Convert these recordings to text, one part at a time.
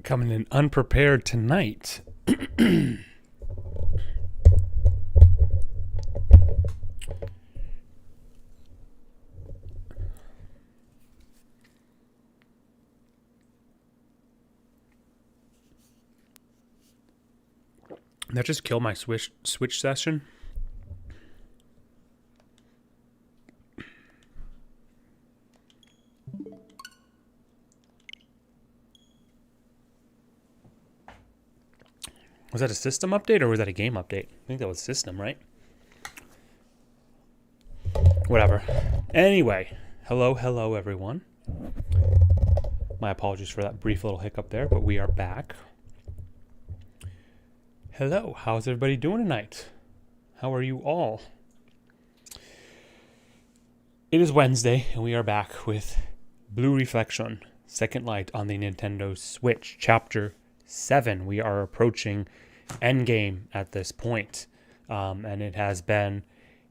Coming in unprepared tonight. That just killed my switch session. Was that a system update or was that a game update? I think that was system, right? Whatever. Anyway, hello everyone. My apologies for that brief little hiccup there, but we are back. Hello, how's everybody doing tonight? How are you all? It is Wednesday, and we are back with Blue Reflection, Second Light on the Nintendo Switch, Chapter 7. We are approaching Endgame at this point, and it has been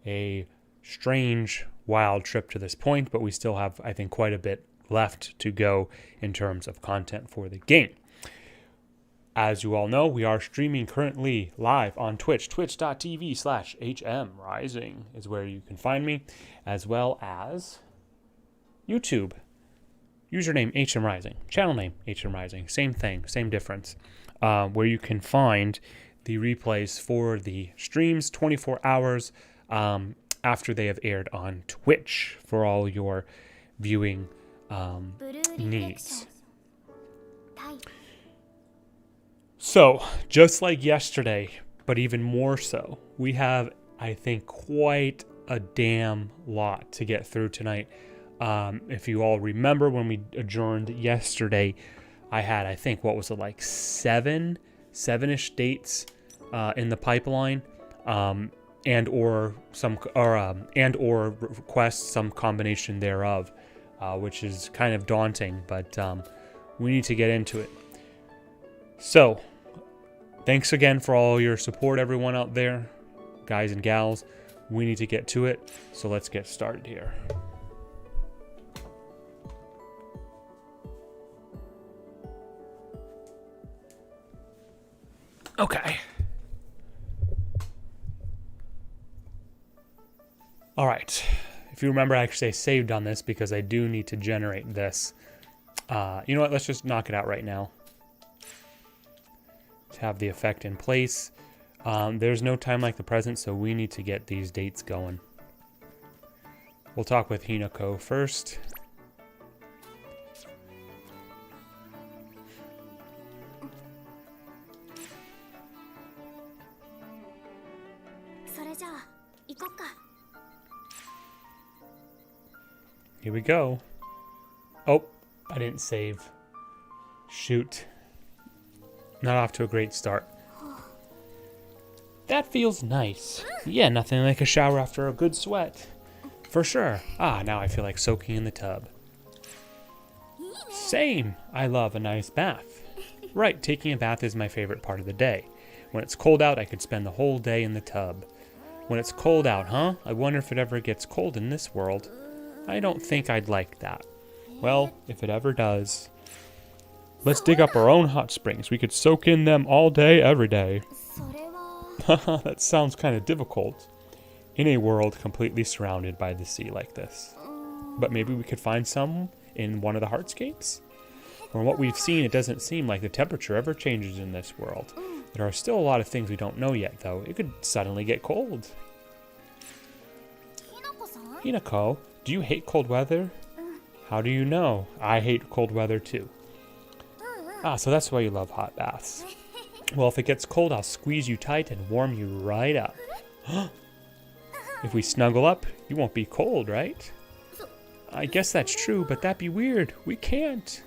a strange, wild trip to this point, but we still have, I think, quite a bit left to go in terms of content for the game. As you all know, we are streaming currently live on Twitch. Twitch.tv/HMRising is where you can find me, as well as YouTube. Username HMRising. Channel name HMRising. Same thing, same difference. Where you can find the replays for the streams 24 hours after they have aired on Twitch for all your viewing needs. So, just like yesterday, but even more so, we have, I think, quite a damn lot to get through tonight. If you all remember when we adjourned yesterday, I had, I think, what was it, like seven-ish dates in the pipeline, and or requests, some combination thereof, which is kind of daunting, but we need to get into it. So, thanks again for all your support, everyone out there, guys and gals. We need to get to it, so let's get started here. Okay. All right. If you remember, I actually saved on this because I do need to generate this. You know what? Let's just knock it out right now. To have the effect in place. There's no time like the present, so we need to get these dates going. We'll talk with Hinako first. Here we go. Oh, I didn't save. Shoot. Not off to a great start. That feels nice. Yeah, nothing like a shower after a good sweat. For sure. Ah, now I feel like soaking in the tub. Same. I love a nice bath. Right, taking a bath is my favorite part of the day. When it's cold out, I could spend the whole day in the tub. When it's cold out, huh? I wonder if it ever gets cold in this world. I don't think I'd like that. Well, if it ever does... Let's dig up our own hot springs. We could soak in them all day, every day. That sounds kind of difficult. In a world completely surrounded by the sea like this. But maybe we could find some in one of the hardscapes? From what we've seen, it doesn't seem like the temperature ever changes in this world. There are still a lot of things we don't know yet, though. It could suddenly get cold. Hinako, do you hate cold weather? How do you know? I hate cold weather, too. Ah, so that's why you love hot baths. Well, if it gets cold, I'll squeeze you tight and warm you right up. If we snuggle up, you won't be cold, right? I guess that's true, but that'd be weird. We can't.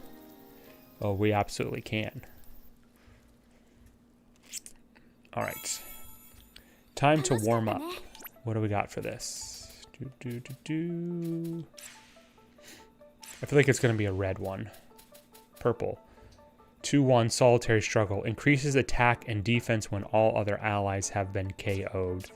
Oh, we absolutely can. All right. Time to warm up. What do we got for this? I feel like it's going to be a red one. Purple. 2-1 solitary struggle. Increases attack and defense when all other allies have been KO'd.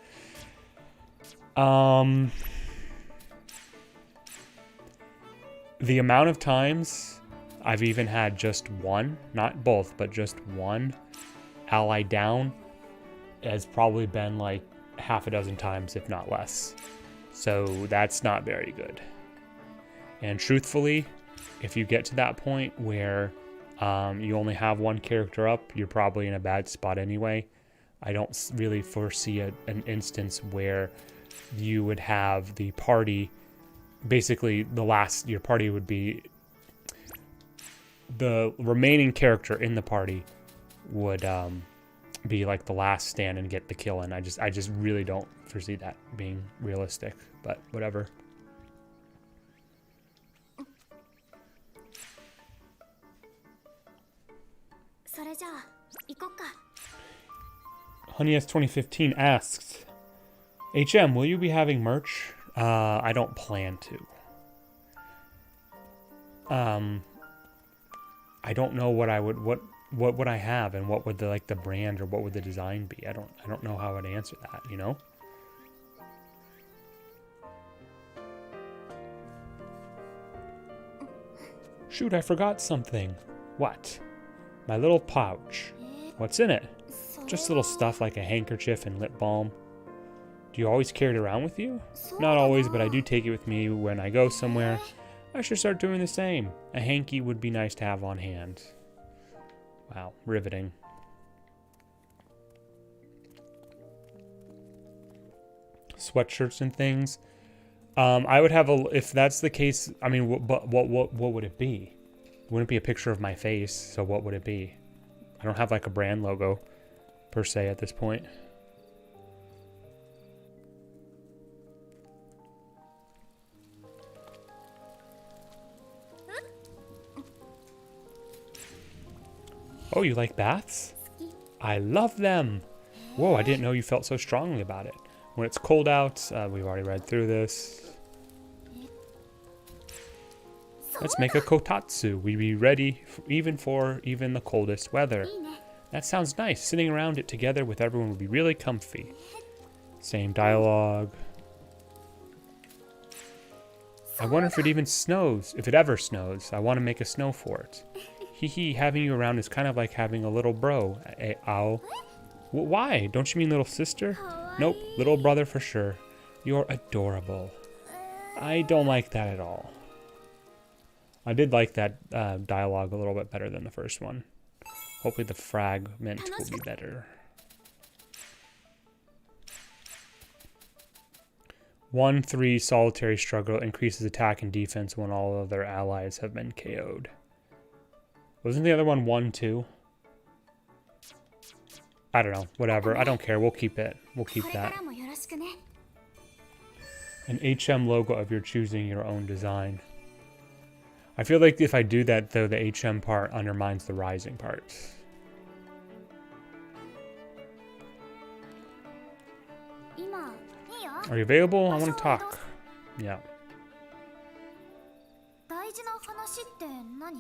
The amount of times I've even had just one, not both, but just one ally down has probably been like half a dozen times, if not less. So that's not very good. And truthfully, if you get to that point where you only have one character up, you're probably in a bad spot anyway. I don't really foresee an instance where you would have the party, basically your party would be, the remaining character in the party would be like the last stand and get the kill in. I just really don't foresee that being realistic, but whatever. Honey S 2015 asks, HM, will you be having merch? I don't plan to. I don't know what would I have, and what would the brand or what would the design be? I don't know how I'd answer that, you know? Shoot, I forgot something. What? My little pouch. What's in it? Just little stuff like a handkerchief and lip balm. Do you always carry it around with you? Not always, but I do take it with me when I go somewhere. I should start doing the same. A hanky would be nice to have on hand. Wow, riveting. Sweatshirts and things. I would have if that's the case, I mean, what would it be? It wouldn't be a picture of my face, so what would it be? I don't have like a brand logo per se at this point. Oh, you like baths? I love them. Whoa, I didn't know you felt so strongly about it. When it's cold out, we've already read through this. Let's make a kotatsu. We'd be ready for even the coldest weather. That sounds nice. Sitting around it together with everyone would be really comfy. Same dialogue. I wonder if it even snows. If it ever snows. I want to make a snow fort. Hee, having you around is kind of like having a little bro. Ow. Why? Don't you mean little sister? Nope, little brother for sure. You're adorable. I don't like that at all. I did like that dialogue a little bit better than the first one. Hopefully the fragment will be better. 1-3 solitary struggle increases attack and defense when all other allies have been KO'd. Wasn't the other one 1-2? I don't know. Whatever. I don't care. We'll keep it. We'll keep that. An HM logo of your choosing your own design. I feel like if I do that, though, the HM part undermines the rising part. Are you available? I want to talk. Yeah.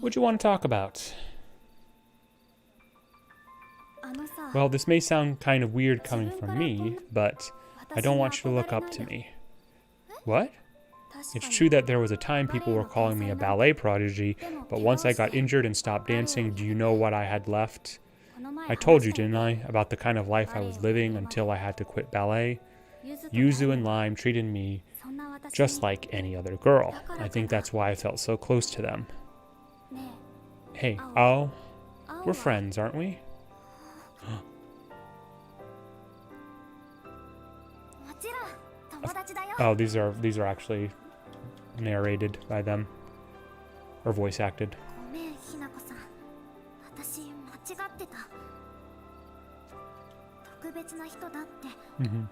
What do you want to talk about? Well, this may sound kind of weird coming from me, but I don't want you to look up to me. What? It's true that there was a time people were calling me a ballet prodigy, but once I got injured and stopped dancing, do you know what I had left? I told you, didn't I, about the kind of life I was living until I had to quit ballet? Yuzu and Lime treated me just like any other girl. I think that's why I felt so close to them. Hey, Ao, we're friends, aren't we? Oh, these are actually narrated by them, or voice acted. Mm-hmm.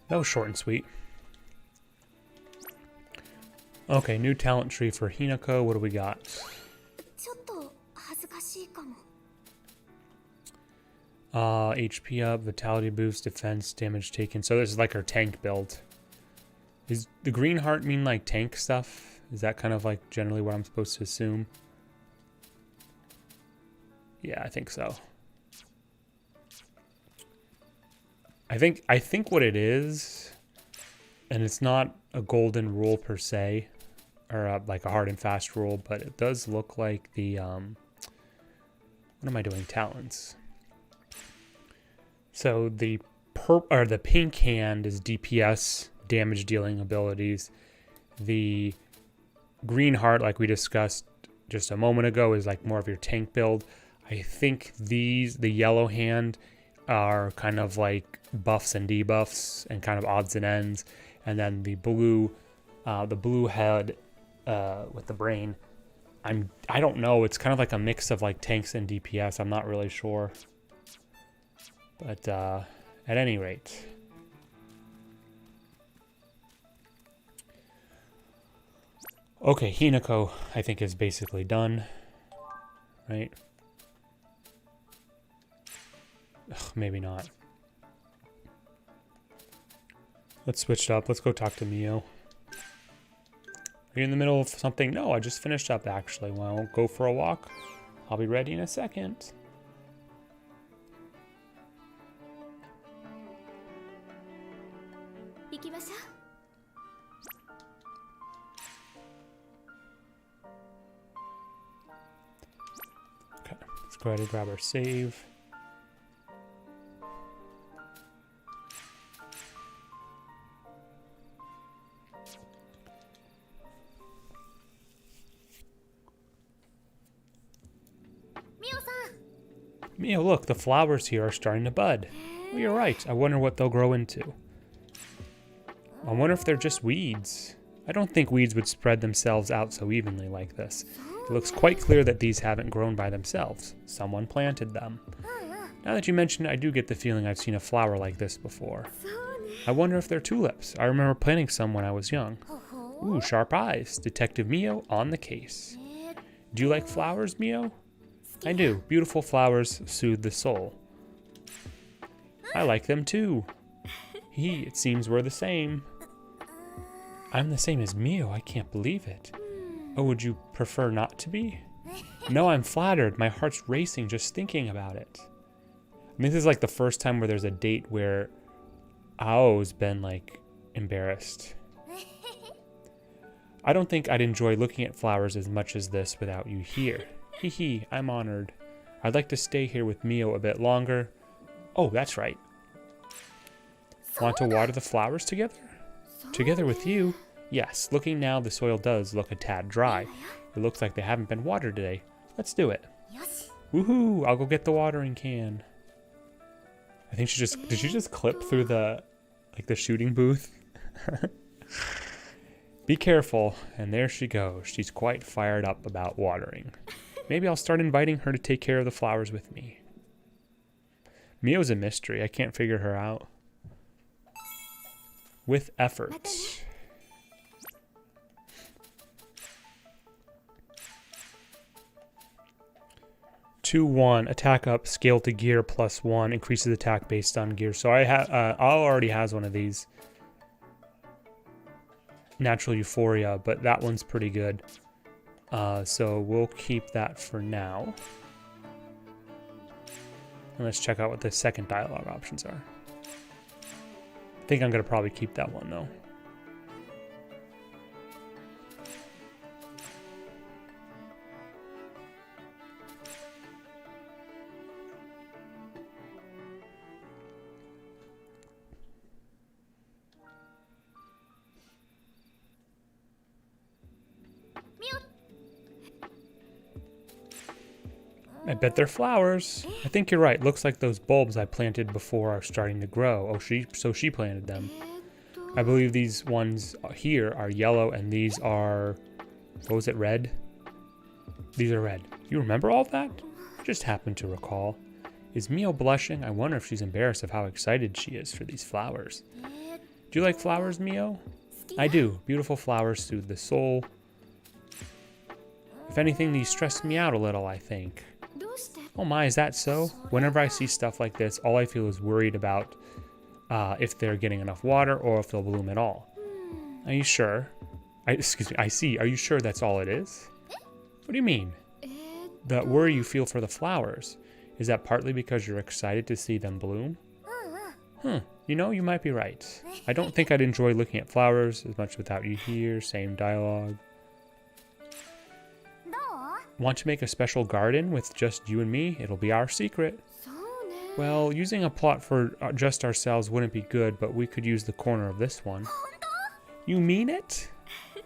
That was short and sweet. Okay, new talent tree for Hinako. What do we got? HP up, vitality boost, defense, damage taken. So this is like her tank build. Is the green heart mean like tank stuff? Is that kind of like generally what I'm supposed to assume? Yeah, I think so. I think what it is, and it's not a golden rule per se, or like a hard and fast rule, but it does look like the what am I doing? Talents. So the pink hand is DPS, damage dealing abilities. The green heart, like we discussed just a moment ago, is like more of your tank build. I think the yellow hand are kind of like buffs and debuffs and kind of odds and ends. And then the blue head with the brain, I don't know. It's kind of like a mix of like tanks and DPS. I'm not really sure. But at any rate. Okay, Hinako, I think, is basically done. Right? Ugh, maybe not. Let's switch it up. Let's go talk to Mio. Are you in the middle of something? No, I just finished up, actually. Well, go for a walk. I'll be ready in a second. Okay, let's go ahead and grab our save. Mio, look, the flowers here are starting to bud. Well, you're right. I wonder what they'll grow into. I wonder if they're just weeds. I don't think weeds would spread themselves out so evenly like this. It looks quite clear that these haven't grown by themselves. Someone planted them. Now that you mention it, I do get the feeling I've seen a flower like this before. I wonder if they're tulips. I remember planting some when I was young. Ooh, sharp eyes. Detective Mio on the case. Do you like flowers, Mio? I do. Beautiful flowers soothe the soul. I like them too. It seems we're the same. I'm the same as Mio. I can't believe it. Oh, would you prefer not to be? No, I'm flattered. My heart's racing just thinking about it. I mean, this is like the first time where there's a date where Ao's been like embarrassed. I don't think I'd enjoy looking at flowers as much as this without you here. Hee, I'm honored. I'd like to stay here with Mio a bit longer. Oh, that's right. Want to water the flowers together? Together with you? Yes, looking now, the soil does look a tad dry. It looks like they haven't been watered today. Let's do it. Woohoo! I'll go get the watering can. I think did she just clip through the shooting booth? Be careful. And there she goes. She's quite fired up about watering. Maybe I'll start inviting her to take care of the flowers with me. Mio's a mystery. I can't figure her out. With effort. 2-1, attack up, scale to gear +1, increases attack based on gear. So Al already has one of these. Natural Euphoria, but that one's pretty good. So we'll keep that for now. And let's check out what the second dialogue options are. I think I'm going to probably keep that one, though. I bet they're flowers. I think you're right. Looks like those bulbs I planted before are starting to grow. Oh, so she planted them. I believe these ones here are yellow and these are, what was it, red? These are red. You remember all that? I just happened to recall. Is Mio blushing? I wonder if she's embarrassed of how excited she is for these flowers. Do you like flowers, Mio? I do. Beautiful flowers soothe the soul. If anything, these stress me out a little, I think. Oh my, is that so? Whenever I see stuff like this, all I feel is worried about if they're getting enough water or if they'll bloom at all. Are you sure? Excuse me, I see. Are you sure that's all it is? What do you mean? That worry you feel for the flowers. Is that partly because you're excited to see them bloom? You know, you might be right. I don't think I'd enjoy looking at flowers as much without you here. Same dialogue. Want to make a special garden with just you and me? It'll be our secret. Well, using a plot for just ourselves wouldn't be good, but we could use the corner of this one. You mean it?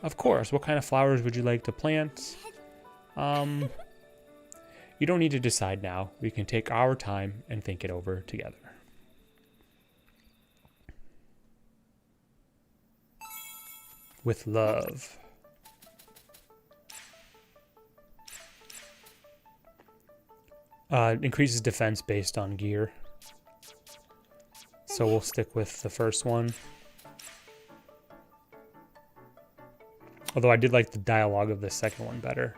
Of course. What kind of flowers would you like to plant? You don't need to decide now. We can take our time and think it over together. With love. Increases defense based on gear. So we'll stick with the first one. Although I did like the dialogue of the second one better.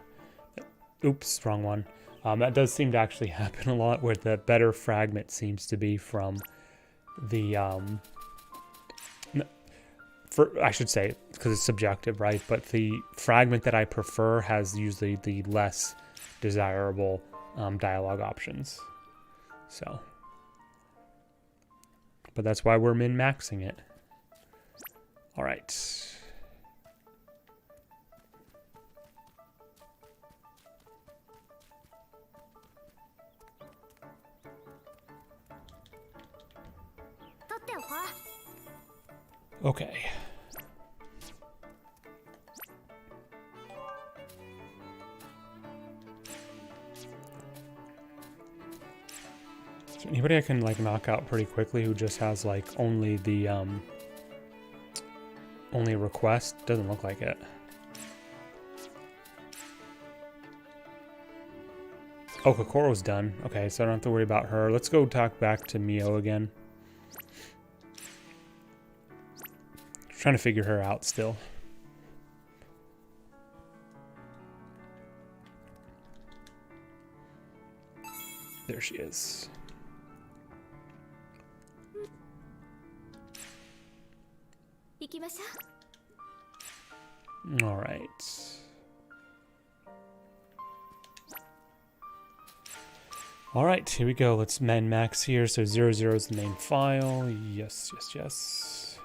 Oops, wrong one. That does seem to actually happen a lot, where the better fragment seems to be from the, I should say, because it's subjective, right? But the fragment that I prefer has usually the less desirable dialogue options. So, but that's why we're min-maxing it. All right. Okay. Is there anybody I can like knock out pretty quickly who just has like only the only a request? Doesn't look like it. Oh, Kokoro's done. Okay, so I don't have to worry about her. Let's go talk back to Mio again. Trying to figure her out still. There she is. All right. All right, here we go. Let's min-max here. So 00 is the main file. Yes, yes, yes.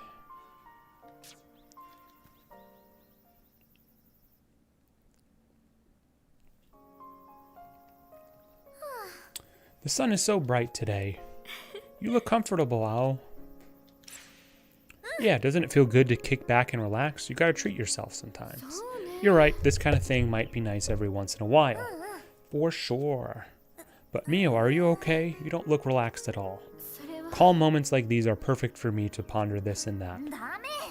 The sun is so bright today. You look comfortable, Owl. Yeah, doesn't it feel good to kick back and relax? You gotta treat yourself sometimes. You're right, this kind of thing might be nice every once in a while. For sure. But Mio, are you okay? You don't look relaxed at all. Calm moments like these are perfect for me to ponder this and that.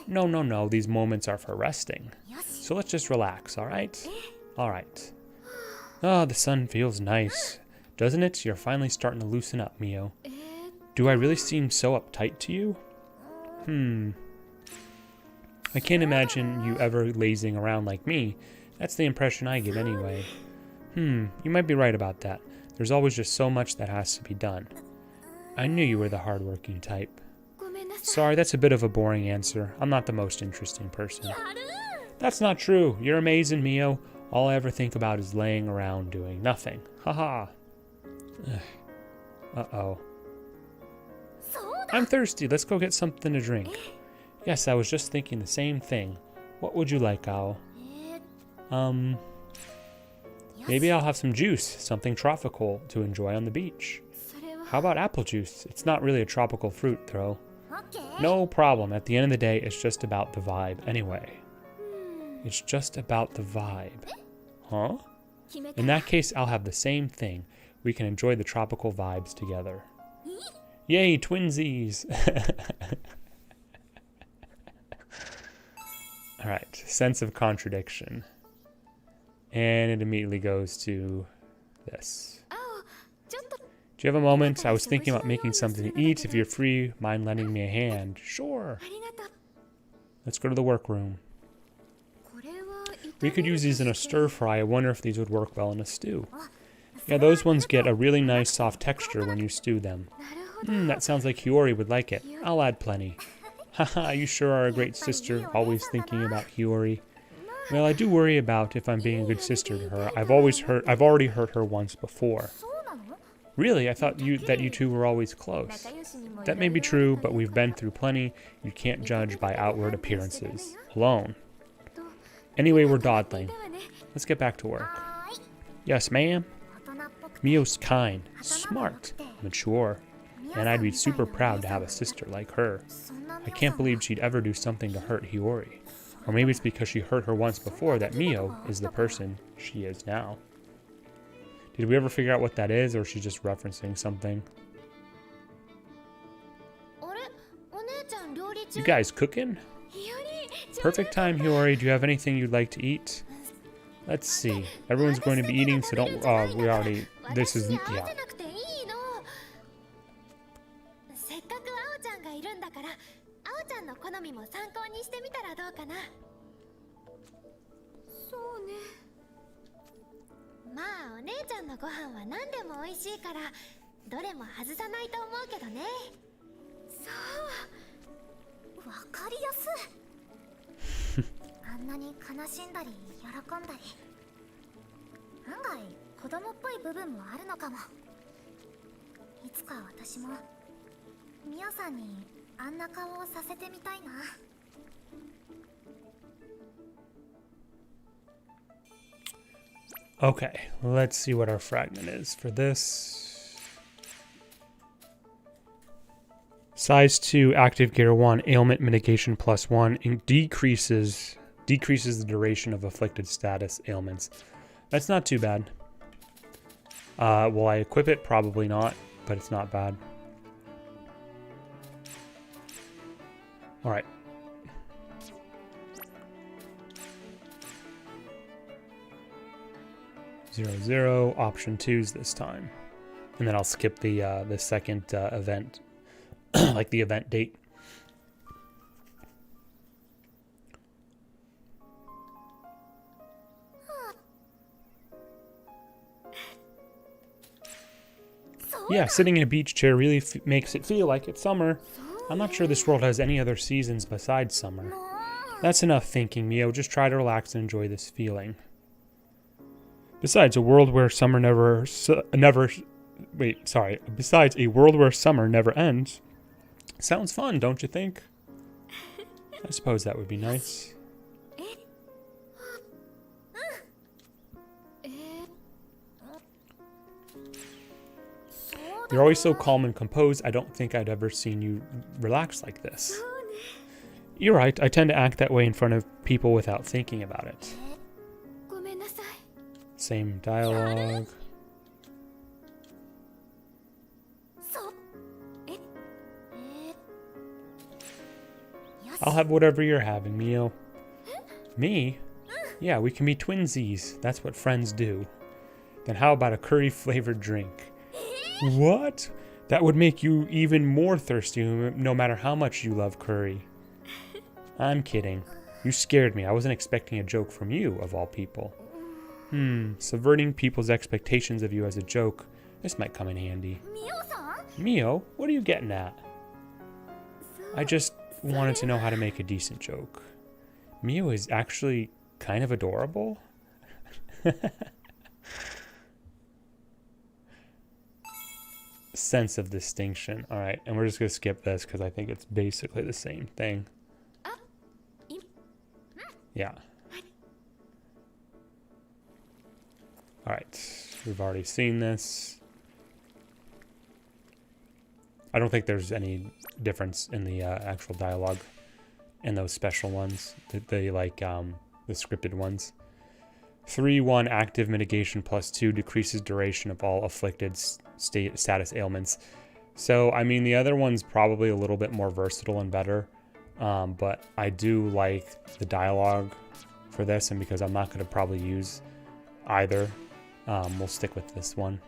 No, these moments are for resting. So let's just relax, alright? Alright. Oh, the sun feels nice. Doesn't it? You're finally starting to loosen up, Mio. Do I really seem so uptight to you? I can't imagine you ever lazing around like me. That's the impression I get anyway. You might be right about that. There's always just so much that has to be done. I knew you were the hardworking type. Sorry, that's a bit of a boring answer. I'm not the most interesting person. That's not true. You're amazing, Mio. All I ever think about is laying around doing nothing. Haha. Uh-oh. I'm thirsty. Let's go get something to drink. Yes, I was just thinking the same thing. What would you like, Owl? Maybe I'll have some juice, something tropical to enjoy on the beach. How about apple juice? It's not really a tropical fruit, though. No problem. At the end of the day, it's just about the vibe anyway. It's just about the vibe. Huh? In that case, I'll have the same thing. We can enjoy the tropical vibes together. Yay, twinsies! Alright, sense of contradiction. And it immediately goes to this. Do you have a moment? I was thinking about making something to eat. If you're free, mind lending me a hand? Sure. Let's go to the workroom. We could use these in a stir fry. I wonder if these would work well in a stew. Yeah, those ones get a really nice soft texture when you stew them. That sounds like Hiori would like it. I'll add plenty. Haha, you sure are a great sister, always thinking about Hiori. Well, I do worry about if I'm being a good sister to her. I've already hurt her once before. Really? I thought that you two were always close. That may be true, but we've been through plenty. You can't judge by outward appearances alone. Anyway, we're dawdling. Let's get back to work. Yes, ma'am. Mio's kind, smart, mature, and I'd be super proud to have a sister like her. I can't believe she'd ever do something to hurt Hiori. Or maybe it's because she hurt her once before that Mio is the person she is now. Did we ever figure out what that is, or is she just referencing something? You guys cooking? Perfect time, Hiori. Do you have anything you'd like to eat? Let's see. Everyone's going to be eating, so don't... we already... This is... yeah. Okay, let's see what our fragment is for this. Size 2, active gear 1, ailment mitigation +1, and decreases the duration of afflicted status ailments. That's not too bad. Will I equip it? Probably not, but it's not bad. Alright. Zero, option 2's this time. And then I'll skip the second event, like the event date. Yeah, sitting in a beach chair really makes it feel like it's summer. I'm not sure this world has any other seasons besides summer. That's enough thinking, Mio. Just try to relax and enjoy this feeling. Besides, a world where summer Besides, a world where summer never ends. Sounds fun, don't you think? I suppose that would be nice. You're always so calm and composed. I don't think I'd ever seen you relax like this. You're right. I tend to act that way in front of people without thinking about it. Same dialogue. I'll have whatever you're having, Mio. Me? Yeah, we can be twinsies. That's what friends do. Then how about a curry-flavored drink? What? That would make you even more thirsty no matter how much you love curry. I'm kidding. You scared me. I wasn't expecting a joke from you, of all people. Subverting people's expectations of you as a joke. This might come in handy. Mio, what are you getting at? I just wanted to know how to make a decent joke. Mio is actually kind of adorable. Sense of distinction. All right, and we're just going to skip this because I think it's basically the same thing. Yeah. All right, we've already seen this. I don't think there's any difference in the actual dialogue in those special ones, the scripted ones. 3-1 active mitigation +2 decreases duration of all afflicted status ailments. So, I mean, the other one's probably a little bit more versatile and better, but I do like the dialogue for this, and because I'm not going to probably use either, we'll stick with this one.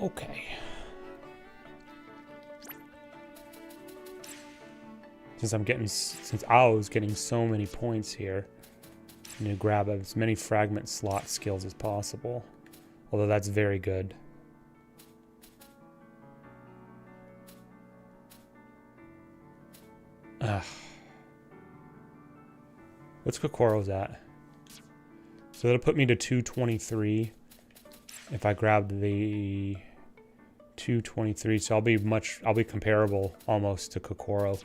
Okay. Since I was getting so many points here, I'm going to grab as many fragment slot skills as possible. Although that's very good. Ugh. What's Kokoro's at? So that'll put me to 223 if I grab the 223. So I'll be comparable almost to Kokoro.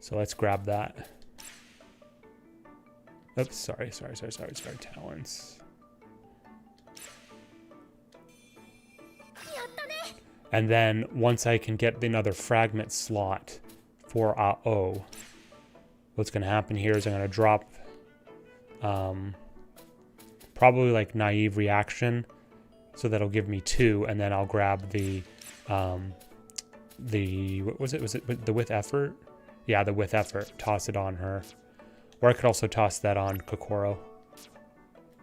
So let's grab that. Oops, sorry, talents. And then once I can get another fragment slot for AO, what's going to happen here is I'm going to drop probably like naive reaction, so that'll give me 2, and then I'll grab the what was it? Was it the with effort? Yeah, the with effort. Toss it on her, or I could also toss that on Kokoro.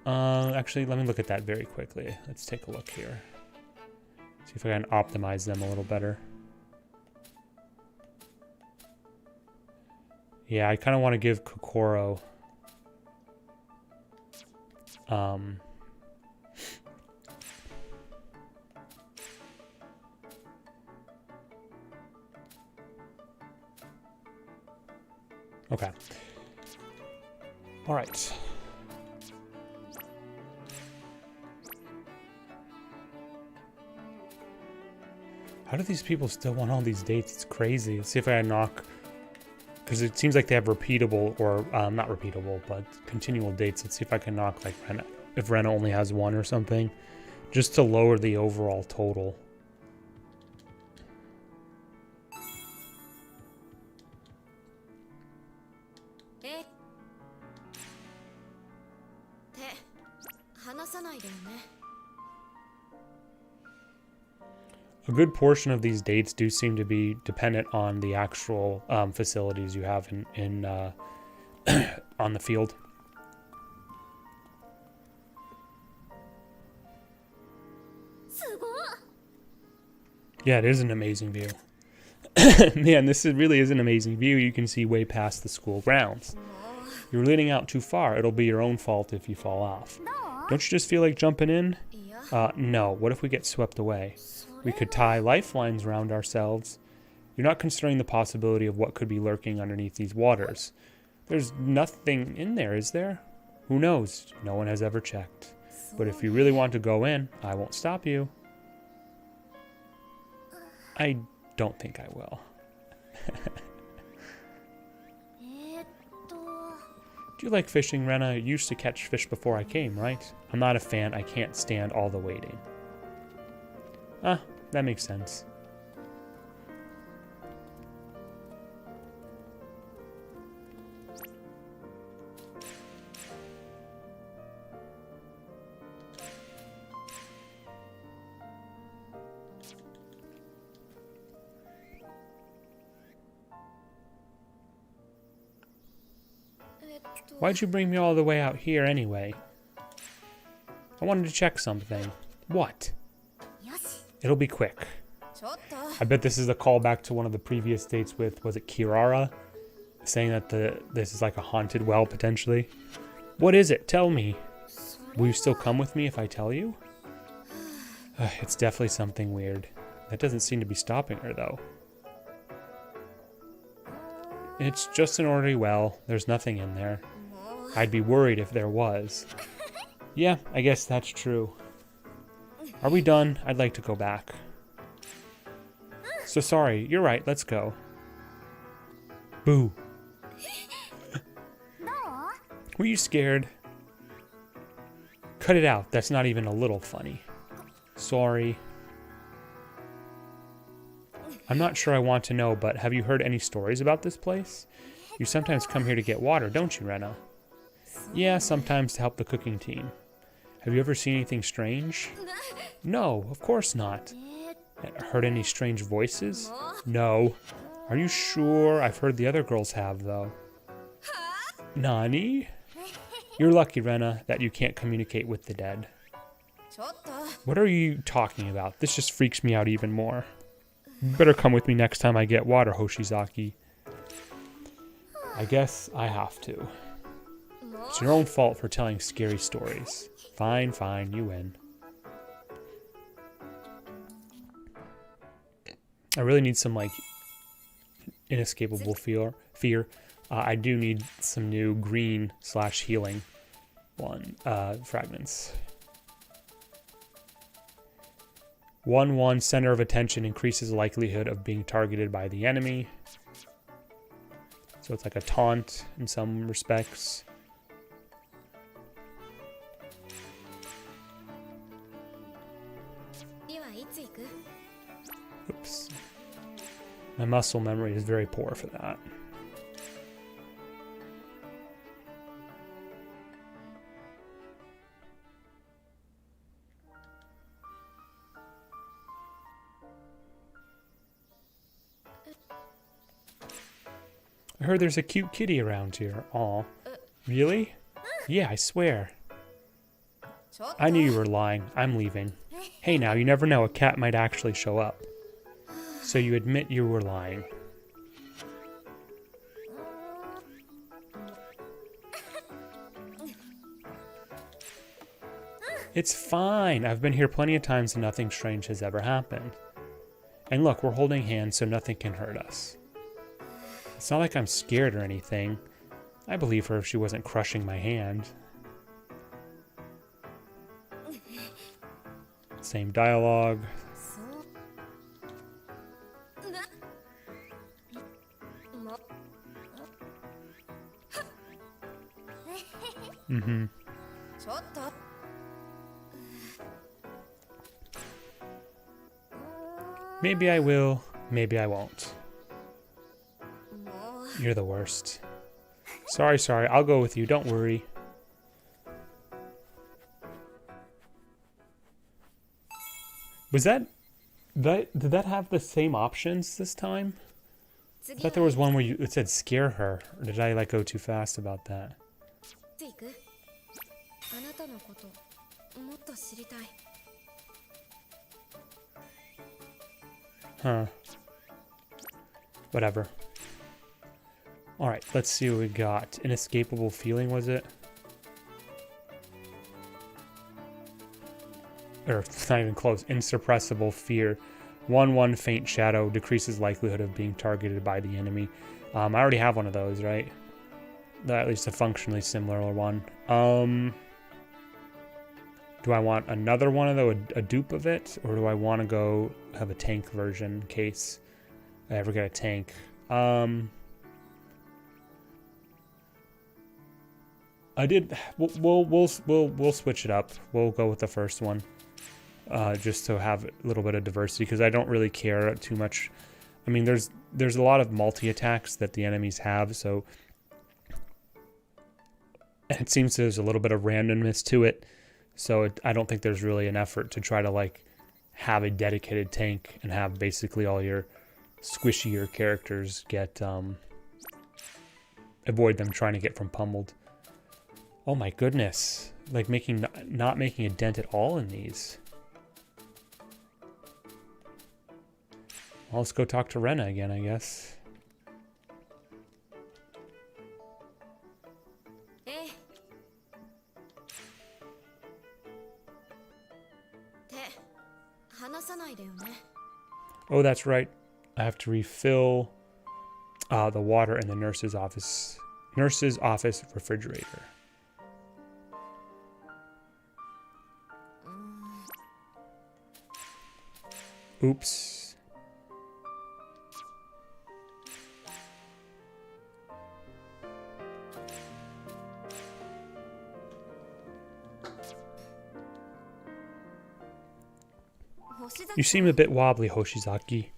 Actually, let me look at that very quickly. Let's take a look here. See if I can optimize them a little better. Yeah, I kind of want to give Kokoro okay. All right. How do these people still want all these dates? It's crazy. Let's see if I can knock, because it seems like they have repeatable, or not repeatable, but continual dates. Let's see if I can knock like Rena, if Rena only has 1 or something, just to lower the overall total. A good portion of these dates do seem to be dependent on the actual facilities you have in on the field. Yeah, it is an amazing view. Man, really is an amazing view. You can see way past the school grounds. You're leaning out too far. It'll be your own fault if you fall off. Don't you just feel like jumping in? No. What if we get swept away? We could tie lifelines around ourselves. You're not considering the possibility of what could be lurking underneath these waters. There's nothing in there, is there? Who knows? No one has ever checked. But if you really want to go in, I won't stop you. I don't think I will. Do you like fishing, Rena? You used to catch fish before I came, right? I'm not a fan. I can't stand all the waiting. That makes sense. Why'd you bring me all the way out here anyway? I wanted to check something. What? It'll be quick. I bet this is a callback to one of the previous dates with, was it Kirara? Saying that this is like a haunted well, potentially. What is it? Tell me. Will you still come with me if I tell you? It's definitely something weird. That doesn't seem to be stopping her, though. It's just an ordinary well. There's nothing in there. I'd be worried if there was. Yeah, I guess that's true. Are we done? I'd like to go back. So sorry, you're right, let's go. Boo. Were you scared? Cut it out, that's not even a little funny. Sorry. I'm not sure I want to know, but have you heard any stories about this place? You sometimes come here to get water, don't you, Rena? Yeah, sometimes to help the cooking team. Have you ever seen anything strange? No, of course not. Heard any strange voices? No. Are you sure? I've heard the other girls have, though. Nani? You're lucky, Rena, that you can't communicate with the dead. What are you talking about? This just freaks me out even more. You better come with me next time I get water, Hoshizaki. I guess I have to. It's your own fault for telling scary stories. Fine, fine, you win. I really need some, like, inescapable fear. I do need some new green/healing fragments. 1/1 center of attention increases the likelihood of being targeted by the enemy. So it's like a taunt in some respects. Oops. My muscle memory is very poor for that. I heard there's a cute kitty around here. Aw. Really? Yeah, I swear. I knew you were lying. I'm leaving. Hey now, you never know, a cat might actually show up. So you admit you were lying. It's fine. I've been here plenty of times and nothing strange has ever happened. And look, we're holding hands so nothing can hurt us. It's not like I'm scared or anything. I believe her if she wasn't crushing my hand. Same dialogue. Mm-hmm. Maybe I will, maybe I won't. You're the worst. Sorry, I'll go with you, don't worry. Was that... did that have the same options this time? I thought there was one where it said scare her. Or did I like go too fast about that? Huh. Whatever. Alright, let's see what we got. Inescapable feeling, was it? Or, it's not even close. Insuppressible fear. 1/1 faint shadow decreases likelihood of being targeted by the enemy. I already have one of those, right? At least a functionally similar one. Do I want another one of those, a dupe of it? Or do I want to go have a tank version in case I ever get a tank? We'll switch it up. We'll go with the first one. Just to have a little bit of diversity, because I don't really care too much. I mean, there's a lot of multi-attacks that the enemies have, so... And it seems there's a little bit of randomness to it. So I don't think there's really an effort to try to like have a dedicated tank and have basically all your squishier characters get avoid them trying to get from pummeled. Oh my goodness, like not making a dent at all in these. Well, let's go talk to Rena again, I guess. Oh, that's right. I have to refill the water in the nurse's office refrigerator. Oops. You seem a bit wobbly, Hoshizaki.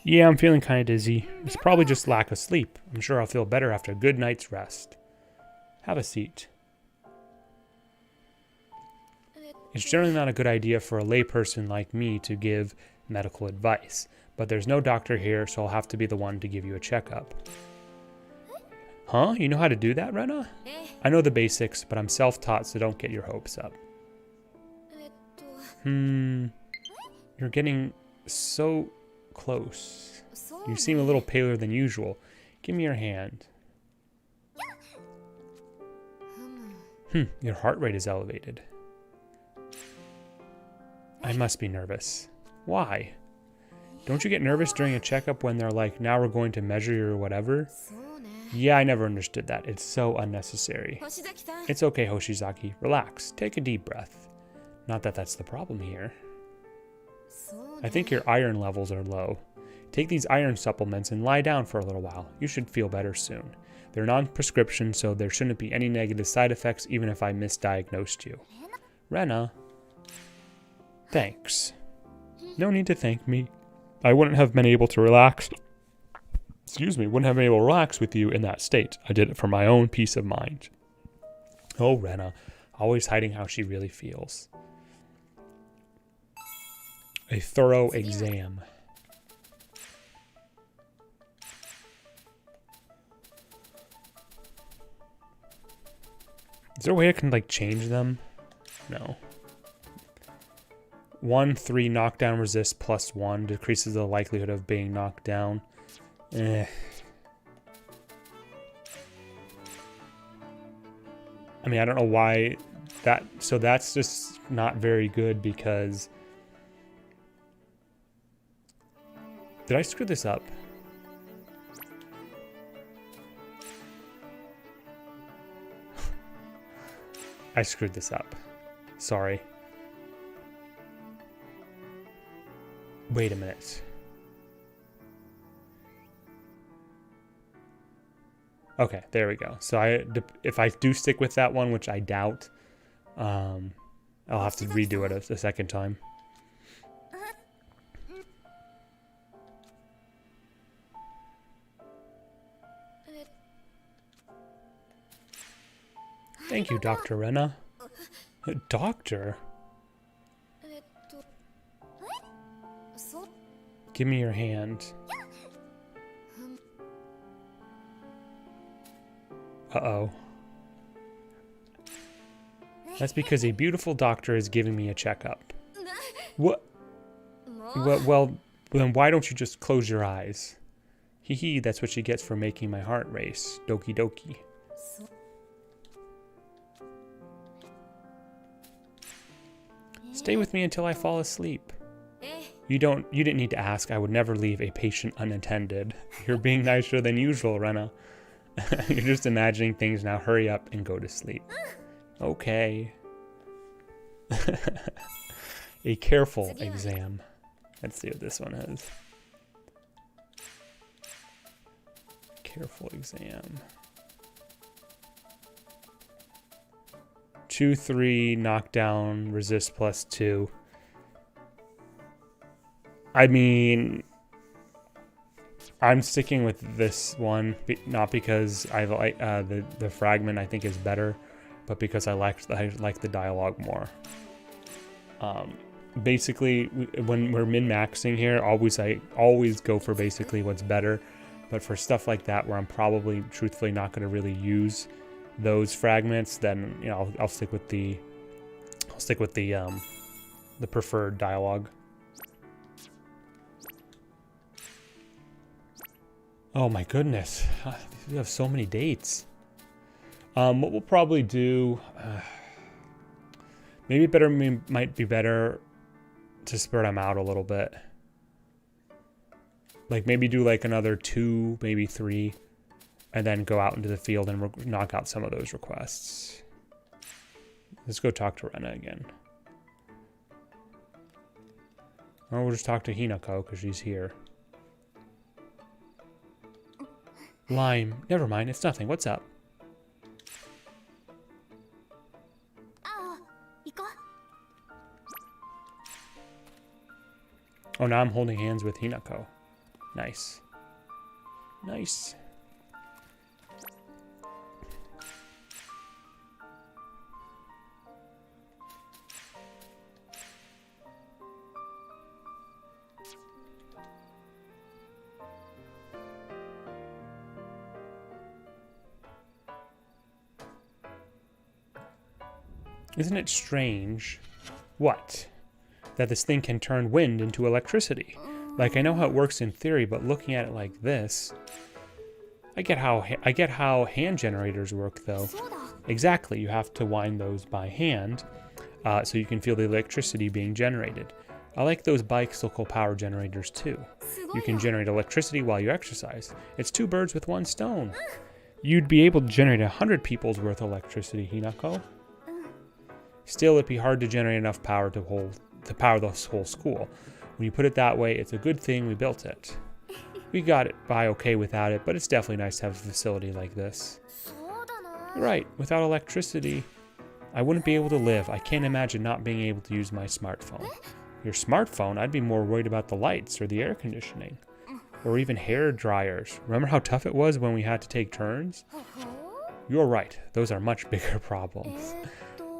Yeah, I'm feeling kind of dizzy. It's probably just lack of sleep. I'm sure I'll feel better after a good night's rest. Have a seat. It's generally not a good idea for a layperson like me to give medical advice, but there's no doctor here, so I'll have to be the one to give you a checkup. Huh? You know how to do that, Rena? I know the basics, but I'm self-taught, so don't get your hopes up. You're getting so close. You seem a little paler than usual. Give me your hand. Your heart rate is elevated. I must be nervous. Why? Don't you get nervous during a checkup when they're like, now we're going to measure your whatever? Yeah, I never understood that. It's so unnecessary. It's okay, Hoshizaki. Relax. Take a deep breath. Not that that's the problem here. I think your iron levels are low. Take these iron supplements and lie down for a little while. You should feel better soon. They're non-prescription, so there shouldn't be any negative side effects even if I misdiagnosed you. Rena. Thanks. No need to thank me. I wouldn't have been able to relax. Wouldn't have been able to relax with you in that state. I did it for my own peace of mind. Oh, Rena. Always hiding how she really feels. A thorough exam. Is there a way I can, like, change them? No. 1-3 knockdown resist plus 1 decreases the likelihood of being knocked down. I mean, I don't know why that... So that's just not very good because... Did I screw this up? I screwed this up. Sorry. Wait a minute. Okay, there we go. So if I do stick with that one, which I doubt, I'll have to redo it a second time. Thank you, Dr. Rena. Doctor? Give me your hand. Uh-oh. That's because a beautiful doctor is giving me a checkup. What? Well, then why don't you just close your eyes? Hee hee, that's what she gets for making my heart race. Doki doki. Stay with me until I fall asleep. You didn't need to ask. I would never leave a patient unattended. You're being nicer than usual, Rena. You're just imagining things now. Hurry up and go to sleep. Okay. A careful exam. Let's see what this one is. Careful exam. 2-3 knockdown, resist plus 2. I mean, I'm sticking with this one, not because I like the fragment I think is better, but because I like the dialogue more. Basically, when we're min-maxing here, I always go for basically what's better, but for stuff like that where I'm probably truthfully not going to really use those fragments, then I'll stick with the preferred dialogue. Oh my goodness, we have so many dates. What we'll probably do, might be better to spread them out a little bit. Like maybe do like another 2, maybe 3, and then go out into the field and knock out some of those requests. Let's go talk to Rena again. Or we'll just talk to Hinako because she's here. Lime. Never mind, it's nothing. What's up? Oh, now I'm holding hands with Hinako. Nice. Nice. Isn't it strange? What? That this thing can turn wind into electricity. Like, I know how it works in theory, but looking at it like this, I get how hand generators work, though. Exactly, you have to wind those by hand, so you can feel the electricity being generated. I like those bicycle power generators too. You can generate electricity while you exercise. It's 2 birds with 1 stone. You'd be able to generate 100 people's worth of electricity, Hinako. Still, it'd be hard to generate enough power to power this whole school. When you put it that way, it's a good thing we built it. We got it by okay without it, but it's definitely nice to have a facility like this. You're right, without electricity, I wouldn't be able to live. I can't imagine not being able to use my smartphone. Your smartphone? I'd be more worried about the lights or the air conditioning. Or even hair dryers. Remember how tough it was when we had to take turns? You're right, those are much bigger problems.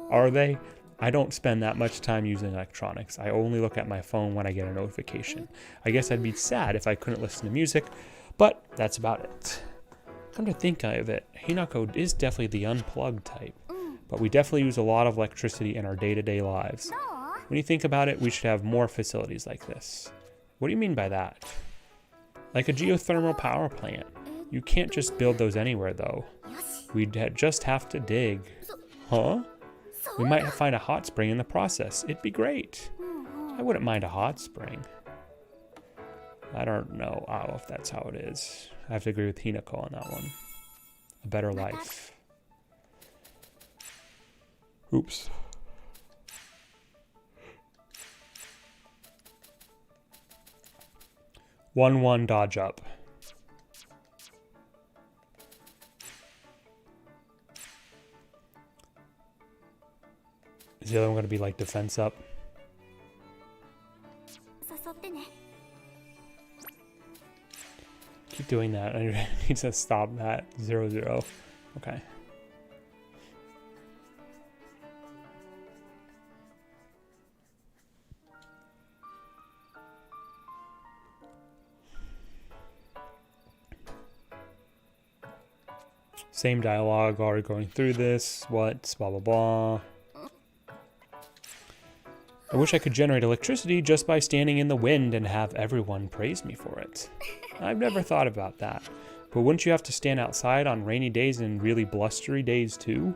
Are they? I don't spend that much time using electronics. I only look at my phone when I get a notification. I guess I'd be sad if I couldn't listen to music, but that's about it. Come to think of it, Hinako is definitely the unplugged type, but we definitely use a lot of electricity in our day-to-day lives. When you think about it, we should have more facilities like this. What do you mean by that? Like a geothermal power plant. You can't just build those anywhere though. We'd just have to dig. Huh? We might find a hot spring in the process. It'd be great. I wouldn't mind a hot spring. I don't know if that's how it is. I have to agree with Hinako on that one. A better life. Oops. One dodge up. Is the other one going to be like defense up? Keep doing that. I need to stop that. 0-0. Okay. Same dialogue, already going through this. What? Blah, blah, blah. I wish I could generate electricity just by standing in the wind and have everyone praise me for it. I've never thought about that. But wouldn't you have to stand outside on rainy days and really blustery days too?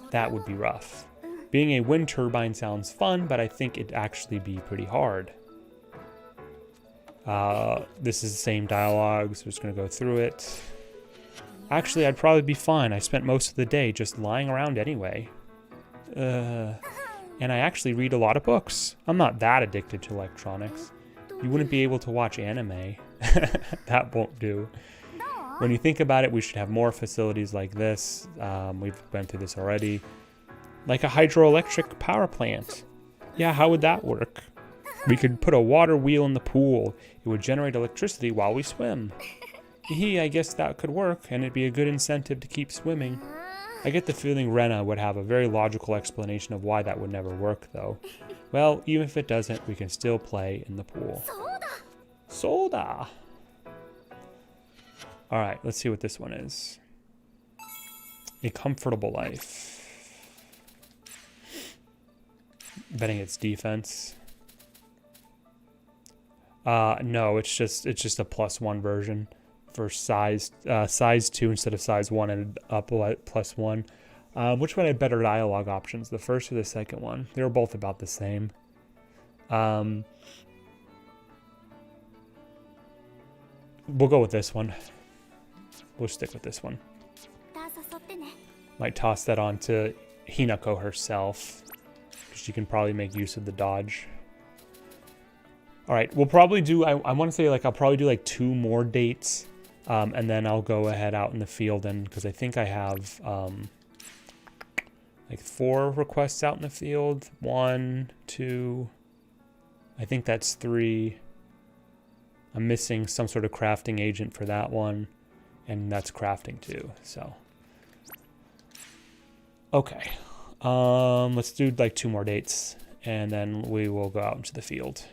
That would be rough. Being a wind turbine sounds fun, but I think it'd actually be pretty hard. This is the same dialogue, so I'm just going to go through it. Actually, I'd probably be fine. I spent most of the day just lying around anyway. And I actually read a lot of books. I'm not that addicted to electronics. You wouldn't be able to watch anime. That won't do. When you think about it, we should have more facilities like this. We've been through this already. Like a hydroelectric power plant. Yeah, how would that work? We could put a water wheel in the pool. It would generate electricity while we swim. I guess that could work, and it'd be a good incentive to keep swimming. I get the feeling Rena would have a very logical explanation of why that would never work, though. Well, even if it doesn't, we can still play in the pool. Soda! Alright, let's see what this one is. A comfortable life. Betting it's defense. No, it's just a +1 version. For size 2 instead of size 1 and up +1. Which one had better dialogue options, the first or the second one? They were both about the same. We'll go with this one. We'll stick with this one. Might toss that on to Hinako herself, because she can probably make use of the dodge. Alright, we'll probably do, I want to say I'll probably do 2 more dates. And then I'll go ahead out in the field, and because I think I have 4 requests out in the field. 1, 2, I think that's 3. I'm missing some sort of crafting agent for that one, and that's crafting too. So, okay, let's do 2 more dates, and then we will go out into the field.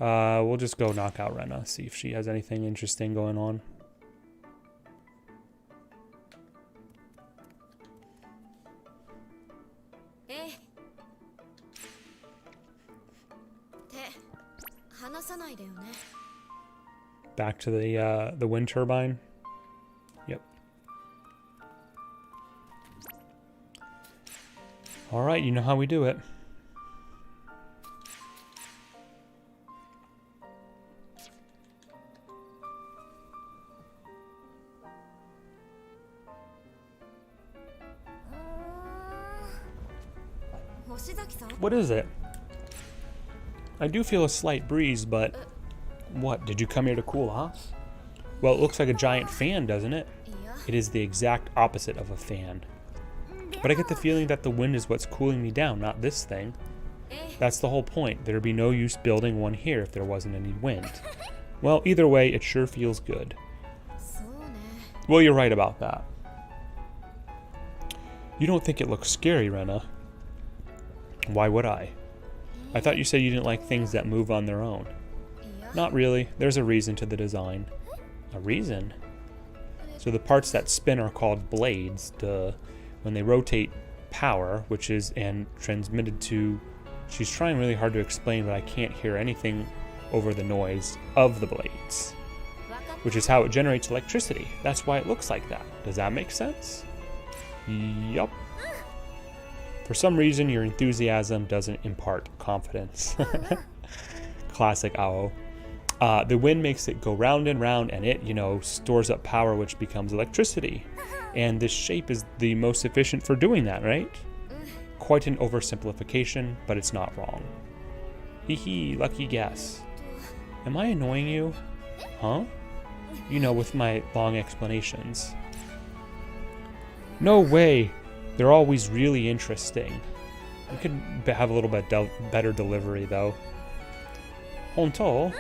We'll just go knock out Rena, see if she has anything interesting going on. Back to the wind turbine. Yep. All right, you know how we do it. What is it? I do feel a slight breeze, but... What, did you come here to cool off? Well, it looks like a giant fan, doesn't it? It is the exact opposite of a fan. But I get the feeling that the wind is what's cooling me down, not this thing. That's the whole point. There'd be no use building one here if there wasn't any wind. Well, either way, it sure feels good. Well, you're right about that. You don't think it looks scary, Rena? Why would I? I thought you said you didn't like things that move on their own. Not really. There's a reason to the design. A reason? So the parts that spin are called blades. Duh. When they rotate power, which is and transmitted to... She's trying really hard to explain, but I can't hear anything over the noise of the blades. Which is how it generates electricity. That's why it looks like that. Does that make sense? Yup. For some reason, your enthusiasm doesn't impart confidence. Classic Ao. The wind makes it go round and round, and it, stores up power, which becomes electricity. And this shape is the most efficient for doing that, right? Quite an oversimplification, but it's not wrong. Hee hee, lucky guess. Am I annoying you? Huh? With my long explanations. No way! They're always really interesting. We could have a little bit better delivery, though. Honto?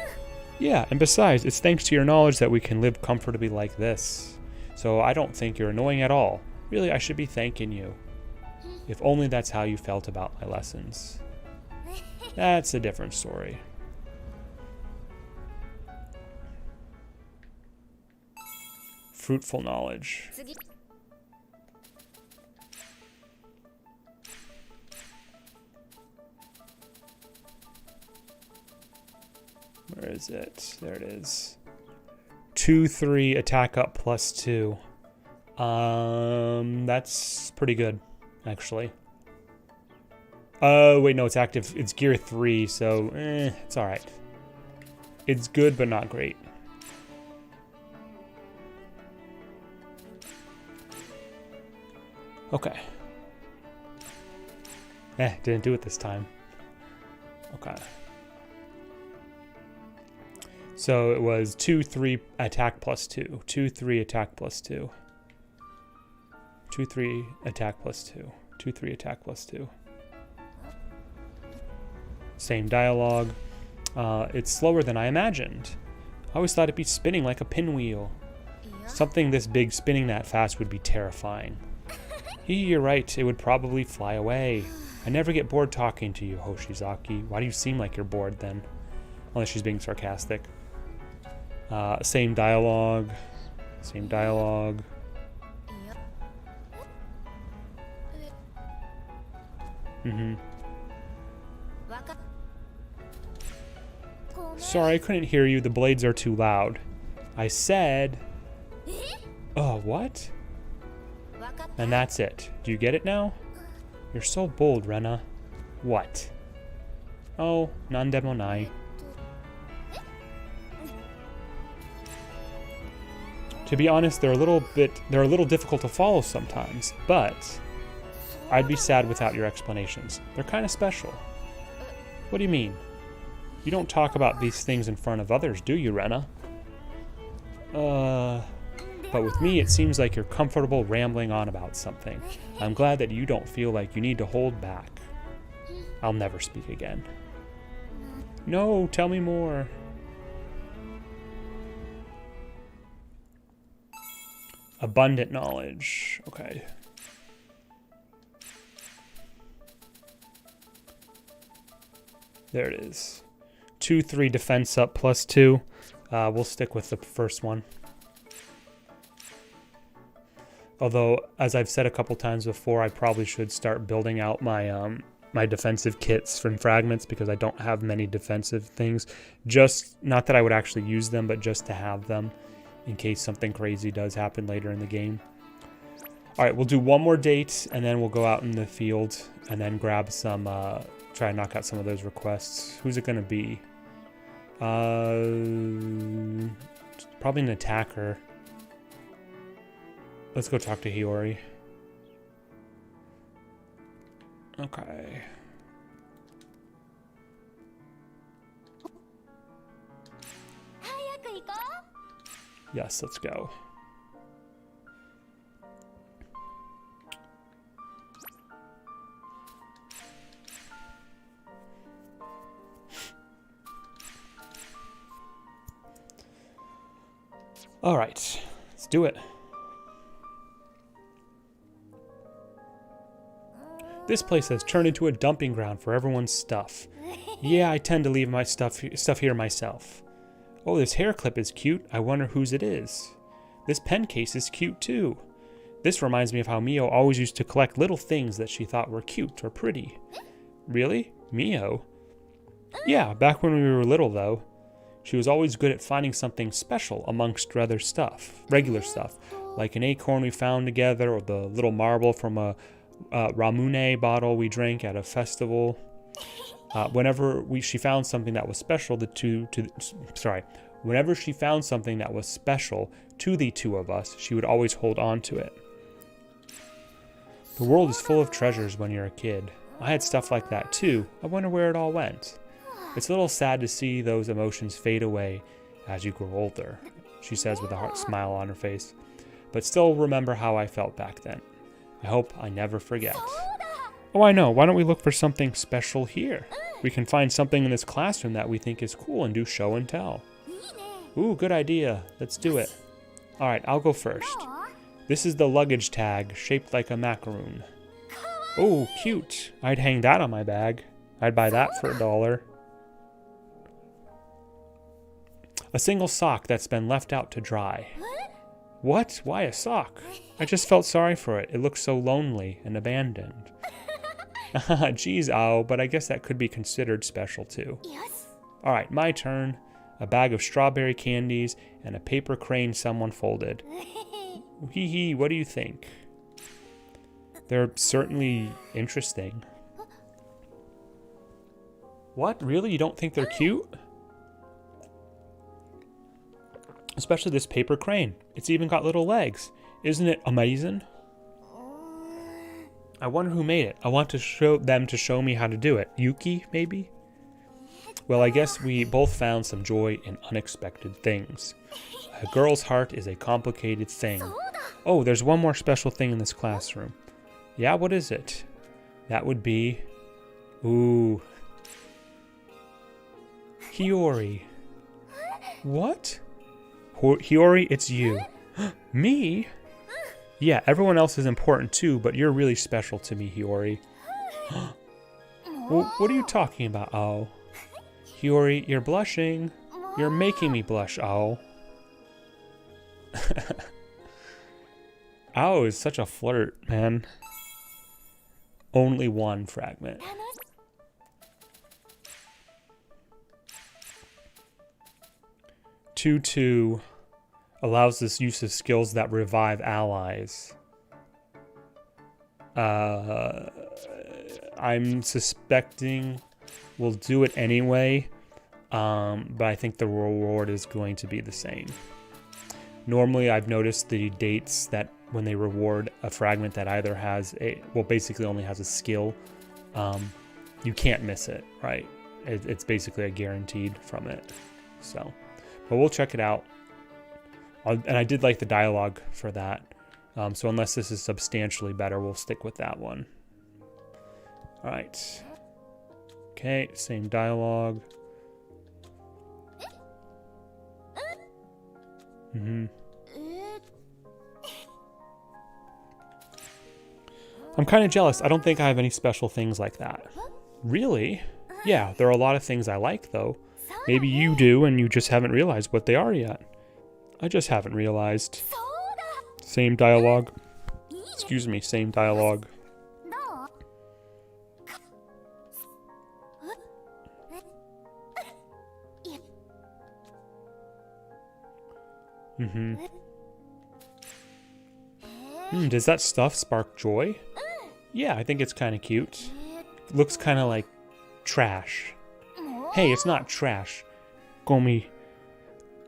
Yeah, and besides, it's thanks to your knowledge that we can live comfortably like this. So I don't think you're annoying at all. Really, I should be thanking you. If only that's how you felt about my lessons. That's a different story. Fruitful knowledge. Where is it? There it is. 2/3 attack up +2. That's pretty good, actually. Oh, wait, no, it's active. It's gear 3, so it's alright. It's good, but not great. Okay. Didn't do it this time. Okay. So it was 2/3 attack +2. 2/3 attack +2. 2/3 attack +2. 2/3 attack +2. Same dialogue. It's slower than I imagined. I always thought it'd be spinning like a pinwheel. Something this big spinning that fast would be terrifying. You're right, it would probably fly away. I never get bored talking to you, Hoshizaki. Why do you seem like you're bored then? Unless she's being sarcastic. Same dialogue. Same dialogue. Sorry, I couldn't hear you. The blades are too loud. I said... Oh, what? And that's it. Do you get it now? You're so bold, Rena. What? Oh, nandemo nai. To be honest, they're a little difficult to follow sometimes, but I'd be sad without your explanations. They're kind of special. What do you mean? You don't talk about these things in front of others, do you, Rena? But with me, it seems like you're comfortable rambling on about something. I'm glad that you don't feel like you need to hold back. I'll never speak again. No, tell me more. Abundant knowledge. Okay. There it is. 2/3 defense up +2. We'll stick with the first one. Although, as I've said a couple times before, I probably should start building out my my defensive kits from fragments because I don't have many defensive things. Just, not that I would actually use them, but just to have them in case something crazy does happen later in the game. Alright, we'll do one more date, and then we'll go out in the field, and then grab some, try and knock out some of those requests. Who's it going to be? Probably an attacker. Let's go talk to Hiori. Okay. Yes, let's go. All right, let's do it. This place has turned into a dumping ground for everyone's stuff. Yeah, I tend to leave my stuff here myself. Oh, this hair clip is cute. I wonder whose it is. This pen case is cute too. This reminds me of how Mio always used to collect little things that she thought were cute or pretty. Really? Mio? Yeah, back when we were little though. She was always good at finding something special amongst regular stuff, like an acorn we found together or the little marble from a Ramune bottle we drank at a festival. Whenever she found something that was special, whenever she found something that was special to the two of us, she would always hold on to it. The world is full of treasures when you're a kid. I had stuff like that too. I wonder where it all went. It's a little sad to see those emotions fade away as you grow older, she says with a heart smile on her face. But still remember how I felt back then. I hope I never forget. Oh, I know. Why don't we look for something special here? We can find something in this classroom that we think is cool and do show and tell. Ooh, good idea. Let's do it. All right, I'll go first. This is the luggage tag shaped like a macaroon. Oh, cute. I'd hang that on my bag. I'd buy that for $1. A single sock that's been left out to dry. What? Why a sock? I just felt sorry for it. It looks so lonely and abandoned. Geez, Ao, but I guess that could be considered special too. Yes. All right, my turn. A bag of strawberry candies and a paper crane someone folded. Hee hee, what do you think? They're certainly interesting. What? Really? You don't think they're cute? Especially this paper crane. It's even got little legs. Isn't it amazing? I wonder who made it. I want to show them to show me how to do it. Yuki, maybe? Well, I guess we both found some joy in unexpected things. A girl's heart is a complicated thing. Oh, there's one more special thing in this classroom. Yeah, what is it? That would be... Ooh. Hiori. What? Hiori, it's you. Me? Yeah, everyone else is important too, but you're really special to me, Hiori. Well, what are you talking about, Ao? Hiori, you're blushing. You're making me blush, Ao. Ao is such a flirt, man. Only one fragment. Two allows this use of skills that revive allies. I'm suspecting we'll do it anyway, but I think the reward is going to be the same. Normally, I've noticed the dates that when they reward a fragment that either has basically only has a skill, you can't miss it, right? It's basically a guaranteed from it. So, but we'll check it out. And I did like the dialogue for that. So unless this is substantially better, we'll stick with that one. All right. Okay, same dialogue. I'm kind of jealous. I don't think I have any special things like that. Really? Yeah, there are a lot of things I like, though. Maybe you do, and you just haven't realized what they are yet. I just haven't realized. Same dialogue. Excuse me, same dialogue. Does that stuff spark joy? Yeah, I think it's kind of cute. Looks kind of like trash. Hey, it's not trash. Gomi.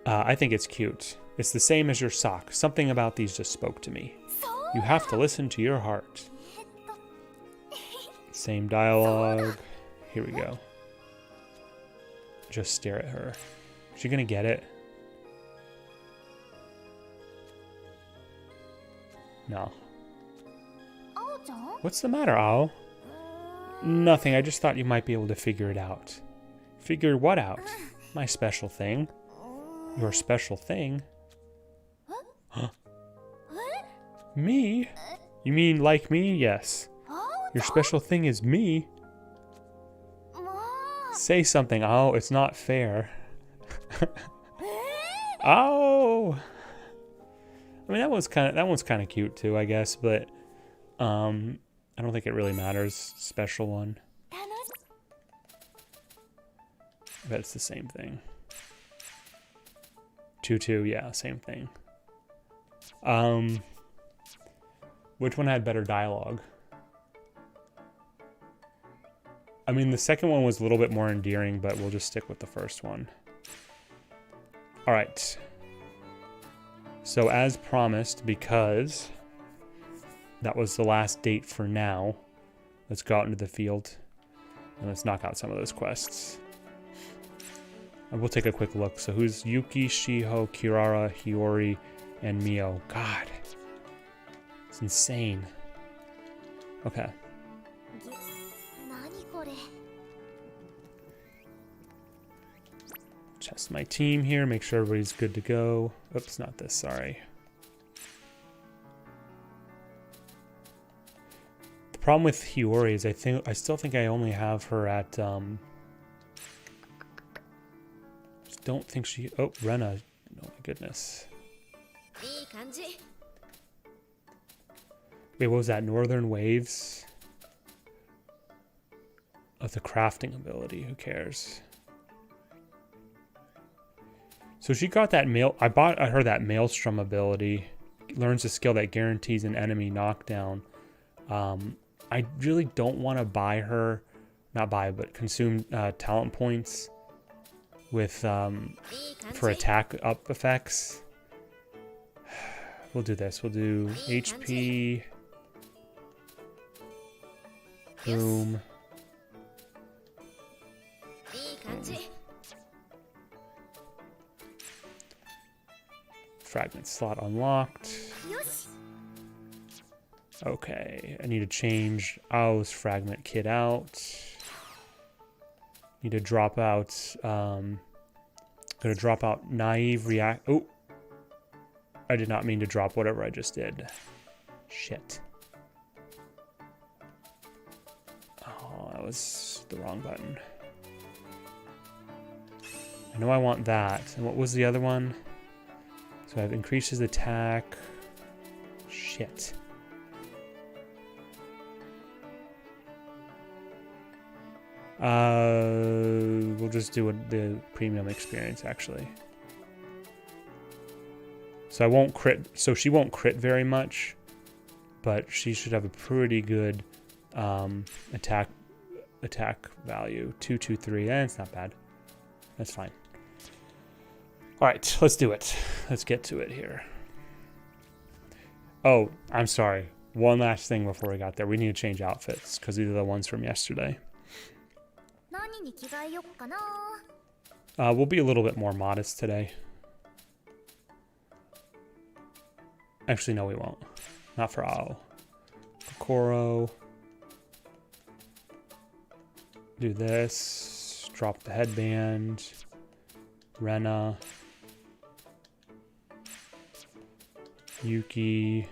I think it's cute. It's the same as your sock. Something about these just spoke to me. You have to listen to your heart. Same dialogue. Here we go. Just stare at her. Is she gonna get it? No. What's the matter, Ao? Nothing. I just thought you might be able to figure it out. Figure what out? My special thing. Your special thing? Huh? Me? You mean like me? Yes. Your special thing is me? Say something. Oh, it's not fair. Oh! I mean, that one's kind of cute too, I guess, but I don't think it really matters. Special one. I bet it's the same thing. 2-2, yeah, same thing. Which one had better dialogue? I mean, the second one was a little bit more endearing, but we'll just stick with the first one. All right. So as promised, because that was the last date for now, let's go out into the field and let's knock out some of those quests. And we'll take a quick look. So who's Yuki, Shiho, Kirara, Hiori, and Mio? God, it's insane. Okay. Test my team here, make sure everybody's good to go. Oops, not this, sorry. The problem with Hiori is I still think I only have her at don't think she Rena. Oh my goodness. Wait, what was that? Northern Waves? Oh, the crafting ability, who cares? So she got that I bought her that Maelstrom ability. Learns a skill that guarantees an enemy knockdown. I really don't want to buy her, but consume talent points with for attack up effects. We'll do this. We'll do HP. Boom. Fragment slot unlocked. Okay, I need to change Ao's fragment kit out. Need to drop out. Gonna drop out naive react. Oh, I did not mean to drop whatever I just did. Shit. Oh, that was the wrong button. I know I want that. And what was the other one? So I have increases attack. Shit. We'll just do the premium experience actually. So I won't crit. So she won't crit very much, but she should have a pretty good attack value. 223. It's not bad. That's fine. All right, let's do it. Let's get to it here. Oh, I'm sorry. One last thing before we got there. We need to change outfits because these are the ones from yesterday. We'll be a little bit more modest today. Actually, no, we won't. Not for Ao. Kokoro. Do this. Drop the headband. Rena. Yuki.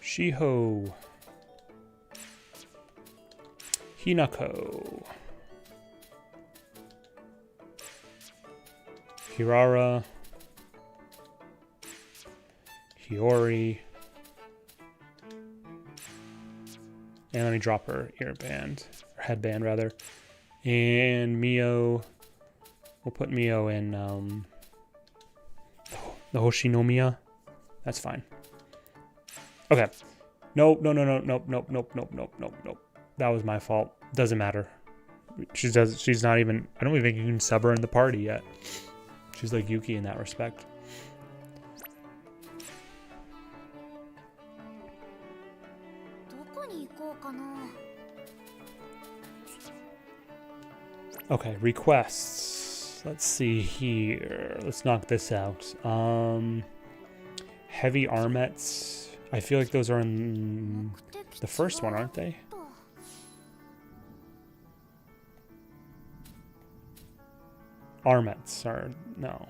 Shiho. Hinako. Kirara. Hiori. And let me drop her earband, or headband rather. And Mio. We'll put Mio in the Hoshinomiya. That's fine. Okay. Nope. That was my fault. Doesn't matter. She's not even. I don't even think you can sub her in the party yet. She's like Yuki in that respect. Okay, requests. let's see here. Let's knock this out. Heavy armets. I feel like those are in the first one, aren't they? Armets are no.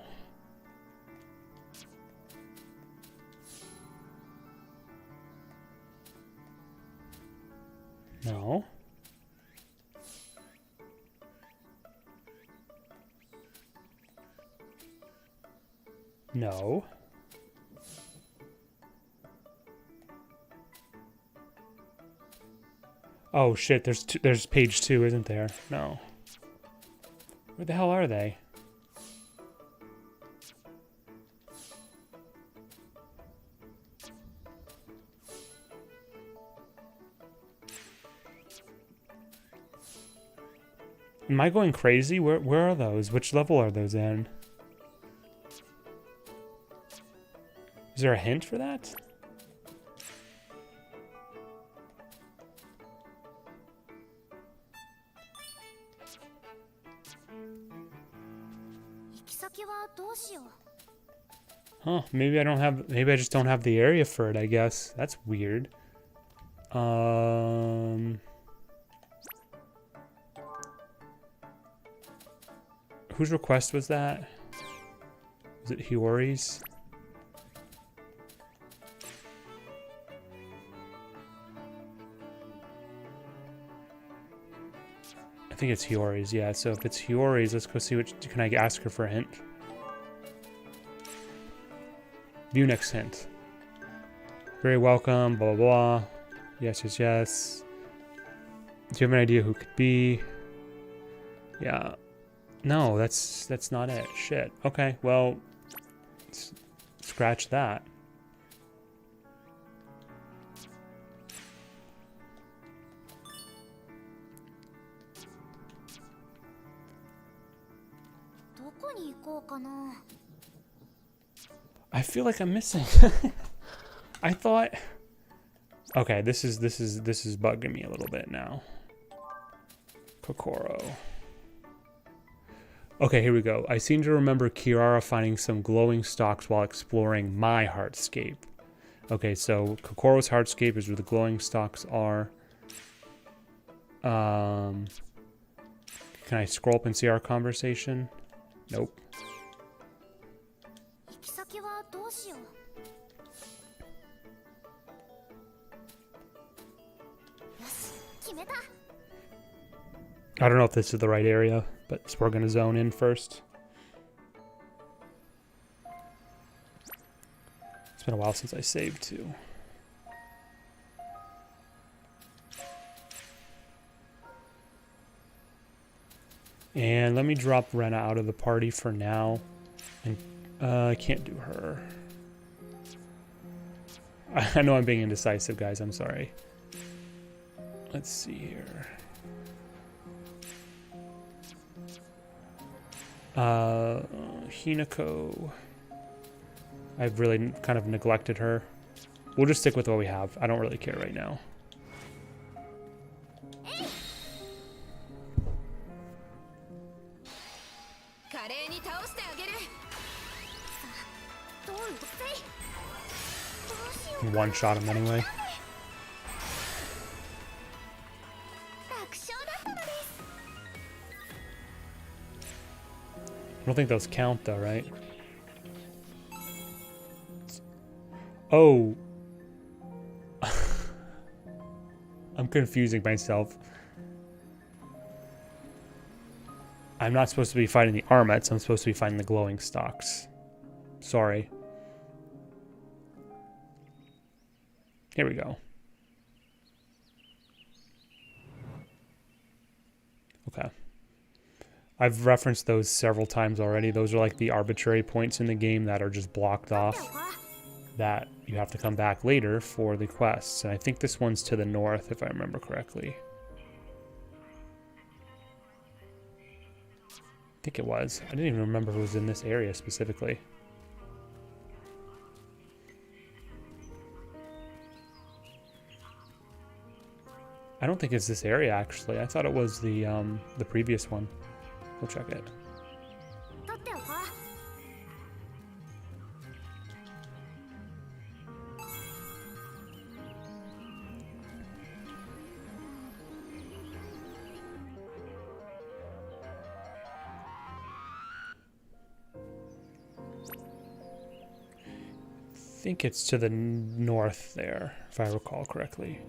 No. No. Oh shit, there's page 2, isn't there? No. Where the hell are they? Am I going crazy? Where are those? Which level are those in? Is there a hint for that? Huh, maybe I just don't have the area for it, I guess. That's weird. Whose request was that? Was it Hiori's? I think it's Hiori's, yeah. So if it's Hiori's, let's go see what. Can I ask her for a hint? View next hint. Very welcome, blah, blah, blah. Yes, yes, yes. Do you have an idea who it could be? Yeah. No, that's not it. Shit. Okay, well, scratch that. I feel like I'm missing. I thought. Okay, this is bugging me a little bit now. Kokoro. Okay, here we go. I seem to remember Kirara finding some glowing stalks while exploring my heartscape. Okay, so Kokoro's heartscape is where the glowing stalks are. Can I scroll up and see our conversation? Nope. I don't know if this is the right area, but we're going to zone in first. It's been a while since I saved too. And let me drop Rena out of the party for now. And I can't do her. I know I'm being indecisive, guys. I'm sorry. Let's see here. Hinako. I've really kind of neglected her. We'll just stick with what we have. I don't really care right now. One shot him anyway. I don't think those count though, right? Oh. I'm confusing myself. I'm not supposed to be fighting the Armets, I'm supposed to be fighting the glowing stalks. Sorry. Here we go. Okay. I've referenced those several times already. Those are like the arbitrary points in the game that are just blocked off that you have to come back later for the quests. And I think this one's to the north, if I remember correctly. I think it was. I didn't even remember who was in this area specifically. I don't think it's this area, actually. I thought it was the previous one. We'll check it. think it's to the north there, if I recall correctly.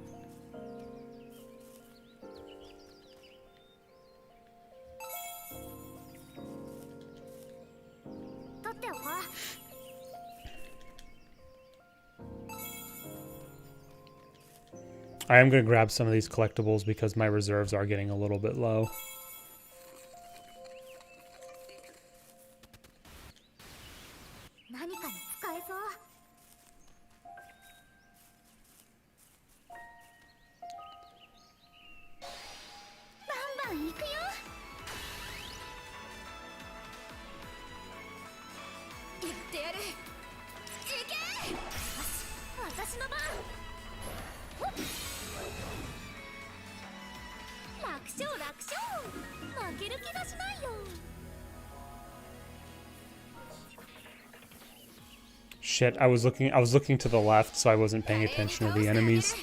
I am going to grab some of these collectibles because my reserves are getting a little bit low. Shit, I was looking to the left, so I wasn't paying attention to the enemies.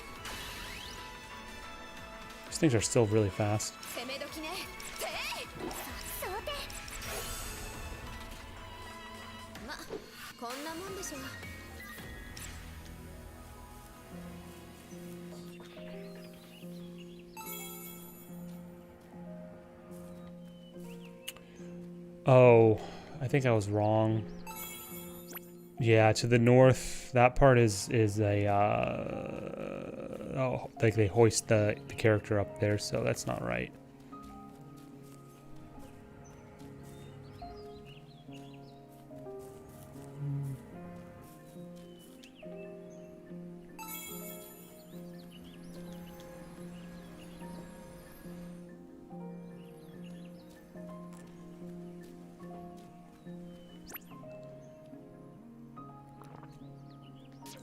These things are still really fast. Oh, I think I was wrong. Yeah, to the north, that part is a oh, like they hoist the character up there, so that's not right.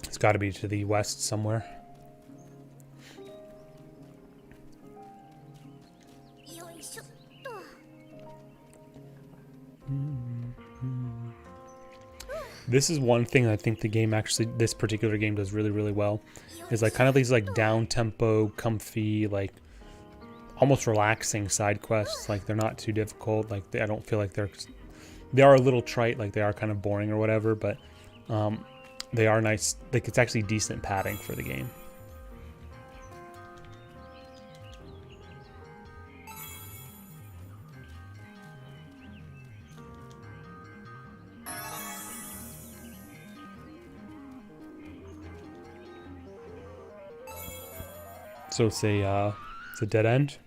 It's got to be to the west somewhere. This is one thing I think the game actually, this particular game does really, really well. Is like kind of these like down-tempo, comfy, like almost relaxing side quests. Like they're not too difficult. Like I don't feel like they are a little trite. Like they are kind of boring or whatever, but they are nice. Like it's actually decent padding for the game. So it's a dead end.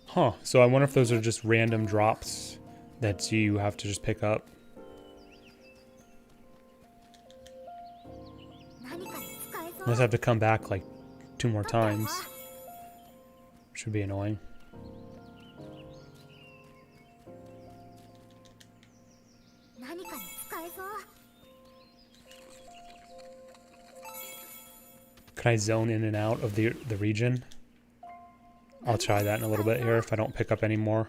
Huh. So I wonder if those are just random drops that you have to just pick up. Unless I have to come back like 2 more times. Should be annoying. Can I zone in and out of the region? I'll try that in a little bit here if I don't pick up any more.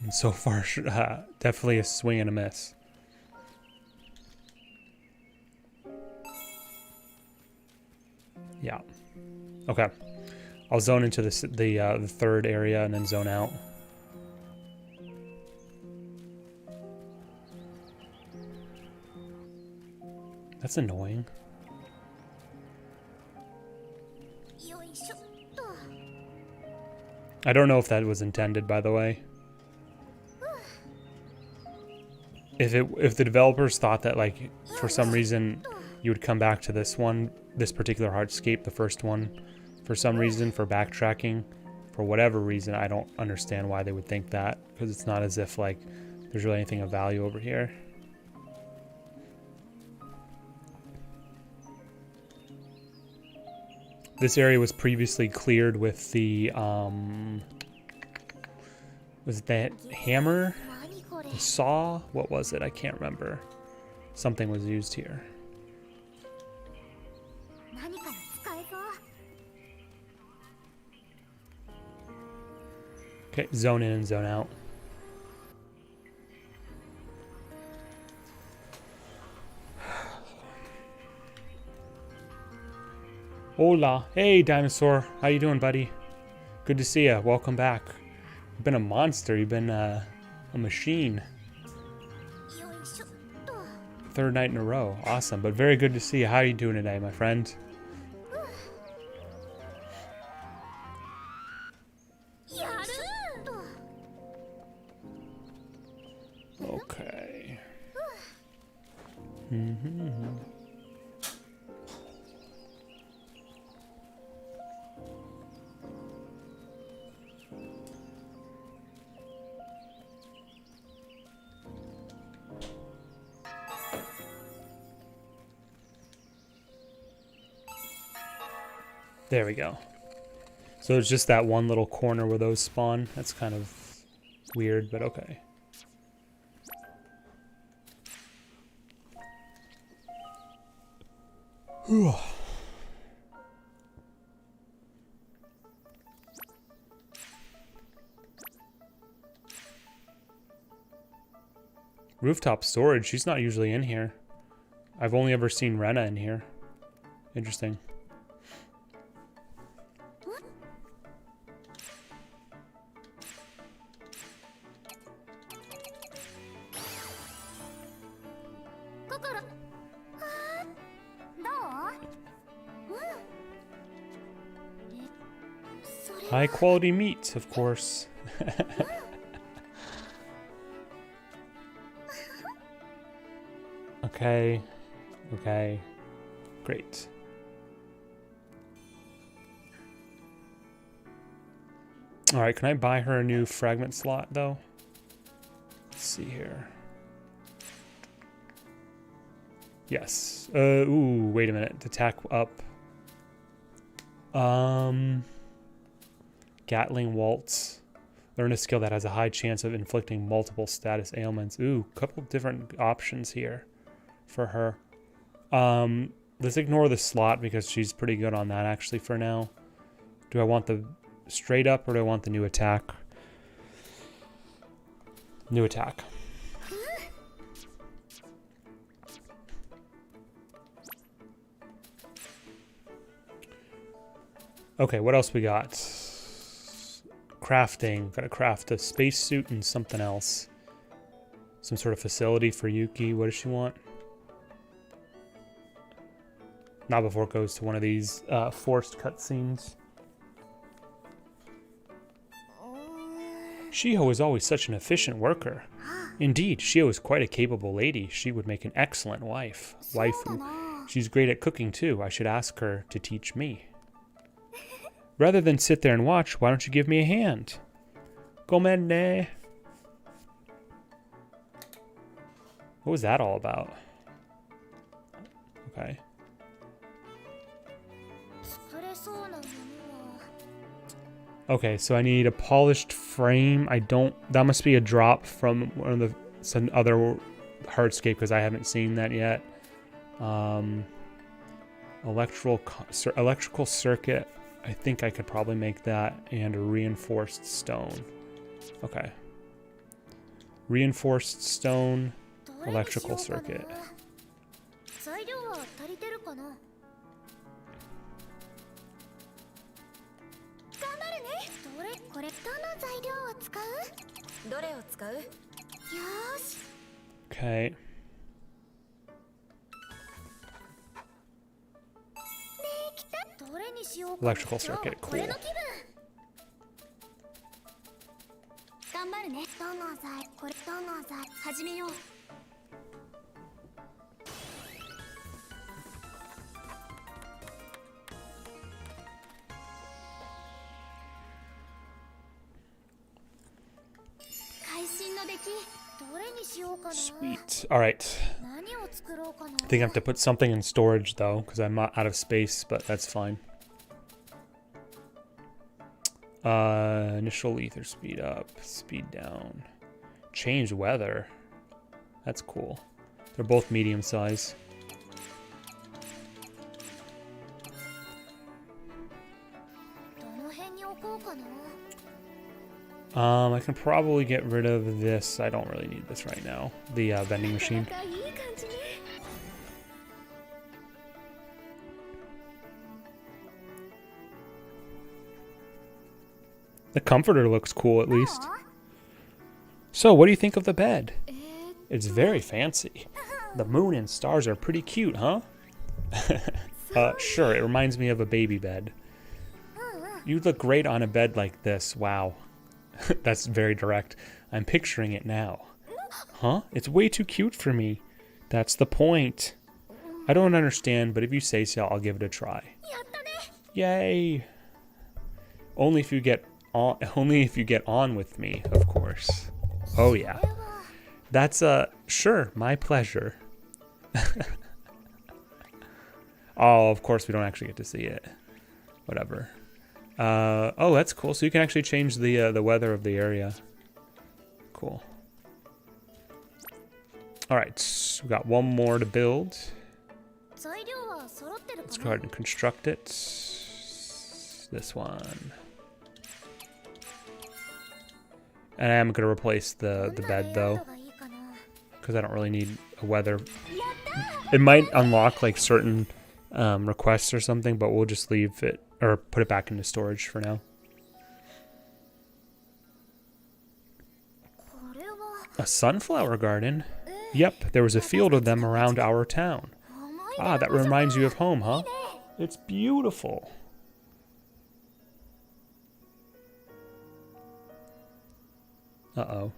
And so far, definitely a swing and a miss. Yeah. Okay. I'll zone into the third area and then zone out. That's annoying. I don't know if that was intended, by the way. If the developers thought that, like, for some reason you would come back to this particular hardscape, the first one, for some reason, for backtracking, for whatever reason, I don't understand why they would think that, because it's not as if, like, there's really anything of value over here. This area was previously cleared with the, was it that hammer? The saw? What was it? I can't remember. Something was used here. Okay, zone in and zone out. Hola. Hey, dinosaur. How you doing, buddy? Good to see you. Welcome back. You've been a monster. You've been A machine. Third night in a row. Awesome, but very good to see you. How are you doing today, my friend? Okay. There we go. So it's just that one little corner where those spawn. That's kind of weird, but okay. Rooftop Storage, she's not usually in here. I've only ever seen Rena in here. Interesting. High quality meat, of course. Okay. Okay. Great. Alright, can I buy her a new fragment slot, though? Let's see here. Yes. Ooh, wait a minute. Attack up. Gatling Waltz. Learn a skill that has a high chance of inflicting multiple status ailments. Ooh, couple different options here for her. Let's ignore the slot because she's pretty good on that actually for now. Do I want the straight up or do I want the new attack? New attack. Okay, what else we got? Crafting. Gotta craft a spacesuit and something else. Some sort of facility for Yuki. What does she want? Not before it goes to one of these forced cutscenes. Shiho is always such an efficient worker. Indeed, Shiho is quite a capable lady. She would make an excellent wife. Waifu. She's great at cooking too. I should ask her to teach me. Rather than sit there and watch, why don't you give me a hand? Gomenne. What was that all about? Okay. Okay, so I need a polished frame. That must be a drop from one of some other hardscape because I haven't seen that yet. Electrical circuit. I think I could probably make that, and a reinforced stone. Okay. Reinforced stone, electrical circuit. Okay. Electrical circuit, cool. Sweet. Alright. I think I have to put something in storage though, because I'm not out of space, but that's fine. Initial ether speed up, speed down. Change weather. That's cool. They're both medium size. I can probably get rid of this. I don't really need this right now. The vending machine. The comforter looks cool at least. So, what do you think of the bed? It's very fancy. The moon and stars are pretty cute, huh? Sure, it reminds me of a baby bed. You'd look great on a bed like this, wow. That's very direct. I'm picturing it now. Huh? It's way too cute for me. That's the point. I don't understand, but if you say so, I'll give it a try. Yay! Only if you get on with me, of course. Oh yeah. That's sure, my pleasure. Oh, of course we don't actually get to see it. Whatever. Oh, that's cool. So you can actually change the weather of the area. Cool. All right, we got one more to build. Let's go ahead and construct it. This one. And I am going to replace the bed though, because I don't really need a weather. It might unlock like certain requests or something, but we'll just leave it or put it back into storage for now. A sunflower garden? Yep, there was a field of them around our town. Ah, that reminds you of home, huh? It's beautiful. Uh-oh.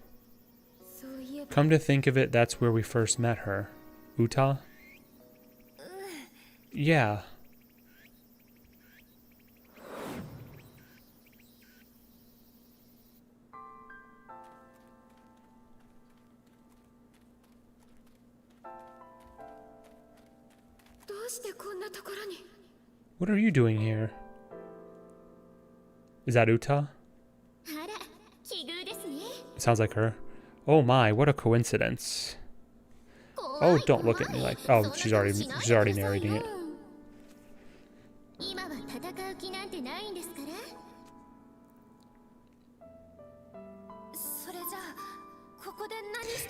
Come to think of it, that's where we first met her. Uta? Yeah. What are you doing here? Is that Uta? It sounds like her. Oh my, what a coincidence. Oh, don't look at me like... Oh, she's already narrating it.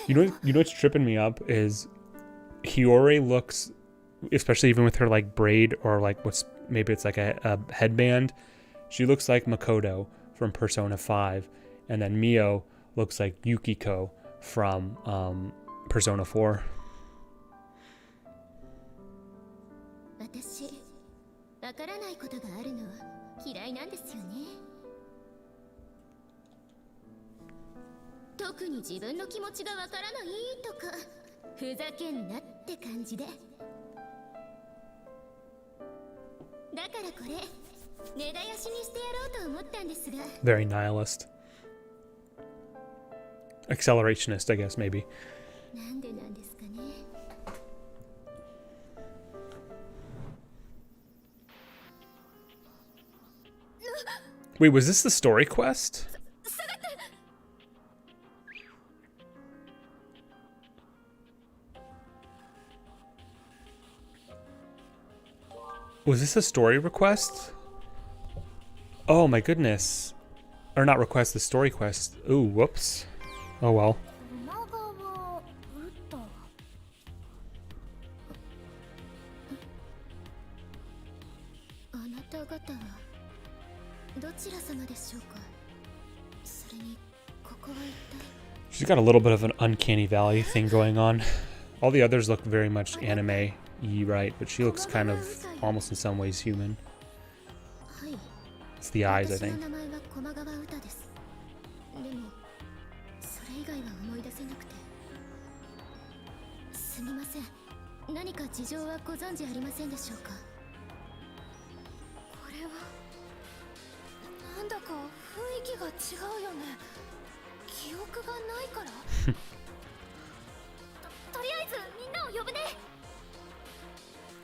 You know what's tripping me up is Hiori looks, especially even with her like braid or like maybe it's like a headband, she looks like Makoto from Persona 5, and then Mio looks like Yukiko from Persona 4. Very nihilist. Accelerationist, I guess, maybe. Wait, was this the story quest? Was this a story request? Oh my goodness. Or not request, the story quest. Ooh, whoops. Oh well. She's got a little bit of an uncanny valley thing going on. All the others look very much anime-y, right? But she looks kind of almost in some ways human. It's the eyes, I think.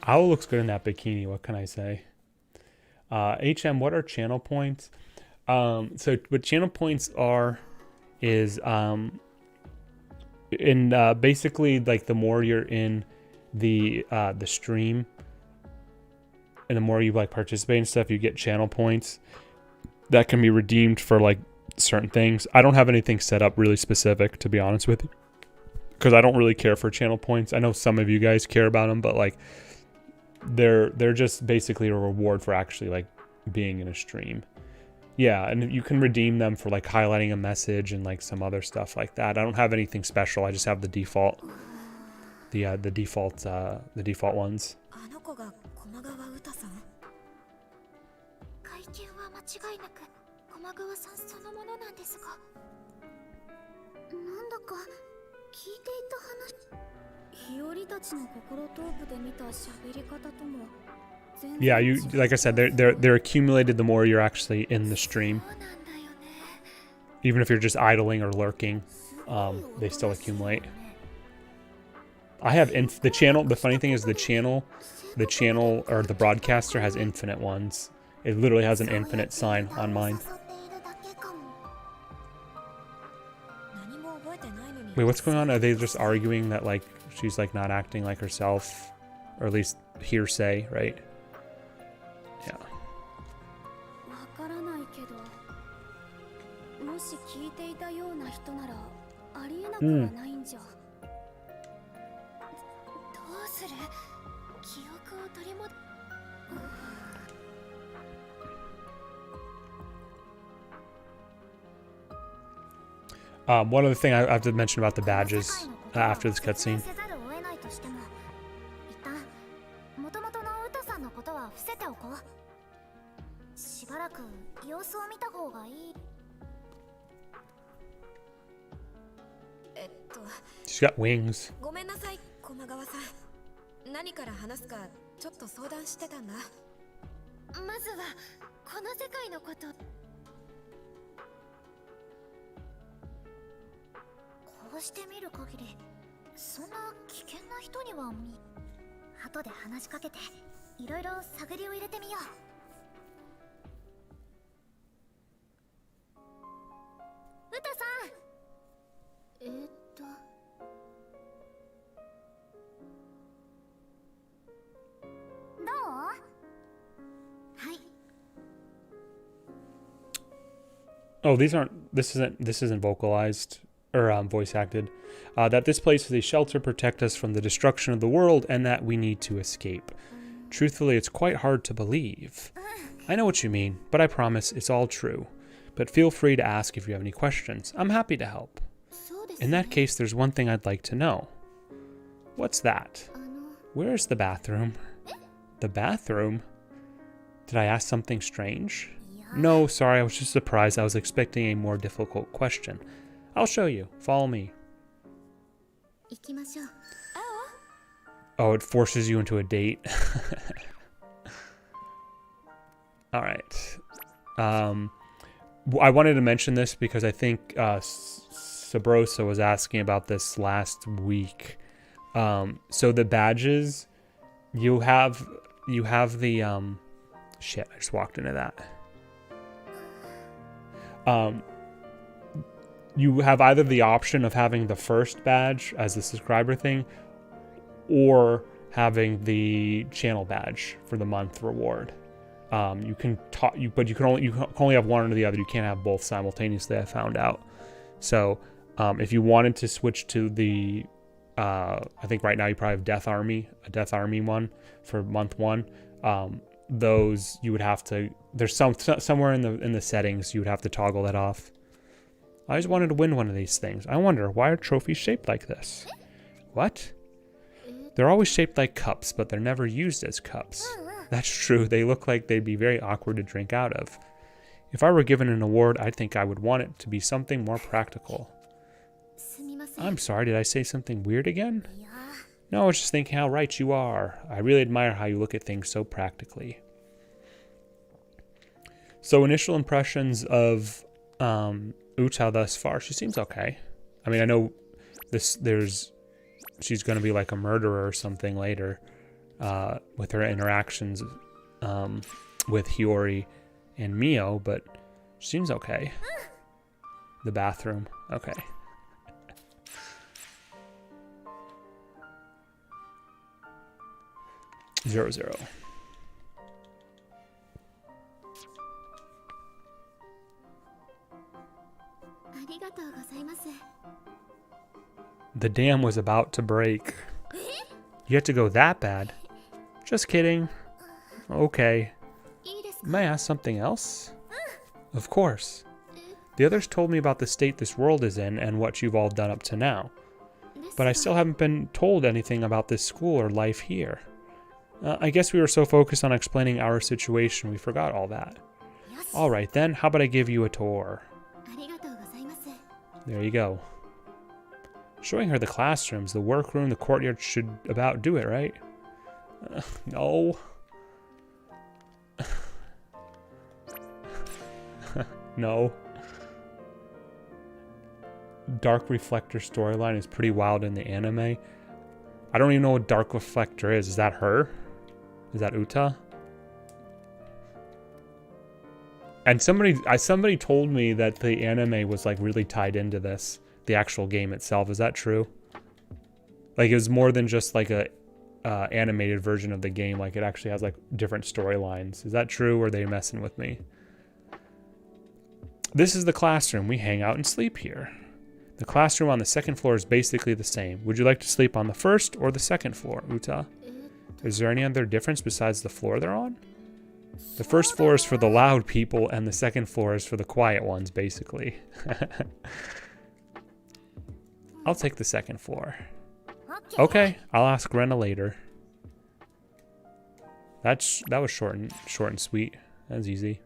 Owl looks good in that bikini, what can I say? HM, what are channel points? So what channel points are is basically like the more you're in the stream and the more you like participate and stuff, you get channel points that can be redeemed for like certain things. I don't have anything set up really specific, to be honest with you, because I don't really care for channel points. I know some of you guys care about them, but like they're just basically a reward for actually like being in a stream. Yeah, and you can redeem them for like highlighting a message and like some other stuff like that. I don't have anything special. I just have the default, the default ones. あの子が駒川詩さん。外見は間違いなく駒川さんそのものなんですが、なんだか聞いていた話、日和たちの心トークで見た喋り方とも。Yeah, you like I said, they're accumulated the more you're actually in the stream. Even if you're just idling or lurking, they still accumulate. I have the channel. The funny thing is the channel or the broadcaster has infinite ones. It literally has an infinite sign on mine. Wait, what's going on? Are they just arguing that like she's like not acting like herself, or at least hearsay, right? Yeah. わからないけど、もし聞いていたような人ならありえなくはないんじゃ。どうする？記憶を取り戻。One other thing I have to mention about the badges after this cutscene. She's got wings. ごめんなさい、駒川さん。何から話すかちょっと相談してたんだ。まずはこの世界のこと。こうして見る限り、そんな危険な人には後で話しかけて、いろいろ探りを入れてみよう。ウタさん。どう？はい。Oh, this isn't vocalized or voice acted. That this place is a shelter, protect us from the destruction of the world, and that we need to escape. Truthfully, it's quite hard to believe. I know what you mean, but I promise it's all true. But feel free to ask if you have any questions. I'm happy to help. In that case, there's one thing I'd like to know. What's that? Where's the bathroom? The bathroom? Did I ask something strange? No, sorry, I was just surprised. I was expecting a more difficult question. I'll show you. Follow me. Oh, it forces you into a date. All right. I wanted to mention this because I think Sabrosa was asking about this last week. So the badges, you have the shit, I just walked into that. You have either the option of having the first badge as the subscriber thing, or having the channel badge for the month reward. You can talk, but you can only have one or the other. You can't have both simultaneously, I found out. So if you wanted to switch to the, I think right now you probably have a Death Army one for month one. Those you would have to. There's somewhere in the settings you would have to toggle that off. I just wanted to win one of these things. I wonder, why are trophies shaped like this? What? They're always shaped like cups, but they're never used as cups. That's true. They look like they'd be very awkward to drink out of. If I were given an award, I think I would want it to be something more practical. I'm sorry, did I say something weird again? No, I was just thinking how right you are. I really admire how you look at things so practically. So initial impressions of Uta thus far, she seems okay. I mean, I know she's going to be like a murderer or something later with her interactions with Hiori and Mio, but she seems okay. The bathroom, okay. Zero. The dam was about to break. You had to go that bad? Just kidding. Okay. May I ask something else? Of course. The others told me about the state this world is in and what you've all done up to now. But I still haven't been told anything about this school or life here. I guess we were so focused on explaining our situation we forgot all that. Alright then, how about I give you a tour? There you go. Showing her the classrooms, the workroom, the courtyard should about do it, right? No. No. Dark Reflector storyline is pretty wild in the anime. I don't even know what Dark Reflector is. Is that her? Is that Uta? And somebody told me that the anime was like really tied into this, the actual game itself. Is that true? Like it was more than just like a animated version of the game. Like it actually has like different storylines. Is that true, or are they messing with me? This is the classroom. We hang out and sleep here. The classroom on the second floor is basically the same. Would you like to sleep on the first or the second floor, Uta? Is there any other difference besides the floor they're on? The first floor is for the loud people, and the second floor is for the quiet ones, basically. I'll take the second floor. Okay, I'll ask Rena later. That was short and sweet. That was easy.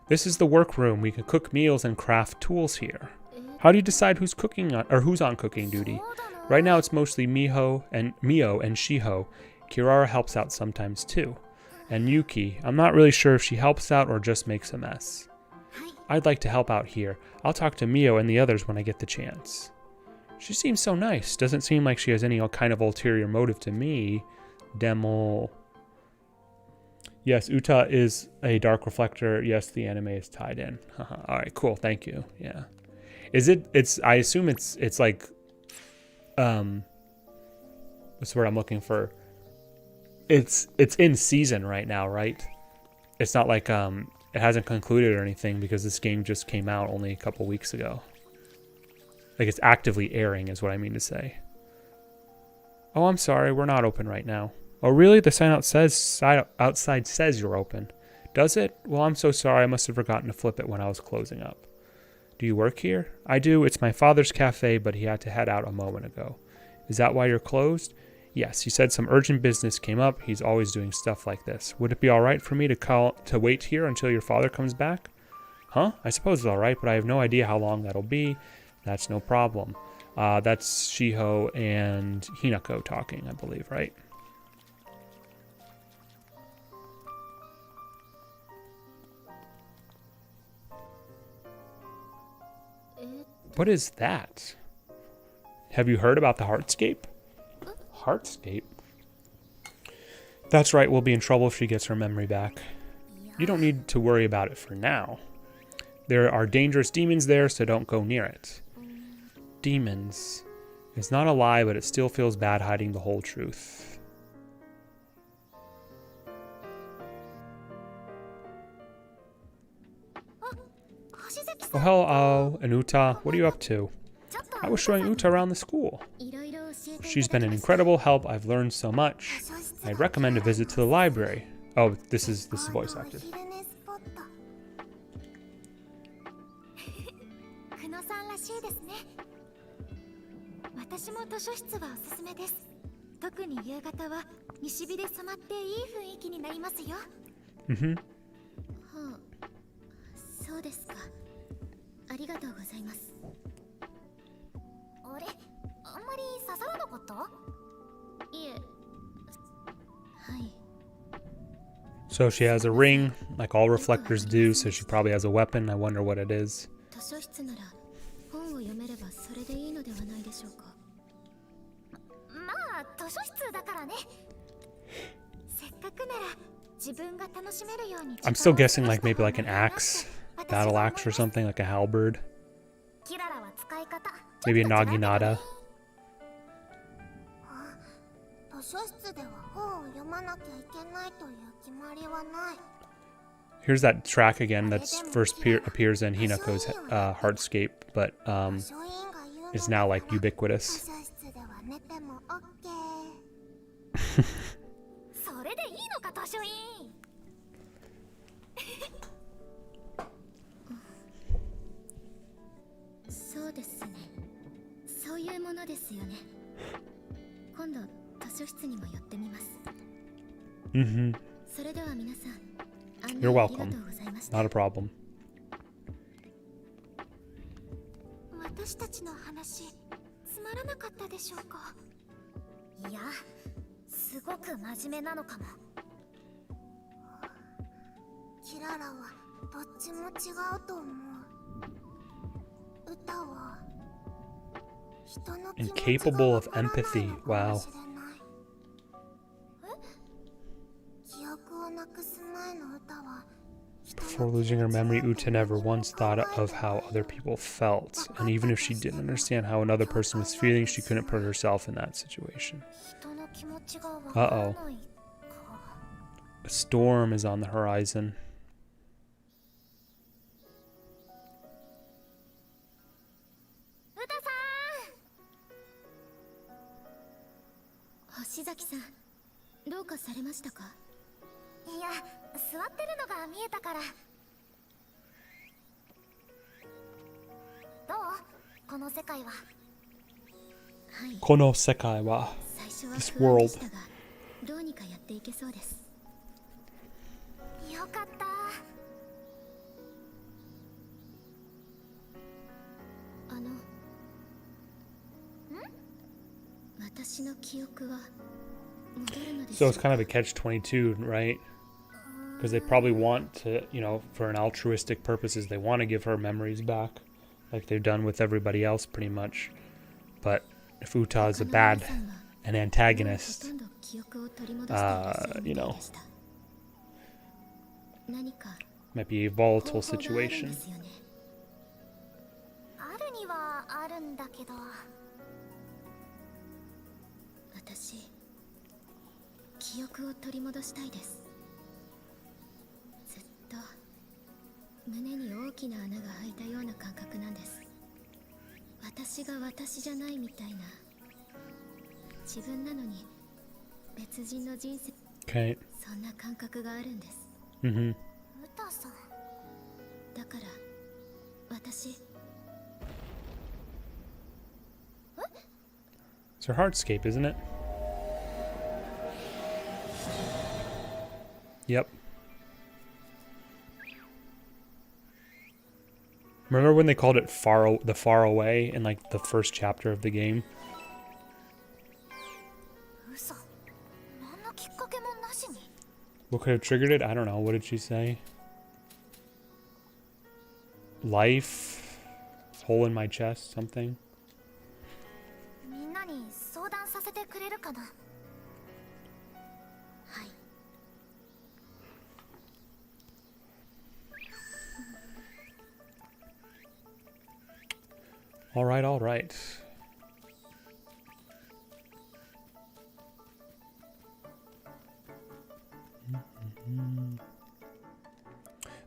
This is the workroom. We can cook meals and craft tools here. How do you decide who's cooking on, or who's on cooking duty? Right now it's mostly Mio and Shiho. Kirara helps out sometimes too. And Yuki, I'm not really sure if she helps out or just makes a mess. I'd like to help out here. I'll talk to Mio and the others when I get the chance. She seems so nice. Doesn't seem like she has any kind of ulterior motive to me. Demo. Yes, Uta is a Dark Reflector. Yes, the anime is tied in. All right, cool. Thank you. Yeah. I assume it's like, what's the word I'm looking for? It's in season right now, right? It's not like, it hasn't concluded or anything because this game just came out only a couple weeks ago. Like it's actively airing is what I mean to say. Oh, I'm sorry. We're not open right now. Oh, really? The sign outside says you're open. Does it? Well, I'm so sorry. I must have forgotten to flip it when I was closing up. Do you work here? I do. It's my father's cafe, but he had to head out a moment ago. Is that why you're closed? Yes, he said some urgent business came up. He's always doing stuff like this. Would it be all right for me to wait here until your father comes back? Huh? I suppose it's all right, but I have no idea how long that'll be. That's no problem. That's Shiho and Hinako talking, I believe, right? What is that? Have you heard about the Heartscape? Heartscape? That's right, we'll be in trouble if she gets her memory back. You don't need to worry about it for now. There are dangerous demons there, so don't go near it. Demons. It's not a lie, but it still feels bad hiding the whole truth. Oh, hello, and Uta. What are you up to? I was showing Uta around the school. She's been an incredible help. I've learned so much. I'd recommend a visit to the library. Oh, this is voice acted. Mm-hmm. そうですか。ありがとうございます。あれ、あんまり刺さらなかった？いえ。はい。So she has a ring, like all reflectors do, so she probably has a weapon. I wonder what it is. 図書室なら本を読めればそれでいいのではないでしょうか。まあ、図書室だからね。せっかくなら自分が楽しめるように。I'm still guessing like maybe like an axe. Battle axe or something, like a halberd. Maybe a naginata. Here's that track again that first appears in Hinako's Heartscape, but is now like ubiquitous. そうですよね。今度図書室にも寄ってみます。Mm-hmm. それでは皆さん、案 You're 内ありが welcome. とうございました。 Not a problem. 私たちの話、つまらなかったでしょうか。いや、すごく真面目なのかも。キララはどっちも違うと思う。歌は人の気持ちが Incapable of わからない empathy. のか Wow. もしれない。記憶をなくす前の歌は Before losing her memory, Uta never once thought of how other people felt. And even if she didn't understand how another person was feeling, she couldn't put herself in that situation. 人の気持ちがわからないか。 A storm is on the horizon. 歌さん。星崎さん、どうかされましたか。いや、座ってるのが見えたから。どう？この世界は。はい。 Kono sekai wa 最初は this 不安で world. したが、どうにかやっていけそうです。よかった。私の記憶は戻るのでし So ょう it's か。 kind of a catch-22, right? Because they probably want to, you know, for an altruistic purposes, they want to give her memories back, like they've done with everybody else pretty much. But if Uta is a bad, an antagonist, you know, might be a volatile situation. あるにはあるんだけど、私、記憶を取り戻したいです。ずっと胸に大きな穴が開いたような感覚なんです。私が私じゃないみたいな、自分なのに別人の人生、 Okay. そんな感覚があるんです。 Mm-hmm. 歌さん、だから私、 It's her hardscape, isn't it? Yep. Remember when they called it the far away in like the first chapter of the game? 嘘、何のきっかけもなしに。 What could have triggered it? I don't know. What did she say? Life? Hole in my chest? Something? みんなに相談させてくれるかな。はい。 All right, all right.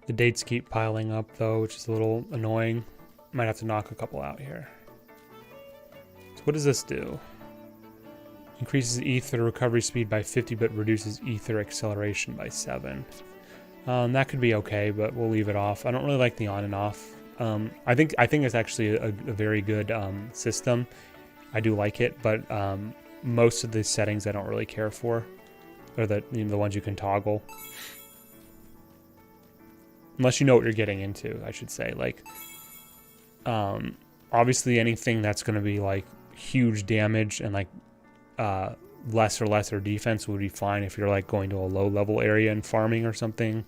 The dates keep piling up though, which is a little annoying. Might have to knock a couple out here. So what does this do? Increases ether recovery speed by 50 but reduces ether acceleration by 7. That could be okay, but we'll leave it off. I don't really like the on and off. I think it's actually a very good system. I do like it, but most of the settings I don't really care for, or the ones you can toggle. Unless you know what you're getting into, I should say. Like, obviously anything that's going to be like huge damage and like lesser defense would be fine if you're like going to a low level area and farming or something.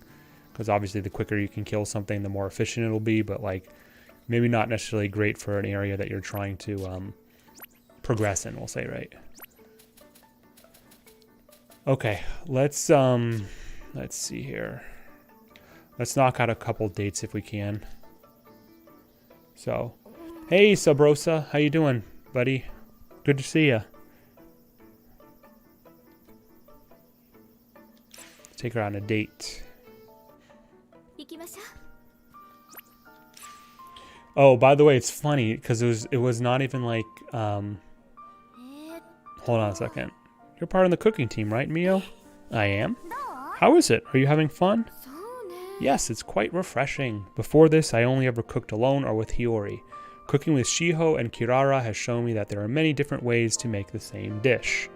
Because obviously the quicker you can kill something, the more efficient it'll be, but like maybe not necessarily great for an area that you're trying to progress in, we'll say, right? Okay, let's see here. Let's knock out a couple dates if we can. So, hey Sabrosa, how you doing, buddy? Good to see ya. Take her on a date. Oh, by the way, it's funny because it was not even like hold on a second. You're part of the cooking team, right, Mio? I am. How is it? Are you having fun? Yes, it's quite refreshing. Before this, I only ever cooked alone or with Hiori. Cooking with Shiho and Kirara has shown me that there are many different ways to make the same dish.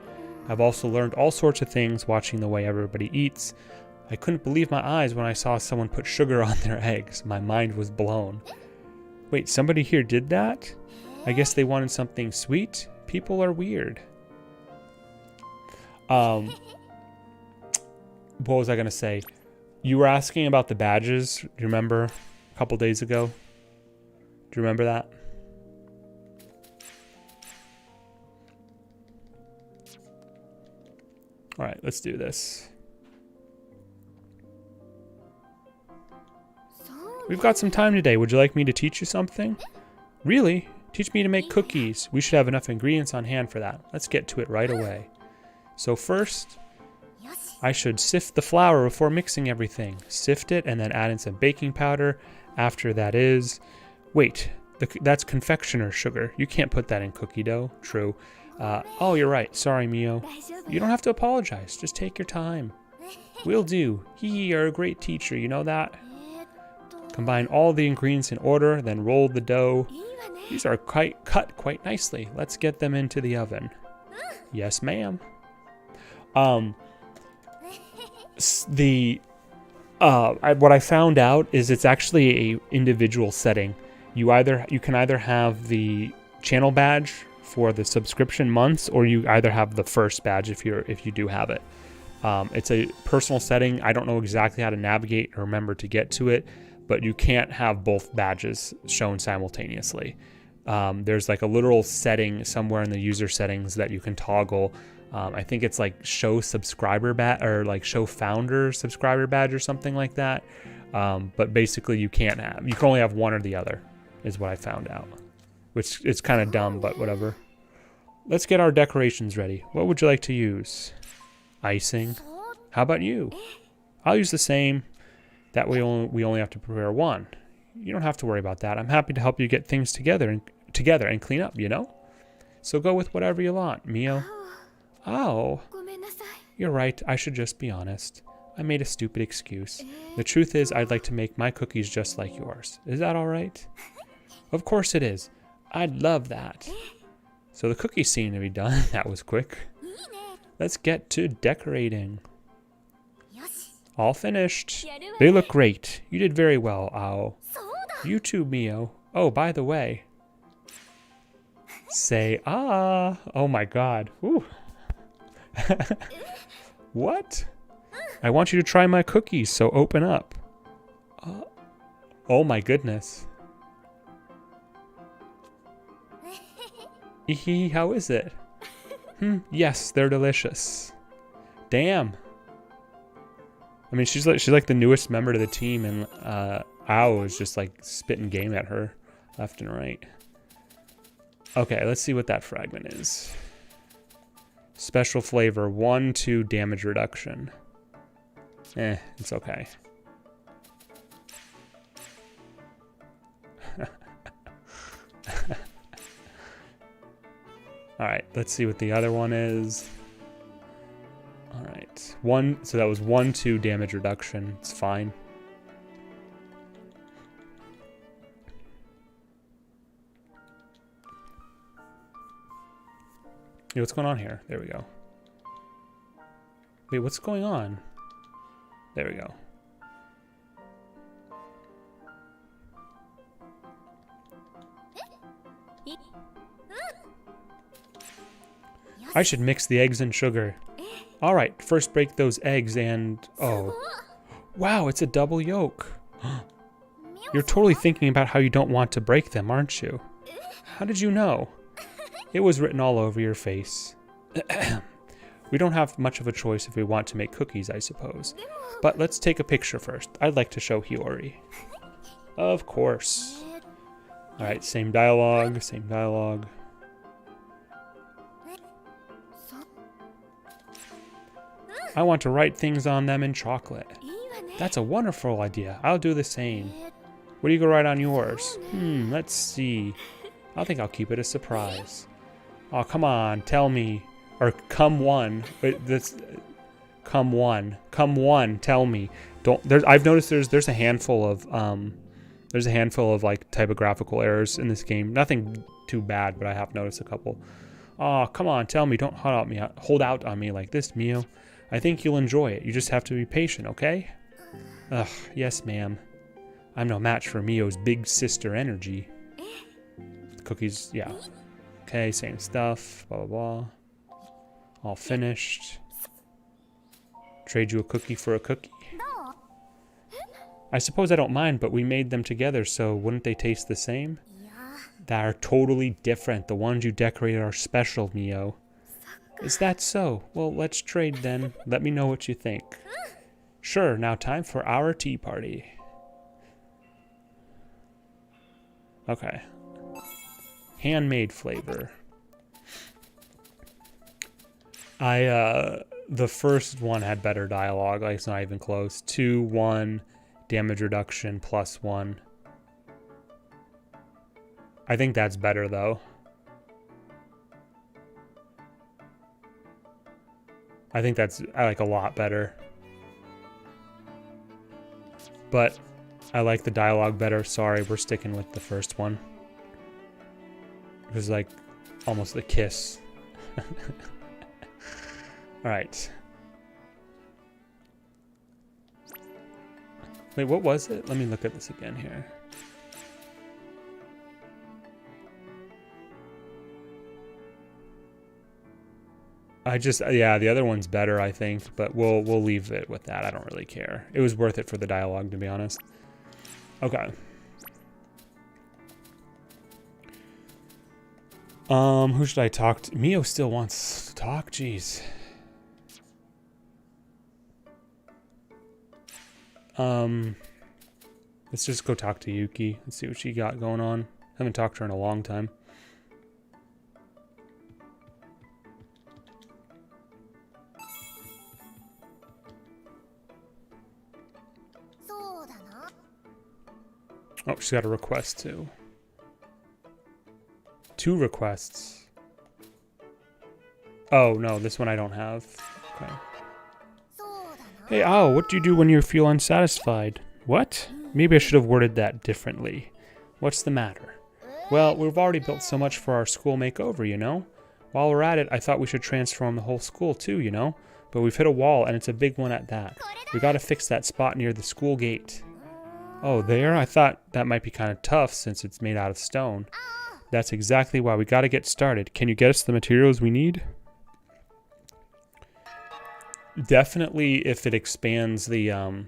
I've also learned all sorts of things watching the way everybody eats. I couldn't believe my eyes when I saw someone put sugar on their eggs. My mind was blown. Wait, somebody here did that? I guess they wanted something sweet? People are weird. What was I going to say? You were asking about the badges, do you remember? A couple days ago. Do you remember that? All right, let's do this. We've got some time today. Would you like me to teach you something? Really? Teach me to make cookies. We should have enough ingredients on hand for that. Let's get to it right away. So first, I should sift the flour before mixing everything. Sift it and then add in some baking powder. After that is... Wait, that's confectioner sugar. You can't put that in cookie dough. True. Oh, you're right. Sorry, Mio. You don't have to apologize. Just take your time. Will do. You're a great teacher. You know that? Combine all the ingredients in order, then roll the dough. These are cut quite nicely. Let's get them into the oven. Yes, ma'am. What I found out is it's actually a individual setting. You can either have the channel badge for the subscription months, or you either have the first badge if you do have it. It's a personal setting. I don't know exactly how to navigate or remember to get to it, but you can't have both badges shown simultaneously. There's like a literal setting somewhere in the user settings that you can toggle. I think it's like show subscriber badge or like show founder subscriber badge or something like that. But basically you can only have one or the other is what I found out, which is kind of dumb, but whatever. Let's get our decorations ready. What would you like to use? Icing. How about you? I'll use the same. That way we only have to prepare one. You don't have to worry about that. I'm happy to help you get things together and clean up, you know? So go with whatever you want, Mio. Oh. You're right. I should just be honest. I made a stupid excuse. The truth is I'd like to make my cookies just like yours. Is that all right? Of course it is. I'd love that. So the cookies seem to be done. That was quick. Let's get to decorating. All finished. They look great. You did very well, Ao. You too, Mio. Oh, by the way. Say ah. Oh my god. Ooh. What? I want you to try my cookies, so open up. Oh my goodness. How is it? Yes, they're delicious. Damn. I mean, she's like the newest member to the team, and Ao is just like spitting game at her left and right. Okay, let's see what that fragment is. Special flavor, 1-2 damage reduction. It's okay. All right, let's see what the other one is. All right, so that was 1-2 damage reduction. It's fine. Hey, what's going on here? There we go. Wait, what's going on? There we go. I should mix the eggs and sugar. All right, first break those eggs and... Oh. Wow, it's a double yolk. You're totally thinking about how you don't want to break them, aren't you? How did you know? It was written all over your face. We don't have much of a choice if we want to make cookies, I suppose. But let's take a picture first. I'd like to show Hiori. Of course. All right, same dialogue, same dialogue. I want to write things on them in chocolate. That's a wonderful idea. I'll do the same. What do you go write on yours? Let's see. I think I'll keep it a surprise. Oh, come on, tell me. Or come one. Come one, tell me. I've noticed there's a handful of There's a handful of like typographical errors in this game. Nothing too bad, but I have noticed a couple. Oh, come on, tell me, don't hold out on me like this, Mio. I think you'll enjoy it. You just have to be patient, okay? Ugh, yes, ma'am. I'm no match for Mio's big sister energy. Cookies, yeah. Okay, same stuff, blah, blah, blah. All finished. Trade you a cookie for a cookie. I suppose I don't mind, but we made them together, so wouldn't they taste the same? They're totally different. The ones you decorated are special, Mio. Is that so? Well, let's trade then. Let me know what you think. Sure, now time for our tea party. Okay. Handmade flavor. The first one had better dialogue, like it's not even close. 2, 1, damage reduction, +1. I think that's better though. I think that's like a lot better. But I like the dialogue better. Sorry, we're sticking with the first one. It was like almost a kiss. Alright. Wait, what was it? Let me look at this again here. Yeah, the other one's better, I think, but we'll leave it with that. I don't really care. It was worth it for the dialogue, to be honest. Okay. Who should I talk to? Mio still wants to talk? Jeez. Let's just go talk to Yuki. Let's see what she got going on. Haven't talked to her in a long time. Oh, she's got a request too. 2 requests. Oh, no, this one I don't have. Okay. Hey, Ao, what do you do when you feel unsatisfied? What? Maybe I should have worded that differently. What's the matter? Well, we've already built so much for our school makeover, you know? While we're at it, I thought we should transform the whole school too, you know? But we've hit a wall, and it's a big one at that. We gotta fix that spot near the school gate. Oh, there? I thought that might be kind of tough since it's made out of stone. That's exactly why we gotta get started. Can you get us the materials we need? Definitely if it expands the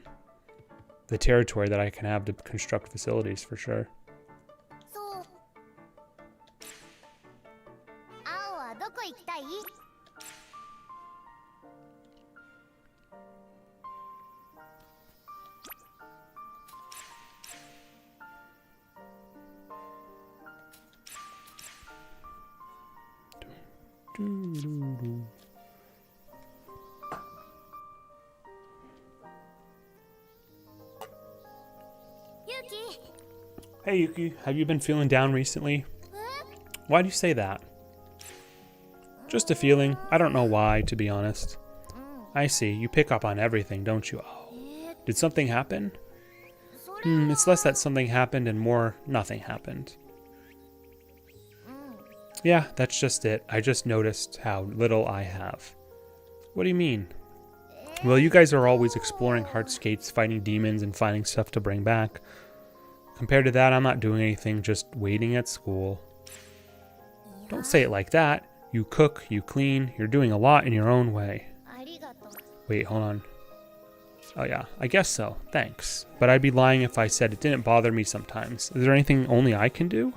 territory that I can have to construct facilities, for sure. Hey Yuki, have you been feeling down recently? Why do you say that? Just a feeling. I don't know why, to be honest. I see. You pick up on everything, don't you? Oh. Did something happen? It's less that something happened and more nothing happened. Yeah, that's just it. I just noticed how little I have. What do you mean? Well, you guys are always exploring Heartskates, fighting demons, and finding stuff to bring back. Compared to that, I'm not doing anything, just waiting at school. Don't say it like that. You cook, you clean, you're doing a lot in your own way. Wait, hold on. Oh yeah, I guess so. Thanks. But I'd be lying if I said it didn't bother me sometimes. Is there anything only I can do?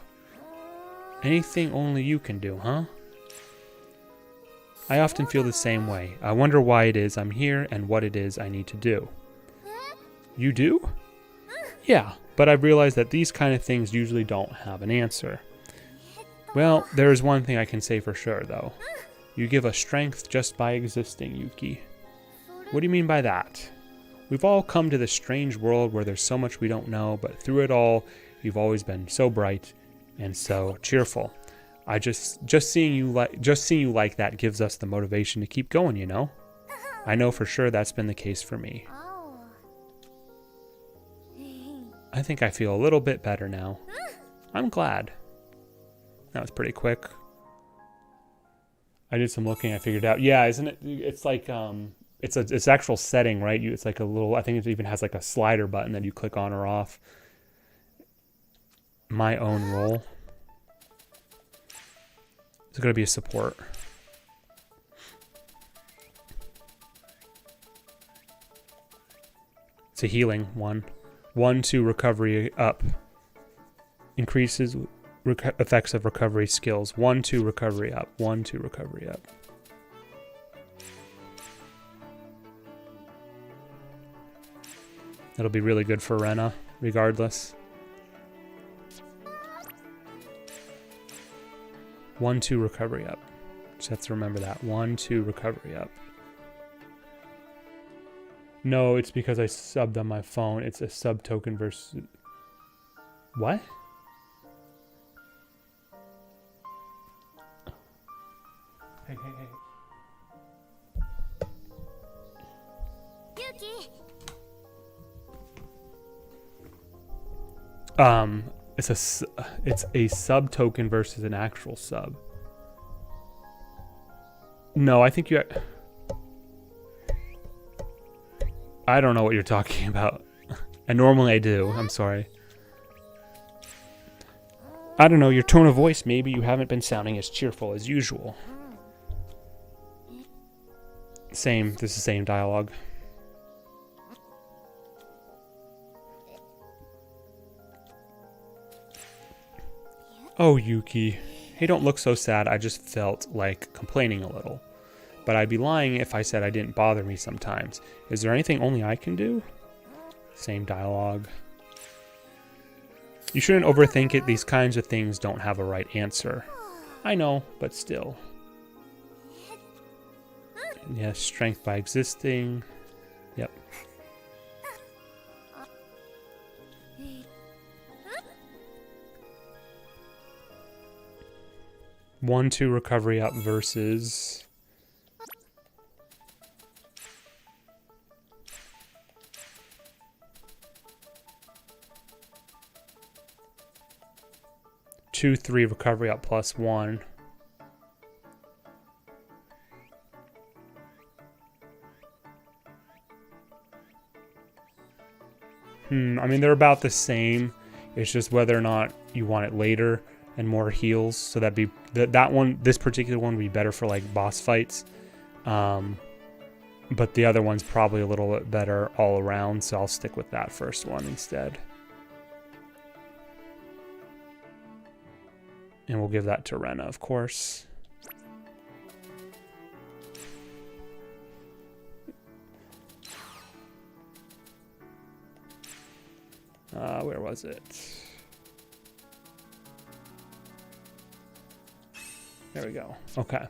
Anything only you can do, huh? I often feel the same way. I wonder why it is I'm here and what it is I need to do. You do? Yeah, but I've realized that these kind of things usually don't have an answer. Well, there is one thing I can say for sure, though. You give us strength just by existing, Yuki. What do you mean by that? We've all come to this strange world where there's so much we don't know, but through it all, you've always been so bright and so cheerful. I just seeing you like that gives us the motivation to keep going, you know? I know for sure that's been the case for me. I think I feel a little bit better now. I'm glad. That was pretty quick. I did some looking. I figured out. Yeah, isn't it? It's like it's actual setting, right? It's like a little. I think it even has like a slider button that you click on or off. My own role. It's going to be a support. It's a healing one. 1-2 recovery up. Increases effects of recovery skills. 1-2 recovery up. 1-2 recovery up. That'll be really good for Rena, regardless. 1-2 recovery up. Just have to remember that. 1-2 recovery up. No, it's because I subbed on my phone. It's a sub token versus... What? Hey. Yuki. It's a sub token versus an actual sub. No, I think I don't know what you're talking about. And normally I do. I'm sorry. I don't know, your tone of voice, maybe you haven't been sounding as cheerful as usual. Same, this is the same dialogue. Oh, Yuki. Hey, don't look so sad. I just felt like complaining a little. But I'd be lying if I said I didn't bother me sometimes. Is there anything only I can do? Same dialogue. You shouldn't overthink it. These kinds of things don't have a right answer. I know, but still. Yes, strength by existing. Yep. One, two recovery up versus... Two, three recovery up plus one. I mean, they're about the same. It's just whether or not you want it later and more heals. So that'd be that one. This particular one would be better for like boss fights. But the other one's probably a little bit better all around. So I'll stick with that first one instead. And we'll give that to Rena, of course. Where was it? There we go. Okay.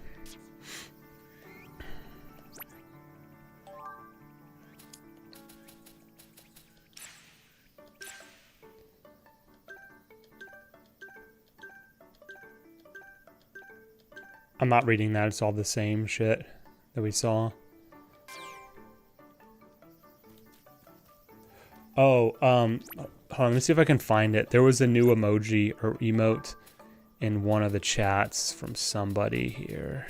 I'm not reading that. It's all the same shit that we saw. Oh, hold on. Let me see if I can find it. There was a new emoji or emote in one of the chats from somebody here.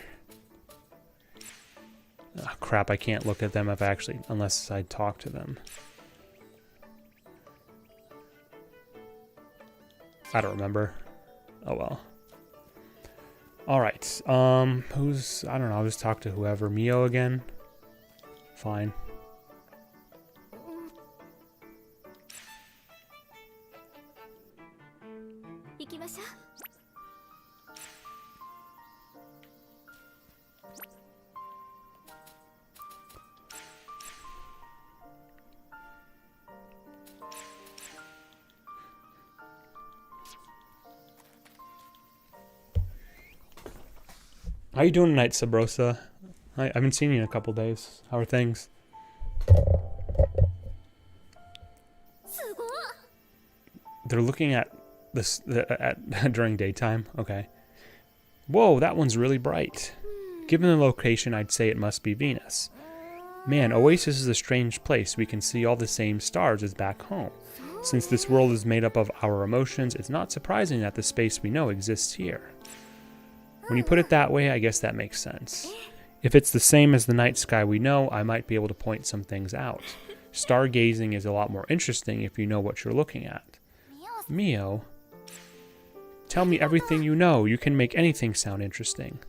Oh, crap, I can't look at them unless I talk to them. I don't remember. Oh well. All right. I don't know. I'll just talk to whoever. Mio again. Fine. How you doing tonight, Sabrosa? I haven't seen you in a couple days. How are things? They're looking at this during daytime. Okay. Whoa, that one's really bright. Given the location, I'd say it must be Venus. Man, Oasis is a strange place. We can see all the same stars as back home. Since this world is made up of our emotions, it's not surprising that the space we know exists here. When you put it that way, I guess that makes sense. If it's the same as the night sky we know, I might be able to point some things out. Stargazing is a lot more interesting if you know what you're looking at. Mio, tell me everything you know. You can make anything sound interesting.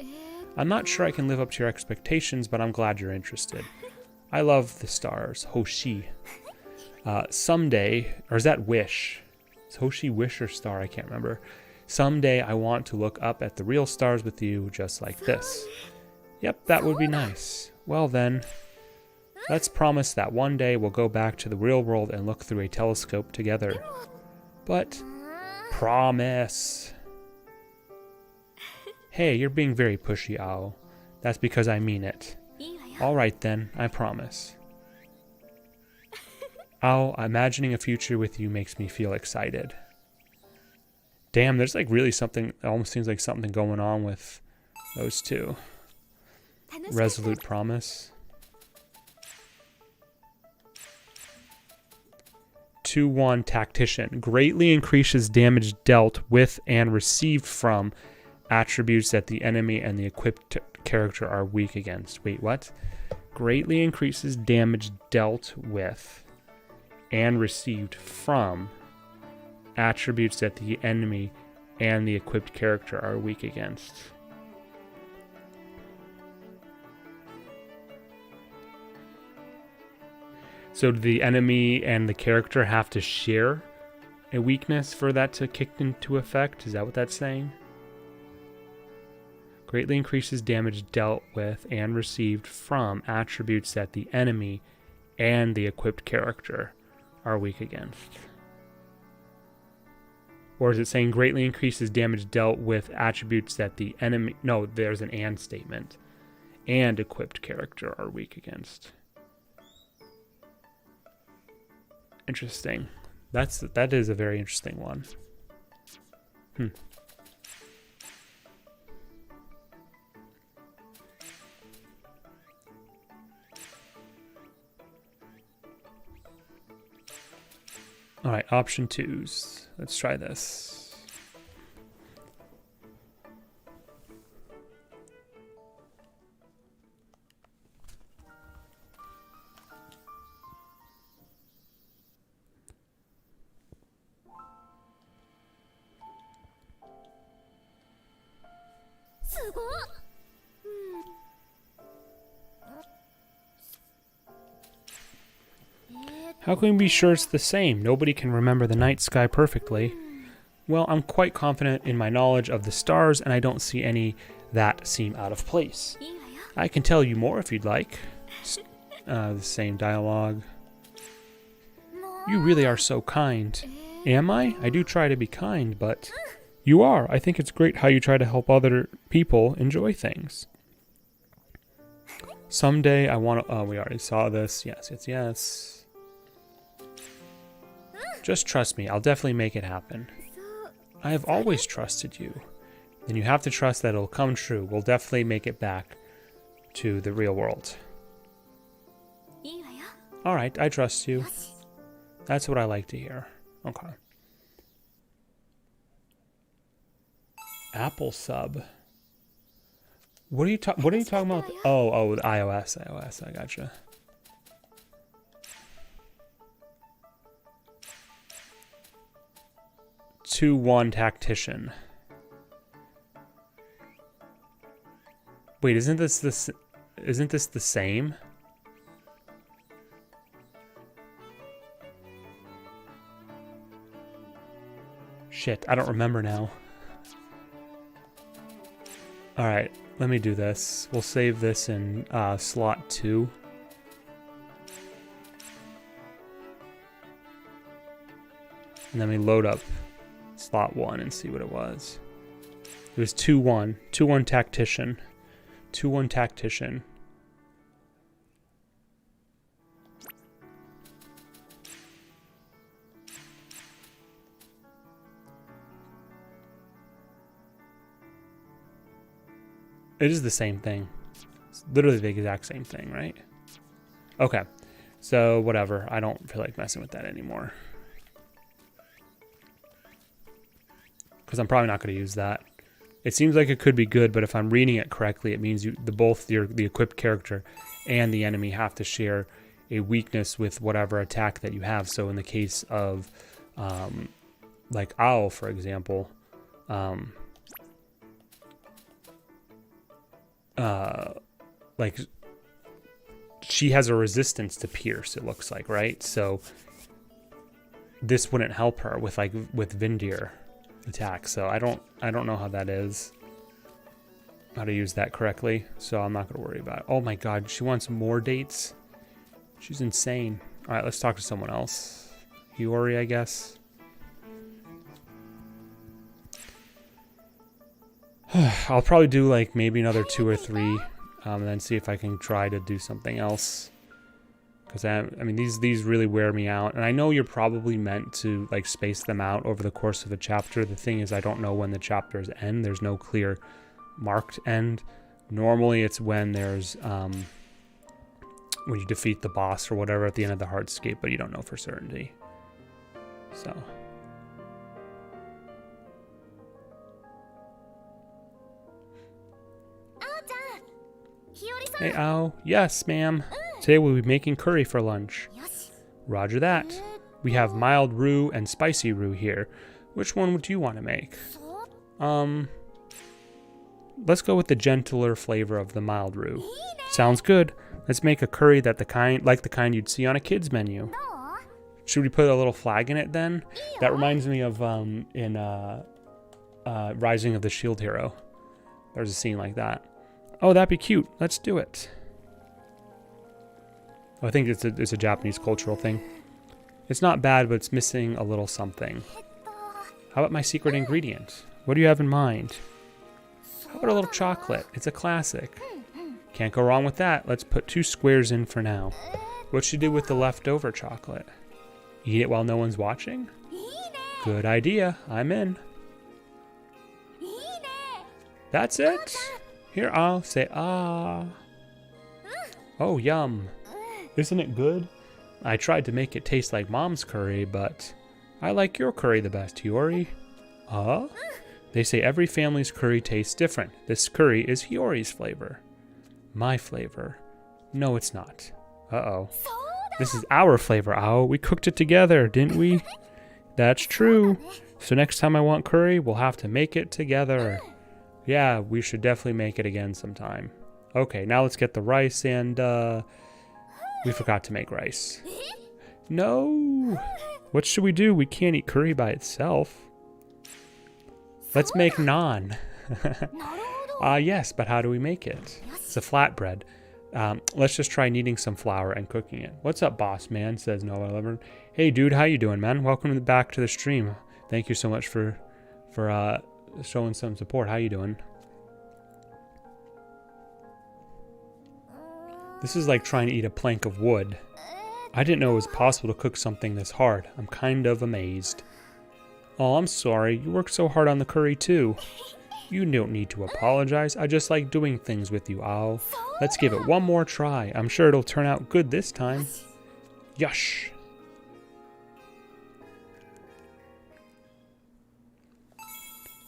I'm not sure I can live up to your expectations, but I'm glad you're interested. I love the stars. Hoshi. Someday, or is that wish? Is Hoshi wish or star? I can't remember. Someday I want to look up at the real stars with you, just like this. Yep, that would be nice. Well then, let's promise that one day we'll go back to the real world and look through a telescope together. But, promise. Hey, you're being very pushy, Ao. That's because I mean it. Alright then, I promise. Ao, imagining a future with you makes me feel excited. Damn, there's like really something, it almost seems like something going on with those two. Resolute promise. 2-1 tactician. Greatly increases damage dealt with and received from attributes that the enemy and the equipped character are weak against. Wait, what? Greatly increases damage dealt with and received from attributes that the enemy and the equipped character are weak against. So do the enemy and the character have to share a weakness for that to kick into effect? Is that what that's saying? Greatly increases damage dealt with and received from attributes that the enemy and the equipped character are weak against. Or is it saying greatly increases damage dealt with attributes that the enemy... No, there's an and statement. And equipped character are weak against. Interesting. That is a very interesting one. Alright, option 2s. Let's try this. How can we be sure it's the same? Nobody can remember the night sky perfectly. Well, I'm quite confident in my knowledge of the stars, and I don't see any that seem out of place. I can tell you more if you'd like. The same dialogue. You really are so kind. Am I? I do try to be kind, but... You are. I think it's great how you try to help other people enjoy things. Someday I want to... Oh, we already saw this. Yes, yes, yes. Just trust me. I'll definitely make it happen. I have always trusted you. Then you have to trust that it'll come true. We'll definitely make it back to the real world. Alright, I trust you. That's what I like to hear. Okay. Apple sub. What are you talking about? Oh, the iOS. I gotcha. Two-one tactician. Wait, isn't this the same? Shit, I don't remember now. Alright, let me do this. We'll save this in slot 2. And then we load up slot 1 and see what it was. It was 2-1. 2-1 tactician. 2-1 tactician. It is the same thing. It's literally the exact same thing, right? Okay. So, whatever. I don't feel like messing with that anymore. because I'm probably not going to use that. It seems like it could be good, but if I'm reading it correctly, it means the equipped character and the enemy have to share a weakness with whatever attack that you have. So in the case of like Owl, for example, like she has a resistance to pierce, it looks like, right? So this wouldn't help her with Vindir attack. So I don't know how that is, how to use that correctly. So I'm not going to worry about it. Oh my god, she wants more dates. She's insane. All right, let's talk to someone else. Hiori, I guess. I'll probably do like maybe another 2 or 3, and then see if I can try to do something else. Because I mean, these really wear me out, and I know you're probably meant to like space them out over the course of a chapter. The thing is, I don't know when the chapters end. There's no clear marked end. Normally, it's when there's when you defeat the boss or whatever at the end of the hardscape, but you don't know for certainty. So. Hey, Ao. Yes, ma'am. Today we'll be making curry for lunch. Roger that. We have mild roux and spicy roux here. Which one would you want to make? Let's go with the gentler flavor of the mild roux. Sounds good. Let's make a curry like the kind you'd see on a kid's menu. Should we put a little flag in it then? That reminds me of in Rising of the Shield Hero. There's a scene like that. Oh, that'd be cute. Let's do it. I think it's a Japanese cultural thing. It's not bad, but it's missing a little something. How about my secret ingredient? What do you have in mind? How about a little chocolate? It's a classic. Can't go wrong with that. Let's put 2 squares in for now. What should you do with the leftover chocolate? Eat it while no one's watching? Good idea. I'm in. That's it. Here, I'll say ah. Oh, yum. Isn't it good? I tried to make it taste like Mom's curry, but I like your curry the best, Hiori. Huh? They say every family's curry tastes different. This curry is Hiori's flavor. My flavor. No, it's not. Uh-oh. This is our flavor, Ao. We cooked it together, didn't we? That's true. So next time I want curry, we'll have to make it together. Yeah, we should definitely make it again sometime. Okay, now let's get the rice and, we forgot to make rice. No! What should we do? We can't eat curry by itself. Let's make naan. Yes, but how do we make it? It's a flatbread. Let's just try kneading some flour and cooking it. What's up, boss man? Says Noah Lever. Hey, dude, how you doing, man? Welcome back to the stream. Thank you so much for showing some support. How you doing? This is like trying to eat a plank of wood. I didn't know it was possible to cook something this hard. I'm kind of amazed. Oh, I'm sorry. You worked so hard on the curry too. You don't need to apologize. I just like doing things with you, Ao. Let's give it one more try. I'm sure it'll turn out good this time. Yush.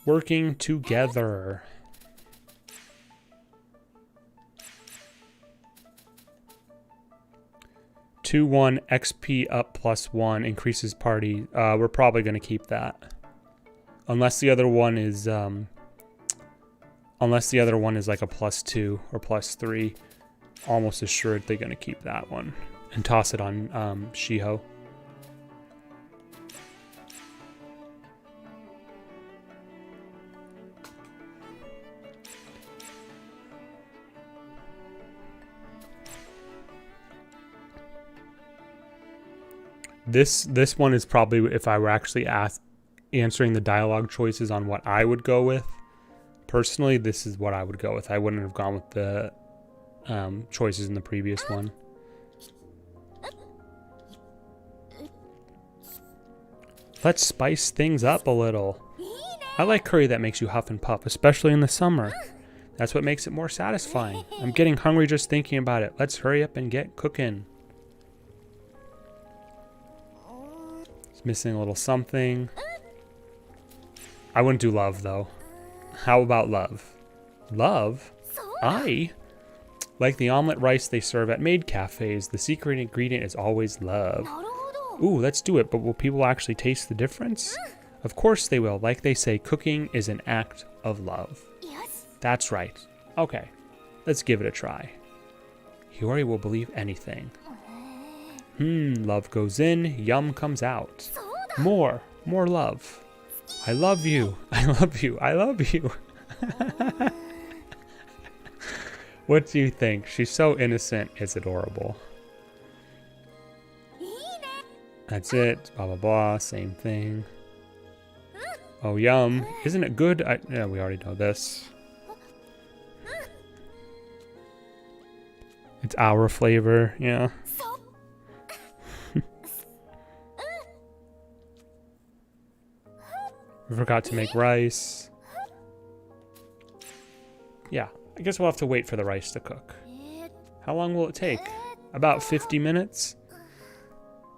Working together. 2-1 XP up +1 increases party. We're probably going to keep that. Unless the other one is like a +2 or +3. Almost assuredly going to keep that one. And toss it on Shiho. This one is probably, if I were actually answering the dialogue choices on what I would go with, personally, this is what I would go with. I wouldn't have gone with the choices in the previous one. Let's spice things up a little. I like curry that makes you huff and puff, especially in the summer. That's what makes it more satisfying. I'm getting hungry just thinking about it. Let's hurry up and get cooking. Missing a little something. I wouldn't do love, though. How about love? Love? I? Like the omelet rice they serve at maid cafes, the secret ingredient is always love. Ooh, let's do it, but will people actually taste the difference? Of course they will. Like they say, cooking is an act of love. That's right. Okay, let's give it a try. Hiori will believe anything. Love goes in, yum comes out. More love. I love you, I love you, I love you. What do you think? She's so innocent, it's adorable. That's it, blah blah blah, same thing. Oh yum, isn't it good? Yeah, we already know this. It's our flavor, yeah. We forgot to make rice. Yeah, I guess we'll have to wait for the rice to cook. How long will it take? About 50 minutes?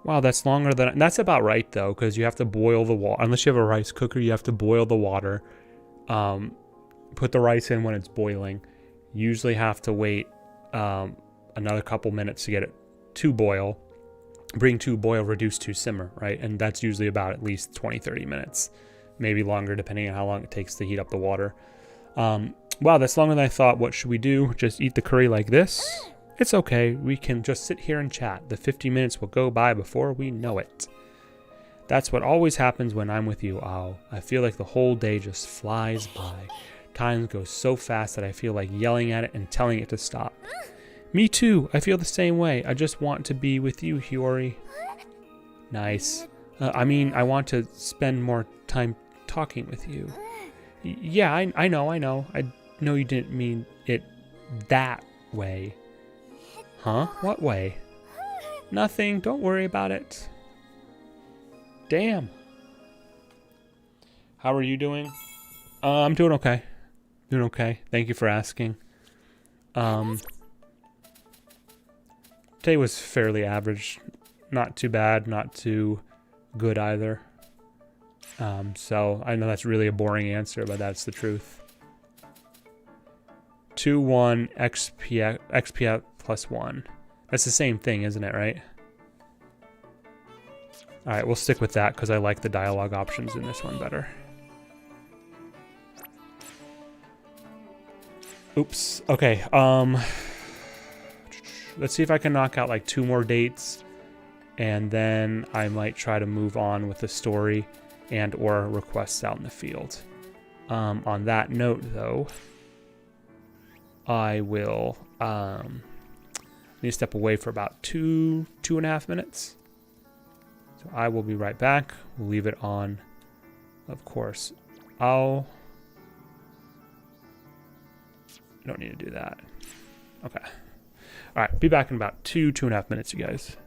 Wow, that's longer than... That's about right, though, because you have to boil the water. Unless you have a rice cooker, you have to boil the water. Put the rice in when it's boiling. Usually have to wait another couple minutes to get it to boil. Bring to boil, reduce to simmer, right? And that's usually about at least 20-30 minutes. Maybe longer, depending on how long it takes to heat up the water. Wow, that's longer than I thought. What should we do? Just eat the curry like this? It's okay. We can just sit here and chat. The 50 minutes will go by before we know it. That's what always happens when I'm with you, Ao. I feel like the whole day just flies by. Time goes so fast that I feel like yelling at it and telling it to stop. Me too. I feel the same way. I just want to be with you, Hiori. Nice. I mean, I want to spend more time talking with you. Yeah, I know. I know you didn't mean it that way. Huh? What way? Nothing. Don't worry about it. Damn. How are you doing? I'm doing okay. Doing okay. Thank you for asking. Today was fairly average. Not too bad, not too good either. So I know that's really a boring answer, but that's the truth. 2-1 XP plus 1. That's the same thing, isn't it, right? Alright, we'll stick with that because I like the dialogue options in this one better. Oops. Okay, let's see if I can knock out like 2 more dates, and then I might try to move on with the story and or requests out in the field. On that note, though, I will need to step away for about 2.5 minutes. So I will be right back. We'll leave it on, of course. I don't need to do that. Okay. All right, be back in about 2.5 minutes, you guys.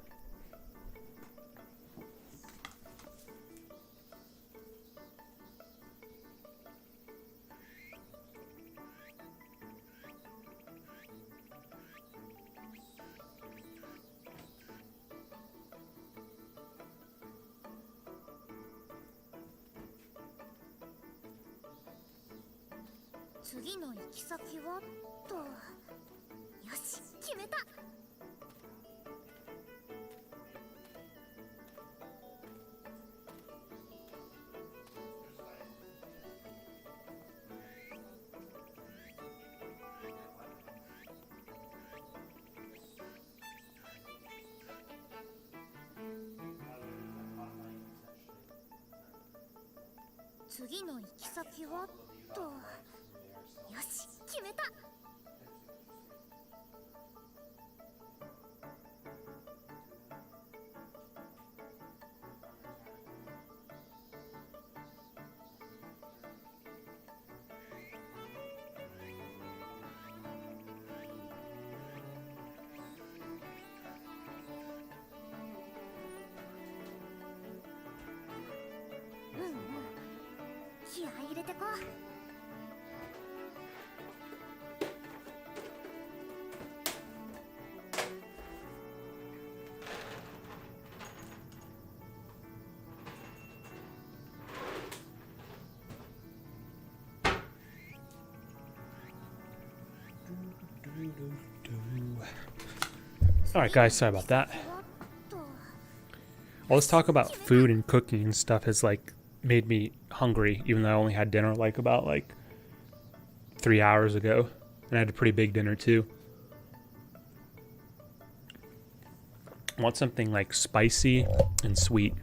Alright guys, sorry about that. All this talk about food and cooking and stuff has like made me hungry, even though I only had dinner like about 3 hours ago. And I had a pretty big dinner too. I want something like spicy and sweet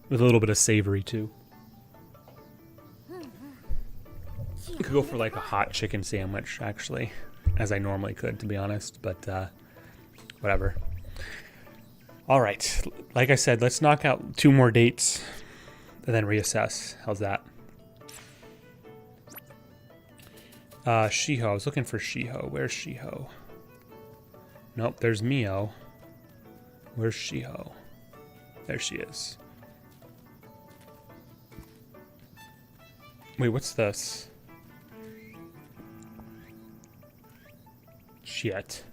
with a little bit of savory too. I could go for like a hot chicken sandwich actually, as I normally could, to be honest, but whatever. All right, like I said, let's knock out 2 more dates and then reassess. How's that? Shiho. I was looking for Shiho. Where's Shiho? Nope, there's Mio. Where's Shiho? There she is. Wait, what's this? Shit.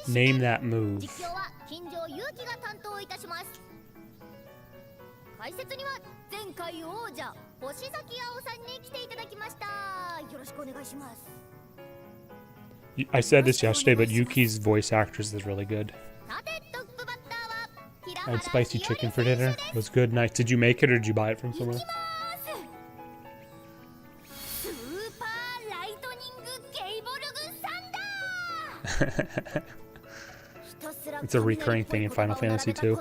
Name that move. 解説には前回王者星崎碧さんに来ていただきました。よろしくお願いします。 I said this yesterday, but Yuki's voice actress is really good. I had spicy chicken for dinner. It was good. Nice. Did you make it or did you buy it from somewhere? It's a recurring thing in Final Fantasy too.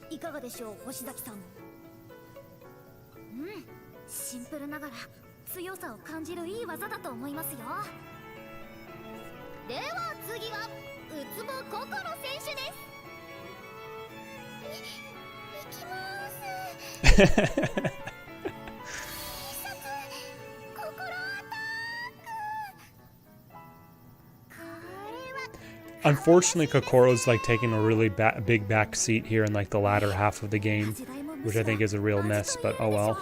いかがでしょう、星崎さん。シンプルながら強さを感じるいい技だと思いますよ。では次はウツボココロ選手です。いきます。Unfortunately, Kokoro's like taking a really big back seat here in like the latter half of the game, which I think is a real miss, but oh well.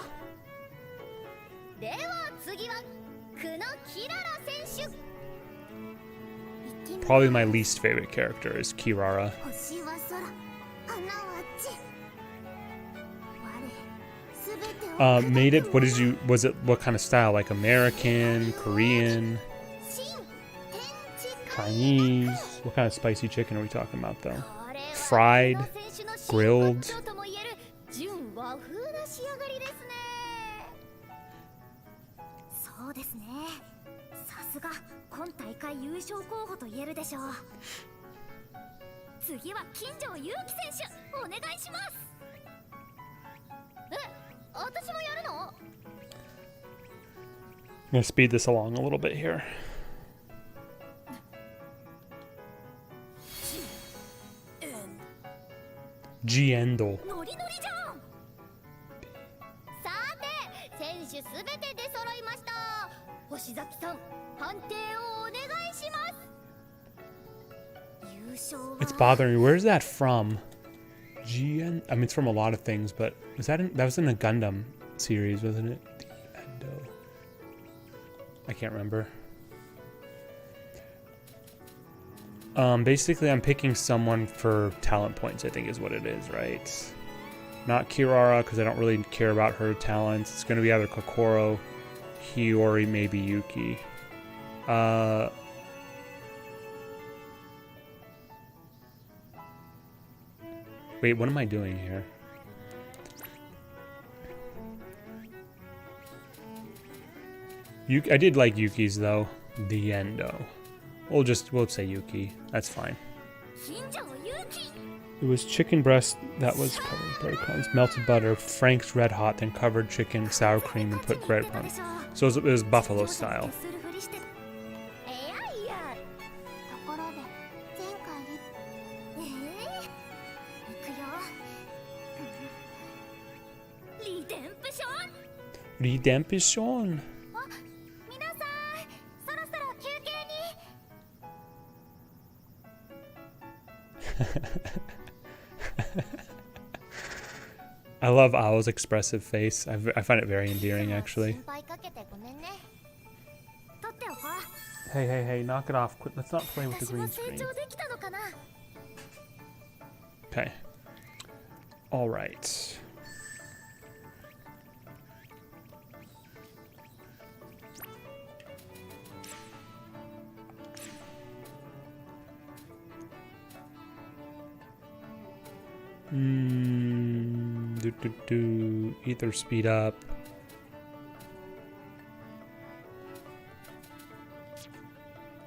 Probably my least favorite character is Kirara. Made it, what kind of style? Like American, Korean, Chinese? What kind of spicy chicken are we talking about though? Fried? Grilled? I'm gonna speed this along a little bit here. Giendo. It's bothering me. Where's that from? I mean, it's from a lot of things, but that was in the Gundam series, wasn't it? Giendo. I can't remember. Basically, I'm picking someone for talent points, I think is what it is, right? Not Kirara, because I don't really care about her talents. It's going to be either Kokoro, Hiori, maybe Yuki. Wait, what am I doing here? I did like Yuki's, though. The Endo. We'll say Yuki. That's fine. It was chicken breast that was covered with breadcrumbs, melted butter, Frank's Red Hot, then covered chicken, sour cream, and put breadcrumbs. So it was buffalo style. Redemption. I love Ao's expressive face. I find it very endearing, actually. Hey, knock it off. Let's not play with the green screen. Okay. Alright. Ether speed up.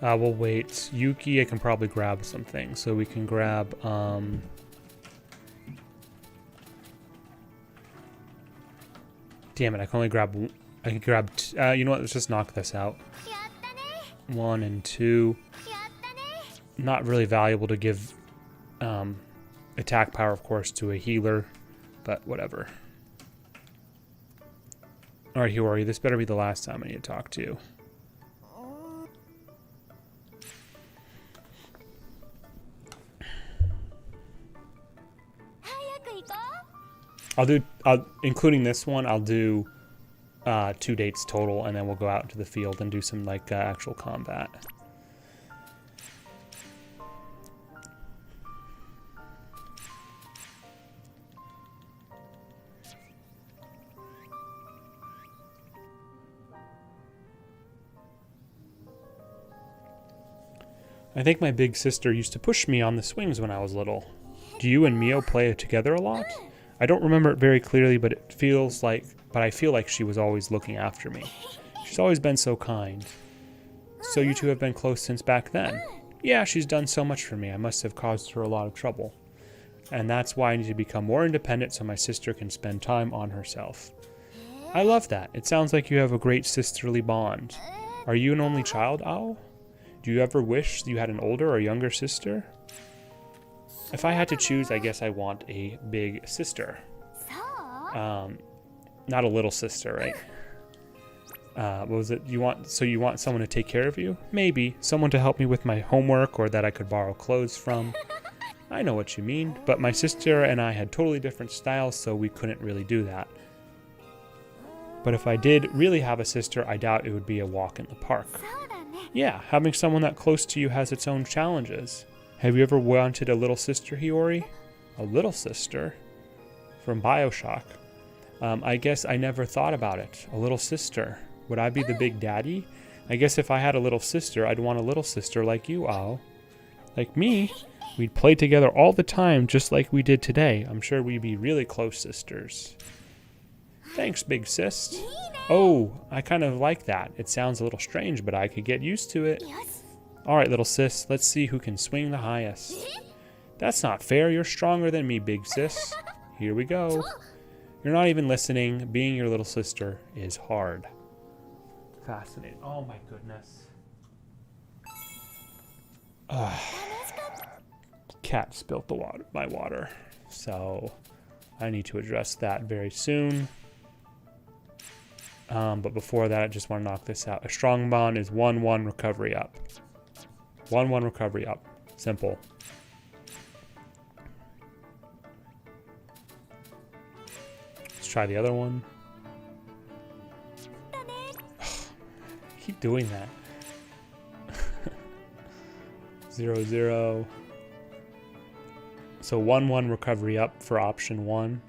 We'll wait. Yuki, I can probably grab something. So we can grab, damn it, I can only grab, I can grab, you know what, let's just knock this out. 1 and 2. Not really valuable to give, attack power, of course, to a healer, but whatever. Alright, Hiori, this better be the last time I need to talk to you. Including this one, I'll do 2 dates total, and then we'll go out into the field and do some, like, actual combat. I think my big sister used to push me on the swings when I was little. Do you and Mio play together a lot? I don't remember it very clearly, but I feel like she was always looking after me. She's always been so kind. So you two have been close since back then? Yeah, she's done so much for me. I must have caused her a lot of trouble. And that's why I need to become more independent so my sister can spend time on herself. I love that. It sounds like you have a great sisterly bond. Are you an only child, Ao? Do you ever wish you had an older or younger sister? If I had to choose, I guess I want a big sister. Not a little sister, right? What was it? You want someone to take care of you? Maybe. Someone to help me with my homework or that I could borrow clothes from. I know what you mean, but my sister and I had totally different styles, so we couldn't really do that. But if I did really have a sister, I doubt it would be a walk in the park. Yeah, having someone that close to you has its own challenges. Have you ever wanted a little sister, Hiori? A little sister? From BioShock. I guess I never thought about it. A little sister. Would I be the big daddy? I guess if I had a little sister, I'd want a little sister like you, Ao. Like me? We'd play together all the time, just like we did today. I'm sure we'd be really close sisters. Thanks, big sis. Oh, I kind of like that. It sounds a little strange, but I could get used to it. Alright, little sis, let's see who can swing the highest. That's not fair. You're stronger than me, big sis. Here we go. You're not even listening. Being your little sister is hard. Fascinating. Oh my goodness. Cat spilt my water. So I need to address that very soon. But before that, I just want to knock this out. A strong bond is 1-1 recovery up. 1-1 recovery up. Simple. Let's try the other one. Keep doing that. 0-0. So 1-1 recovery up for option 1.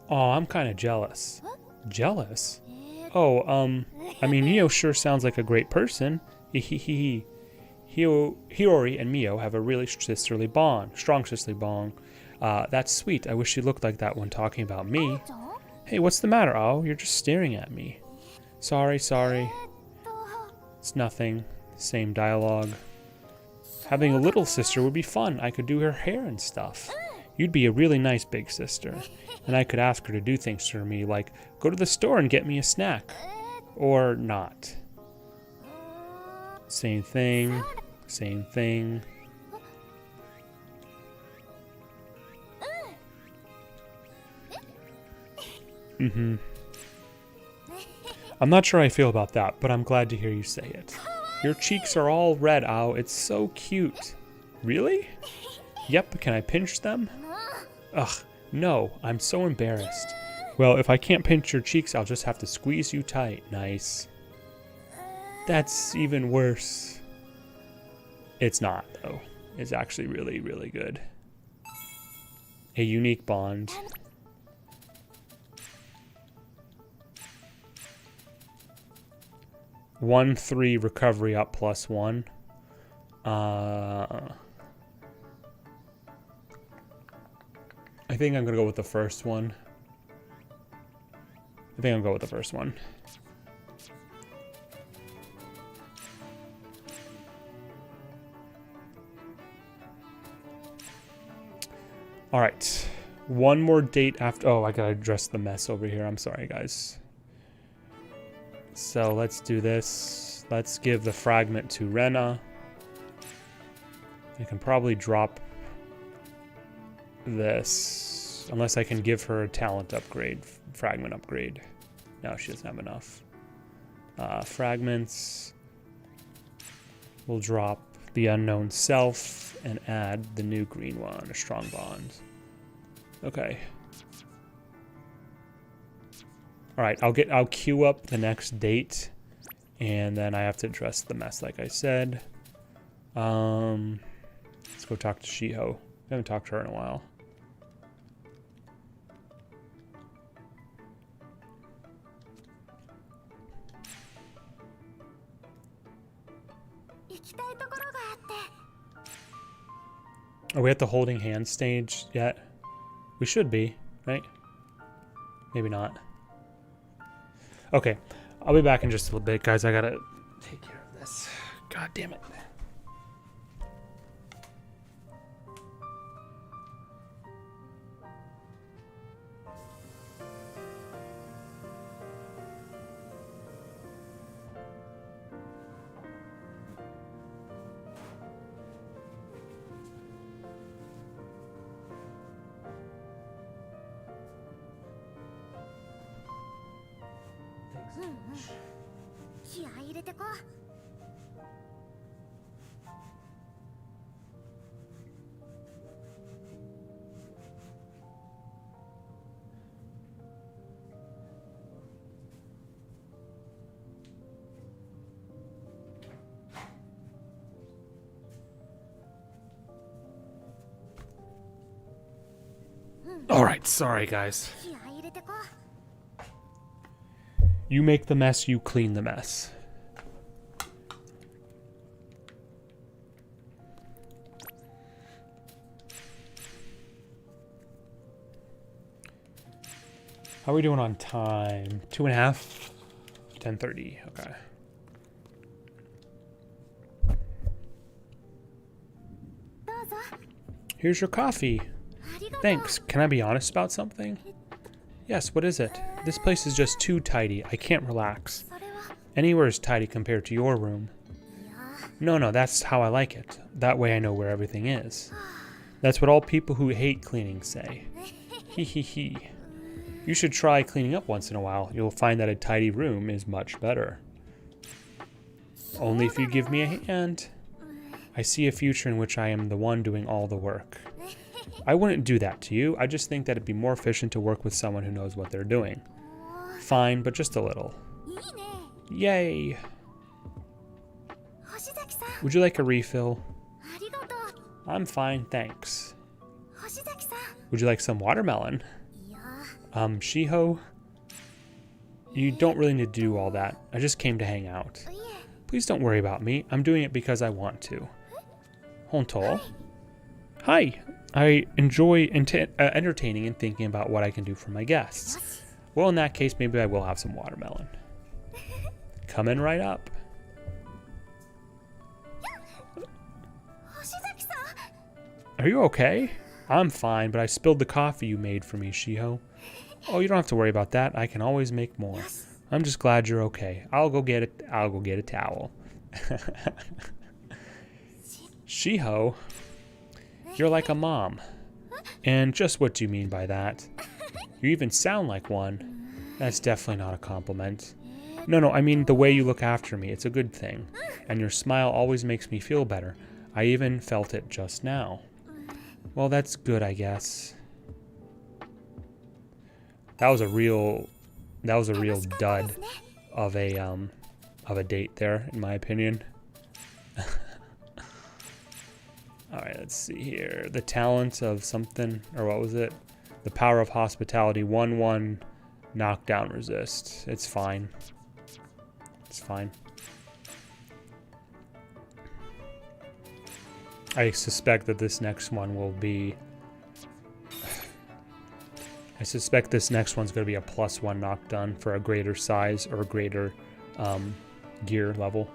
Oh, I'm kind of jealous. Jealous? Oh, I mean, Mio sure sounds like a great person. Hiori and Mio have a really sisterly bond. Strong sisterly bond. That's sweet. I wish you looked like that when talking about me. Hey, what's the matter, Ao? You're just staring at me. Sorry. It's nothing. Same dialogue. Having a little sister would be fun. I could do her hair and stuff. You'd be a really nice big sister. And I could ask her to do things for me, like go to the store and get me a snack. Or not. Same thing. Same thing. I'm not sure how I feel about that, but I'm glad to hear you say it. Your cheeks are all red, Ao. It's so cute. Really? Yep, can I pinch them? Ugh, no, I'm so embarrassed. Well, if I can't pinch your cheeks, I'll just have to squeeze you tight. Nice. That's even worse. It's not, though. It's actually really, really good. A unique bond. One, 3 recovery up +1. I think I'm gonna go with the first one. All right, one more date after. Oh, I gotta address the mess over here. I'm sorry, guys. So let's do this. Let's give the fragment to Rena. I can probably drop this, unless I can give her a talent upgrade, fragment upgrade. No, she doesn't have enough. Fragments. We'll drop the unknown self and add the new green one, a strong bond. Okay. All right, I'll queue up the next date, and then I have to address the mess, like I said. Let's go talk to Shiho. I haven't talked to her in a while. Are we at the holding hands stage yet? We should be, right? Maybe not. Okay, I'll be back in just a little bit, guys. I gotta take care of this. God damn it. All right, sorry guys. You make the mess, you clean the mess. How are we doing on time? 2.5? 10:30, okay. Here's your coffee. Thanks. Can I be honest about something? Yes, what is it? This place is just too tidy. I can't relax. Anywhere is tidy compared to your room. No, that's how I like it. That way I know where everything is. That's what all people who hate cleaning say. He. You should try cleaning up once in a while. You'll find that a tidy room is much better. Only if you give me a hand. I see a future in which I am the one doing all the work. I wouldn't do that to you. I just think that it'd be more efficient to work with someone who knows what they're doing. Fine, but just a little. Yay! Would you like a refill? I'm fine, thanks. Would you like some watermelon? Shiho? You don't really need to do all that. I just came to hang out. Please don't worry about me. I'm doing it because I want to. Honto? Hi! I enjoy entertaining and thinking about what I can do for my guests. Well, in that case, maybe I will have some watermelon. Coming right up. Are you okay? I'm fine, but I spilled the coffee you made for me, Shiho. Oh, you don't have to worry about that. I can always make more. I'm just glad you're okay. I'll go get a towel. Shiho, you're like a mom. And just what do you mean by that? You even sound like one. That's definitely not a compliment. No, I mean the way you look after me. It's a good thing. And your smile always makes me feel better. I even felt it just now. Well, that's good, I guess. That was a real dud of a date there, in my opinion. Alright, let's see here. The talent of something, or what was it? The power of hospitality. 1/1 knockdown resist. It's fine. It's fine. I suspect that this next one will be... I suspect this next one's going to be a +1 knockdown for a greater size or greater gear level.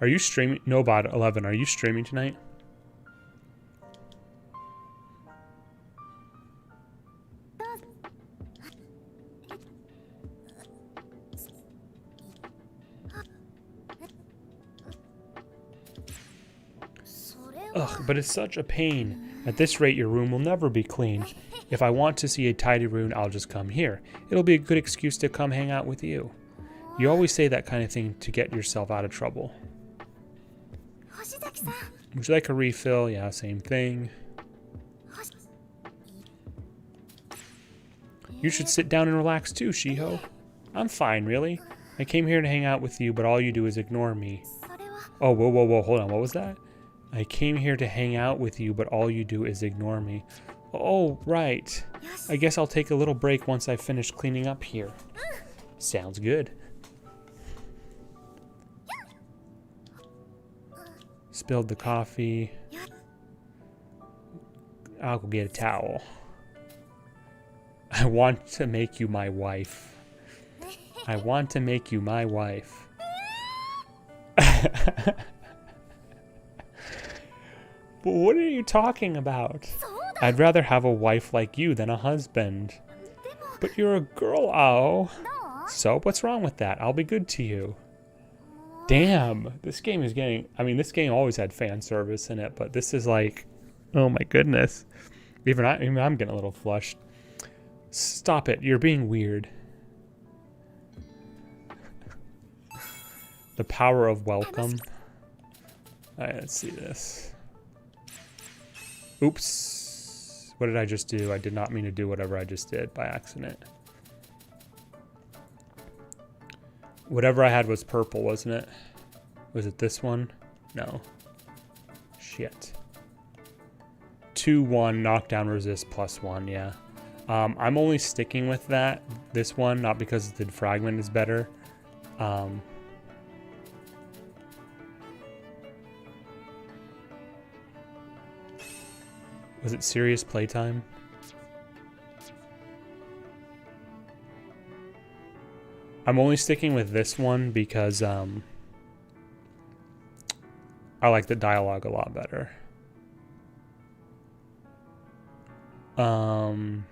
Are you streaming? Nobot 11, are you streaming tonight? Ugh, but it's such a pain. At this rate, your room will never be clean. If I want to see a tidy room, I'll just come here. It'll be a good excuse to come hang out with you. You always say that kind of thing to get yourself out of trouble. Would you like a refill? Yeah, same thing. You should sit down and relax too, Shiho. I'm fine, really. I came here to hang out with you, but all you do is ignore me. Oh, whoa, whoa, whoa, hold on, what was that? I came here to hang out with you, but all you do is ignore me. Oh, right. I guess I'll take a little break once I finish cleaning up here. Sounds good. Spilled the coffee. I'll go get a towel. I want to make you my wife. I want to make you my wife. But what are you talking about? I'd rather have a wife like you than a husband. But you're a girl, Ao. So what's wrong with that? I'll be good to you. Damn, this game is getting... I mean, this game always had fan service in it, but this is like... Oh my goodness. Even I'm getting a little flushed. Stop it, you're being weird. The power of welcome. Alright, let's see this. Oops. What did I just do? I did not mean to do whatever I just did by accident. Whatever I had was purple, wasn't it? Was it this one? No. Shit. 2/1 knockdown resist +1, yeah. I'm only sticking with that, this one, not because the fragment is better. Was it serious playtime? I'm only sticking with this one because I like the dialogue a lot better. Trying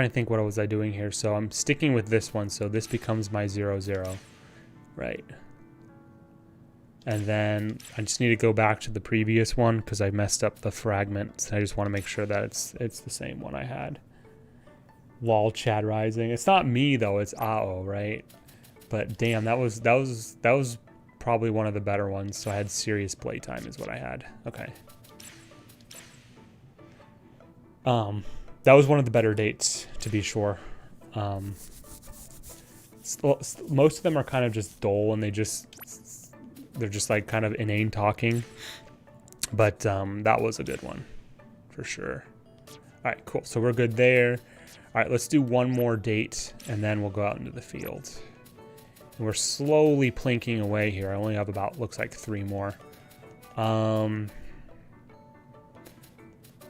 to think what was I doing here. So I'm sticking with this one, so this becomes my 0/0. Right. And then I just need to go back to the previous one because I messed up the fragments. I just want to make sure that it's the same one I had. Lol, Chad Rising. It's not me though, it's Ao, right? But damn, that was probably one of the better ones. So I had serious playtime is what I had. Okay. That was one of the better dates, to be sure. Most of them are kind of just dull and they're just like kind of inane talking. But that was a good one for sure. All right, cool. So we're good there. All right, let's do one more date and then we'll go out into the field. And we're slowly plinking away here. I only have about, looks like 3 more.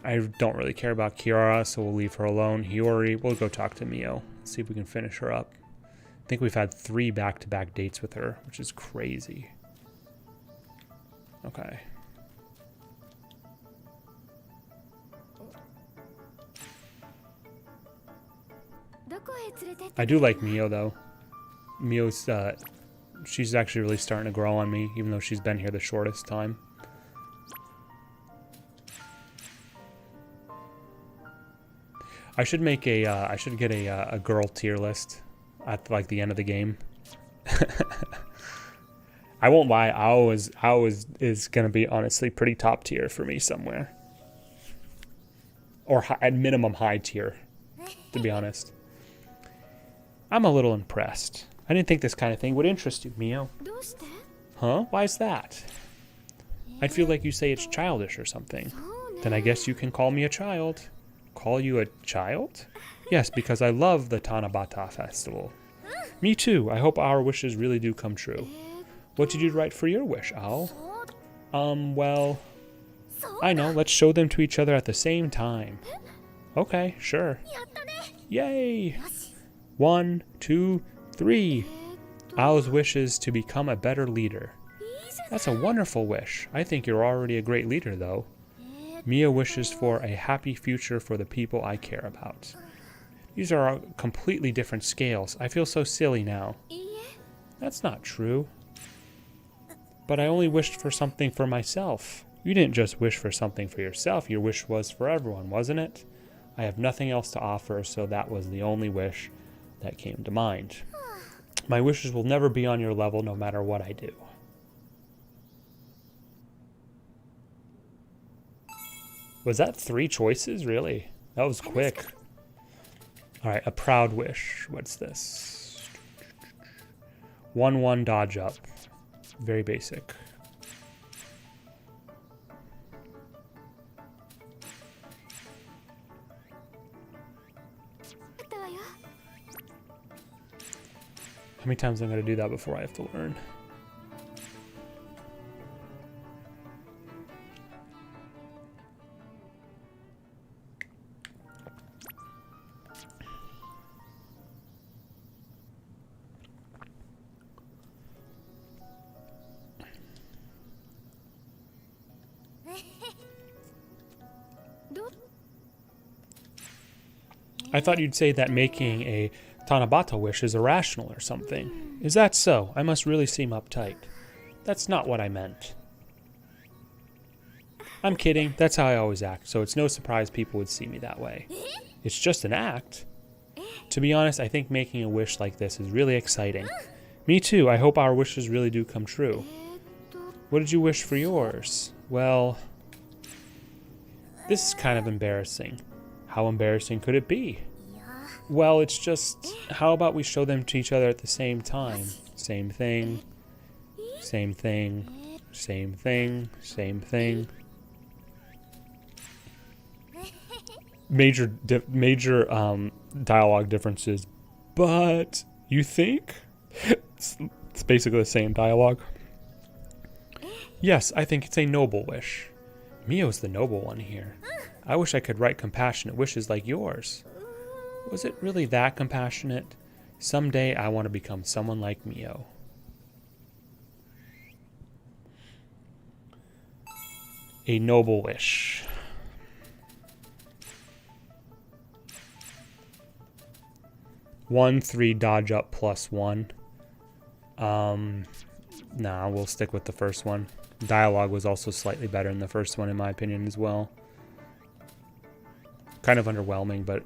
I don't really care about Kiara, so we'll leave her alone. Hiori, we'll go talk to Mio. See if we can finish her up. I think we've had 3 back-to-back dates with her, which is crazy. Okay. I do like Mio, though. Mio's, she's actually really starting to grow on me, even though she's been here the shortest time. I should make a, I should get a girl tier list at like the end of the game. I won't lie, Ao is gonna be honestly pretty top tier for me somewhere, or at minimum high tier, to be honest. I'm a little impressed. I didn't think this kind of thing would interest you, Mio. どうして？ Huh? Why's that? I'd feel like you say it's childish or something. そうね。 Then I guess you can call me a child. Call you a child? Yes, because I love the Tanabata festival. Me too. I hope our wishes really do come true. What did you write for your wish, Owl? そうだ。 Well, そう I know. Let's show them to each other at the same time. Okay, sure. やったね。 Yay! よし。 1, 2, 3. えーっと Owl's wish is to become a better leader. いいじゃない That's a wonderful wish. I think you're already a great leader, though. えーっと Mia wishes for a happy future for the people I care about. These are completely different scales. I feel so silly now. いいえ。 That's not true. But I only wished for something for myself. You didn't just wish for something for yourself. Your wish was for everyone, wasn't it? I have nothing else to offer, so that was the only wish that came to mind. My wishes will never be on your level no matter what I do. Was that 3 choices? Really? That was quick. Alright, a proud wish. What's this? 1-1 dodge up. Very basic. How many times am I going to do that before I have to learn? I thought you'd say that making a Tanabata wish is irrational or something. Is that so? I must really seem uptight. That's not what I meant. I'm kidding. That's how I always act, so it's no surprise people would see me that way. It's just an act. To be honest, I think making a wish like this is really exciting. Me too. I hope our wishes really do come true. What did you wish for yours? Well, this is kind of embarrassing. How embarrassing could it be? Well, it's just, how about we show them to each other at the same time? Same thing, same thing, same thing, same thing. Major dialogue differences, but you think? It's basically the same dialogue. Yes, I think it's a noble wish. Mio's the noble one here. I wish I could write compassionate wishes like yours. Was it really that compassionate? Someday I want to become someone like Mio. A noble wish. One, 3 dodge up +1. Nah, we'll stick with the first one. Dialogue was also slightly better in the first one, in my opinion, as well. Kind of underwhelming, but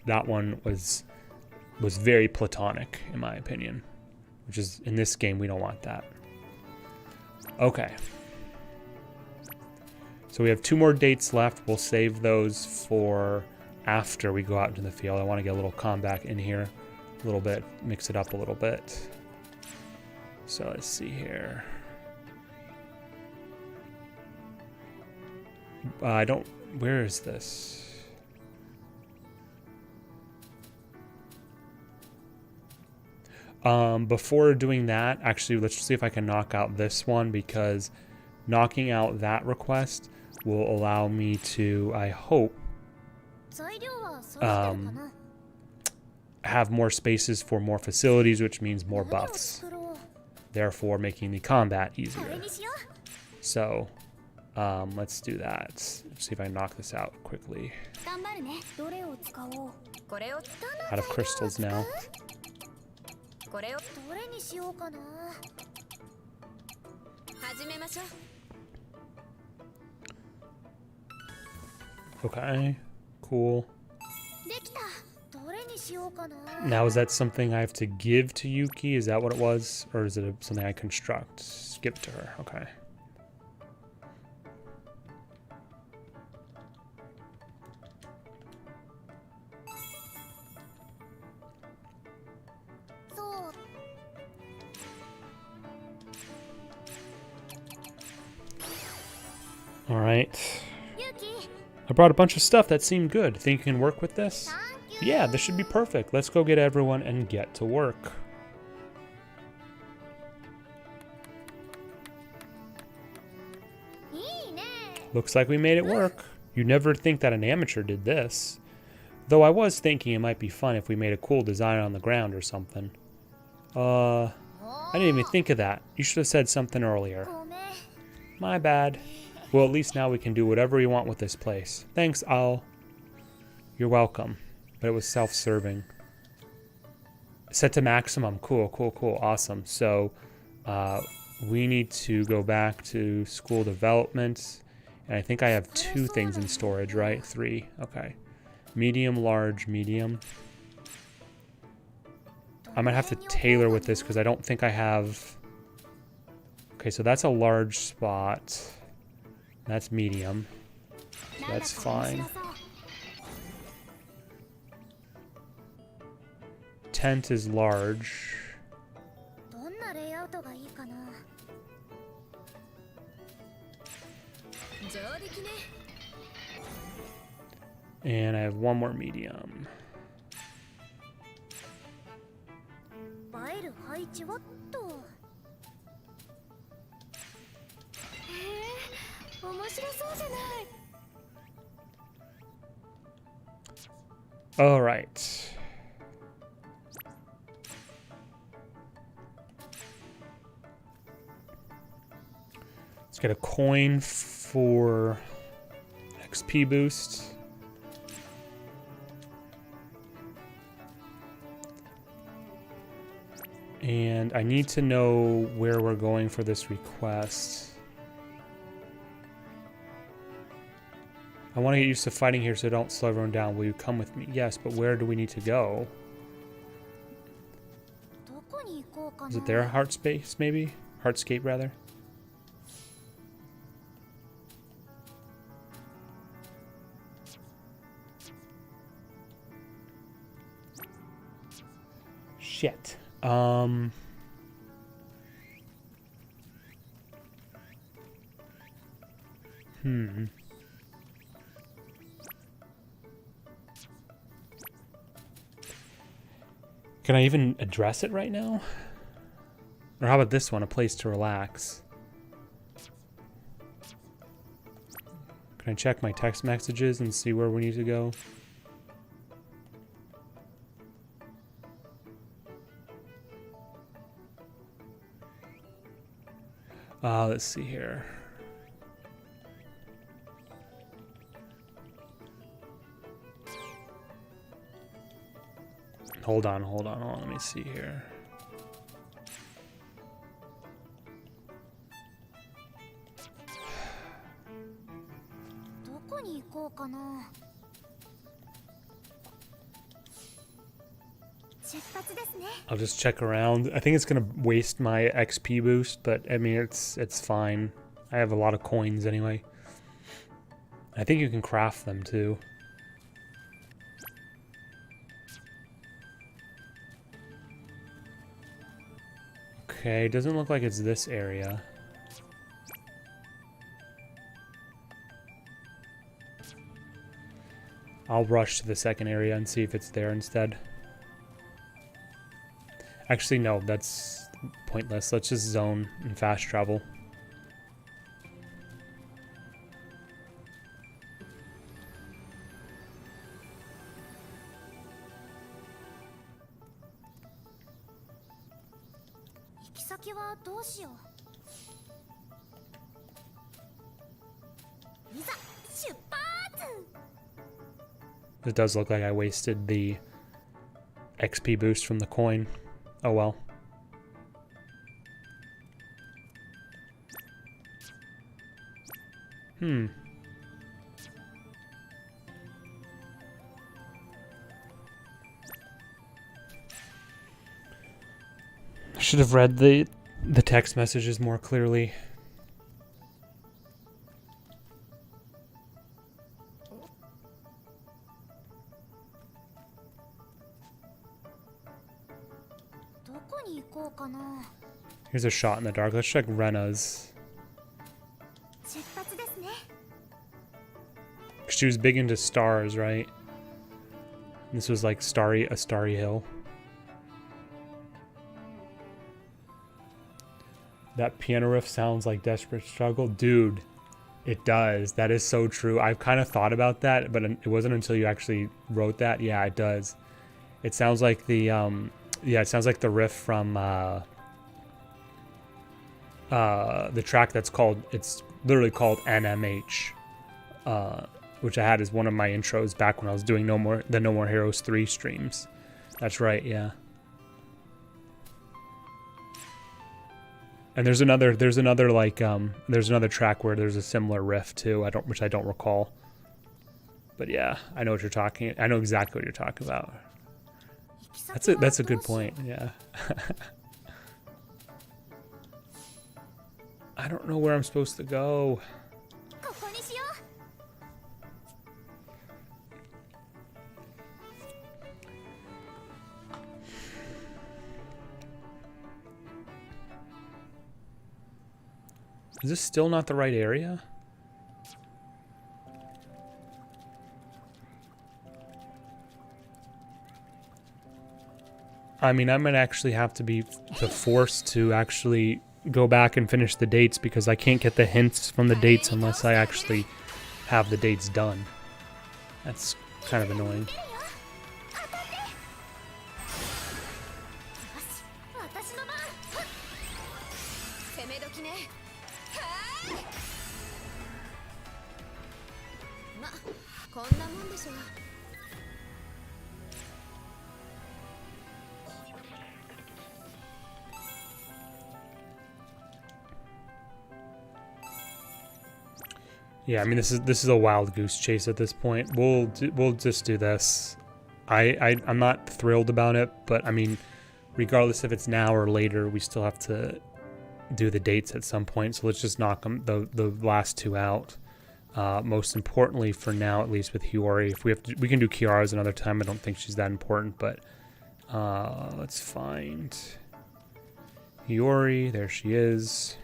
that one was very platonic, in my opinion. Which is, in this game, we don't want that. Okay. So we have 2 more dates left. We'll save those for after we go out into the field. I want to get a little combat in here. A little bit. Mix it up a little bit. So let's see here. I don't... Where is this? Before doing that, actually, let's see if I can knock out this one, because knocking out that request will allow me to, I hope, have more spaces for more facilities, which means more buffs, therefore making the combat easier. So, let's do that. Let's see if I knock this out quickly. Out of crystals now. Okay, cool. Now, is that something I have to give to Yuki? Is that what it was? Or is it something I construct? Give to her. Okay. Alright. ユキ I brought a bunch of stuff that seemed good. Think you can work with this? サンキュー Yeah, this should be perfect. Let's go get everyone and get to work. いいね Looks like we made it work. You'd never think that an amateur did this. Though I was thinking it might be fun if we made a cool design on the ground or something. I didn't even think of that. You should have said something earlier. ごめん My bad. Well, at least now we can do whatever we want with this place. Thanks, Al. You're welcome. But it was self-serving. Set to maximum. Cool, cool, cool. Awesome. So, we need to go back to school development. And I think I have 2 things in storage, right? 3. Okay. Medium, large, medium. I might have to tailor with this because I don't think I have... Okay, so that's a large spot. That's medium. So that's fine. Tent is large. どんなレイアウトがいいかな上出来ね And I have 1 more medium. 映える配置はっと面白そうじゃない All right. Let's get a coin for XP boost. And I need to know where we're going for this request. I want to get used to fighting here so don't slow everyone down. Will you come with me? Yes, but where do we need to go? どこに行こうかな Is it there? Heart space, maybe? Heartscape, rather? Shit. Can I even address it right now? Or how about this one, a place to relax? Can I check my text messages and see where we need to go? Let's see here. Hold on. Let me see here. I'll just check around. I think it's gonna waste my XP boost, but I mean it's fine. I have a lot of coins anyway. I think you can craft them too. Okay, doesn't look like it's this area. I'll rush to the second area and see if it's there instead. Actually, no, that's pointless. Let's just zone and fast travel. It does look like I wasted the XP boost from the coin. Oh well. I should have read the text messages more clearly. Here's a shot in the dark. Let's check Rena's. She was big into stars, right? This was like a starry hill. That piano riff sounds like Desperate Struggle. Dude, it does. That is so true. I've kind of thought about that, but it wasn't until you actually wrote that. Yeah, it does. It sounds like the, yeah, it sounds like the riff from the track that's called, it's literally called NMH, which I had as one of my intros back when I was doing No More Heroes 3 streams. That's right, yeah. And there's another like there's another track where there's a similar riff too. Which I don't recall. But yeah, I know exactly what you're talking about. That's a good point. Yeah. I don't know where I'm supposed to go. Is this still not the right area? I mean, I might actually have to be forced to actually go back and finish the dates because I can't get the hints from the dates unless I actually have the dates done. That's kind of annoying. Yeah, I mean this is a wild goose chase at this point. We'll just do this. I'm not thrilled about it, but I mean, regardless if it's now or later, we still have to do the dates at some point. So let's just knock the last two out. Most importantly, for now, at least with Hiori, if we can do Kiara's another time. I don't think she's that important, but let's find Hiori. There she is.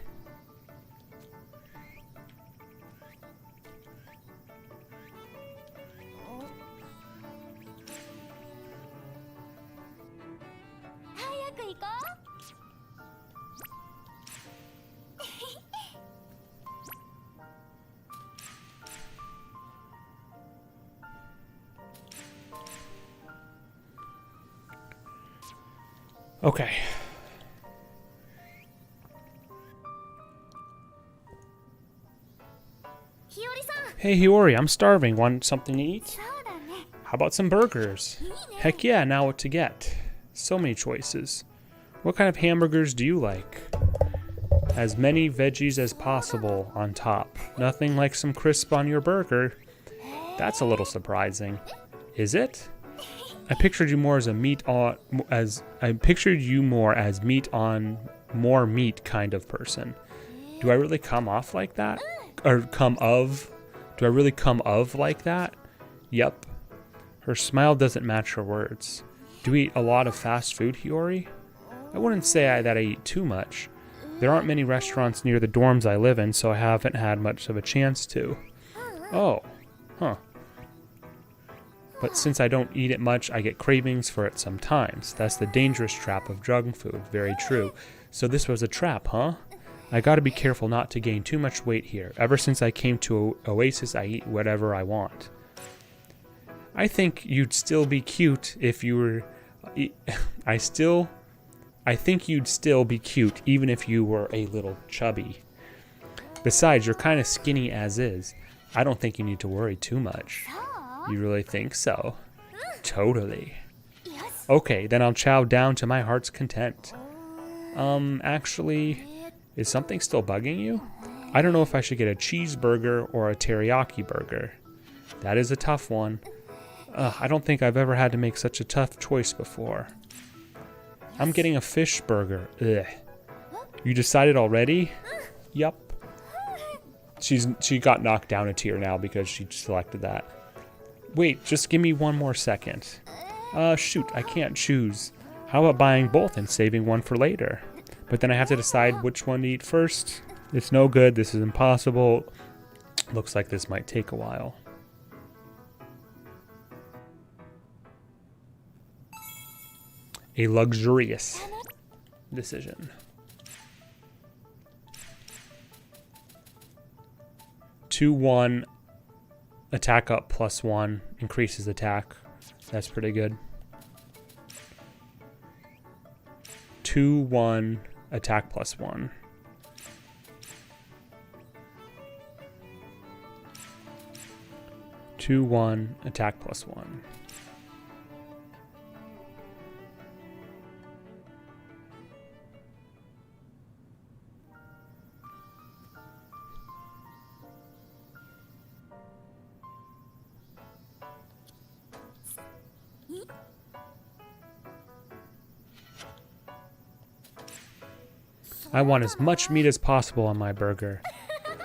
Okay. Hey Hiori, I'm starving. Want something to eat? How about some burgers? Heck yeah, now what to get? So many choices. What kind of hamburgers do you like? As many veggies as possible on top. Nothing like some crisp on your burger. That's a little surprising. Is it? I pictured you more as more meat kind of person. Do I really come off like that? Or do I really come of like that? Yep. Her smile doesn't match her words. Do you eat a lot of fast food, Hiori? I wouldn't say that I eat too much. There aren't many restaurants near the dorms I live in, so I haven't had much of a chance to. Oh. Huh. But since I don't eat it much, I get cravings for it sometimes. That's the dangerous trap of junk food. Very true. So this was a trap, huh? I gotta be careful not to gain too much weight here. Ever since I came to Oasis, I eat whatever I want. I think you'd still be cute if you were... I think you'd still be cute even if you were a little chubby. Besides, you're kind of skinny as is. I don't think you need to worry too much. You really think so? Totally. Okay, then I'll chow down to my heart's content. Actually, is something still bugging you? I don't know if I should get a cheeseburger or a teriyaki burger. That is a tough one. I don't think I've ever had to make such a tough choice before. I'm getting a fish burger. Ugh. You decided already? Yup. She got knocked down a tier now because she selected that. Wait, just give me one more second. Shoot, I can't choose. How about buying both and saving one for later? But then I have to decide which one to eat first. It's no good. This is impossible. Looks like this might take a while. A luxurious decision. 2-1 attack up +1 increases attack. That's pretty good. 2-1 attack +1. 2-1 attack +1. I want as much meat as possible on my burger.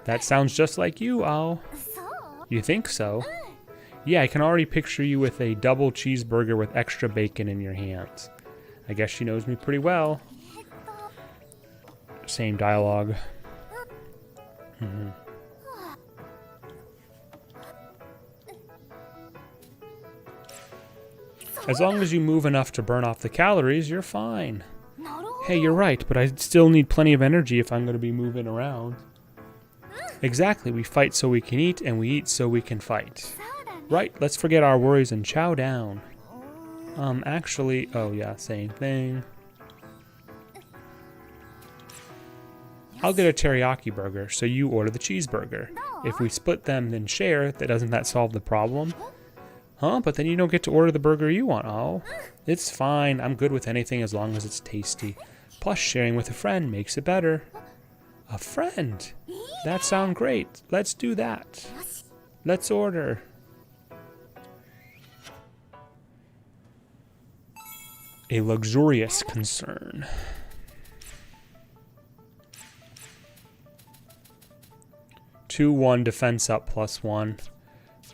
That sounds just like you, Ao. You think so? Yeah, I can already picture you with a double cheeseburger with extra bacon in your hands. I guess she knows me pretty well. Same dialogue. As long as you move enough to burn off the calories, you're fine. Hey, you're right, but I still need plenty of energy if I'm going to be moving around. Exactly, we fight so we can eat, and we eat so we can fight. Right, let's forget our worries and chow down. Actually, oh yeah, same thing. I'll get a teriyaki burger, so you order the cheeseburger. If we split them, then share, doesn't that solve the problem? Huh? But then you don't get to order the burger you want, oh. It's fine, I'm good with anything as long as it's tasty. Plus, sharing with a friend makes it better. A friend? That sounds great. Let's do that. Let's order. A luxurious concern. +2-1 defense up +1.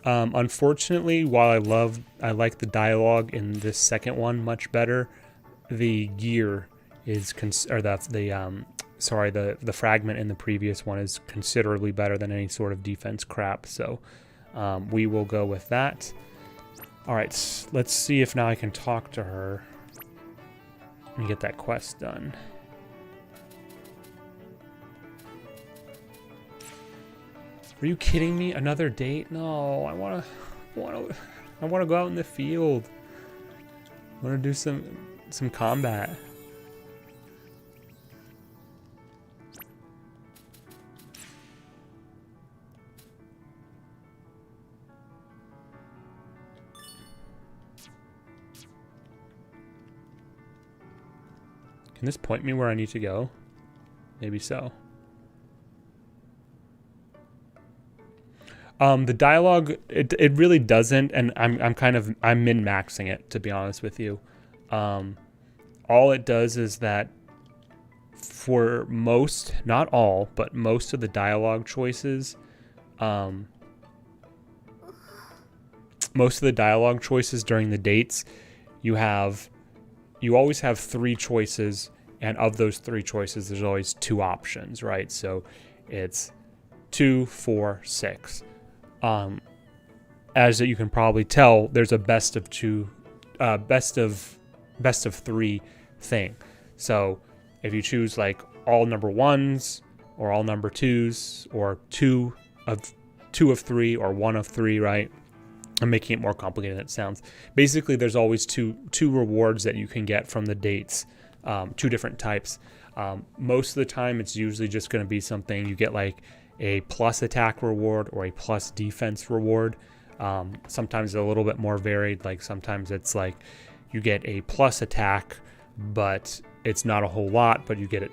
Unfortunately, while I like the dialogue in this second one much better, the gear is the fragment in the previous one is considerably better than any sort of defense crap. So we will go with that. All right, let's see if now I can talk to her and get that quest done. Are you kidding me? Another date? No, I wanna go out in the field. I wanna do some combat. Can this point me where I need to go? Maybe so. The dialogue, it really doesn't, and I'm min-maxing it, to be honest with you. All it does is that for most, not all, but most of the dialogue choices, during the dates, you always have 3 choices, and of those 3 choices, there's always 2 options, right? So it's 2, 4, 6. As you can probably tell, there's a best of 3 thing. So if you choose like all number 1s or all number 2s or 2 of 3 or 1 of 3, right? I'm making it more complicated than it sounds. Basically, there's always two rewards that you can get from the dates, 2 different types. Most of the time, it's usually just going to be something you get like a plus attack reward or a plus defense reward. Sometimes a little bit more varied. Like sometimes it's like you get a plus attack, but it's not a whole lot, but you get it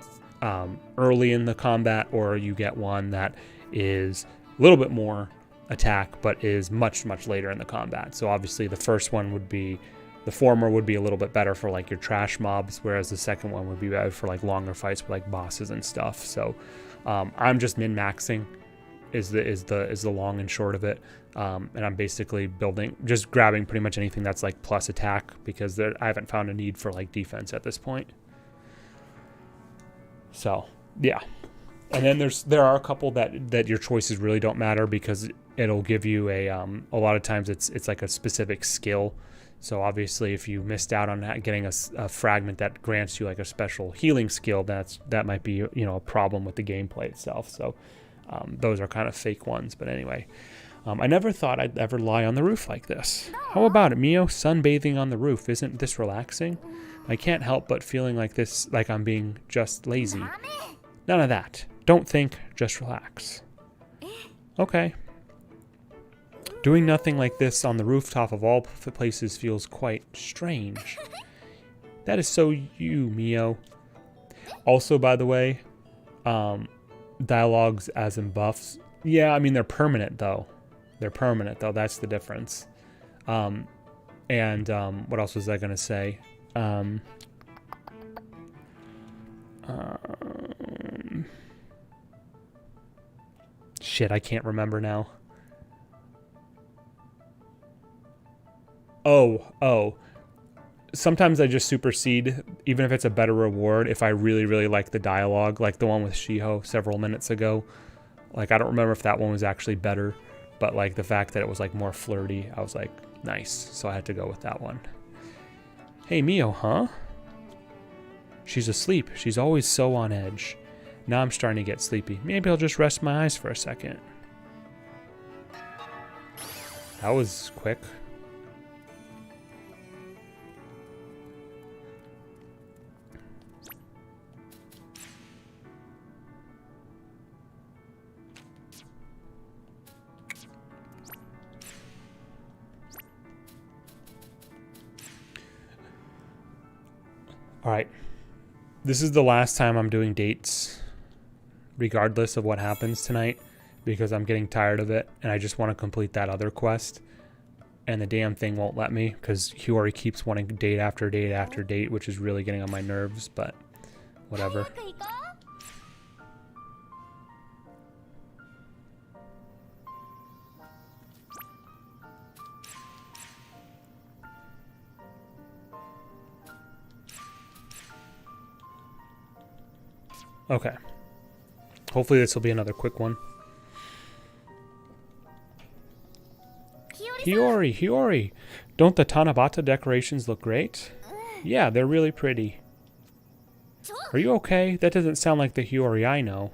early in the combat, or you get one that is a little bit more attack, but is much later in the combat. So obviously the first one would be, the former would be a little bit better for like your trash mobs, whereas the second one would be better for like longer fights with like bosses and stuff. So I'm just min-maxing is the long and short of it, and I'm basically just grabbing pretty much anything that's like plus attack, because I haven't found a need for like defense at this point. So yeah, and then there are a couple that your choices really don't matter, because it'll give you a lot of times it's like a specific skill. So obviously, if you missed out on getting a fragment that grants you like a special healing skill, that might be a problem with the gameplay itself. So those are kind of fake ones. But anyway, I never thought I'd ever lie on the roof like this. How about it, Mio? Sunbathing on the roof, isn't this relaxing? I can't help but feeling like I'm being just lazy. None of that. Don't think, just relax. Okay. Doing nothing like this on the rooftop of all places feels quite strange. That is so you, Mio. Also, by the way, dialogues as in buffs. Yeah, I mean, they're permanent, though. That's the difference. What else was I going to say? Shit, I can't remember now. Oh. Sometimes I just supersede, even if it's a better reward, if I really, really like the dialogue, like the one with Shiho several minutes ago. Like, I don't remember if that one was actually better, but like the fact that it was like more flirty, I was like, nice. So I had to go with that one. Hey, Mio, huh? She's asleep. She's always so on edge. Now I'm starting to get sleepy. Maybe I'll just rest my eyes for a second. That was quick. All right. This is the last time I'm doing dates, regardless of what happens tonight, because I'm getting tired of it, and I just want to complete that other quest. And the damn thing won't let me, because Hiori keeps wanting date after date after date, which is really getting on my nerves, but whatever. Okay. Hopefully this will be another quick one. Hiori! Don't the Tanabata decorations look great? Yeah, they're really pretty. Are you okay? That doesn't sound like the Hiori I know.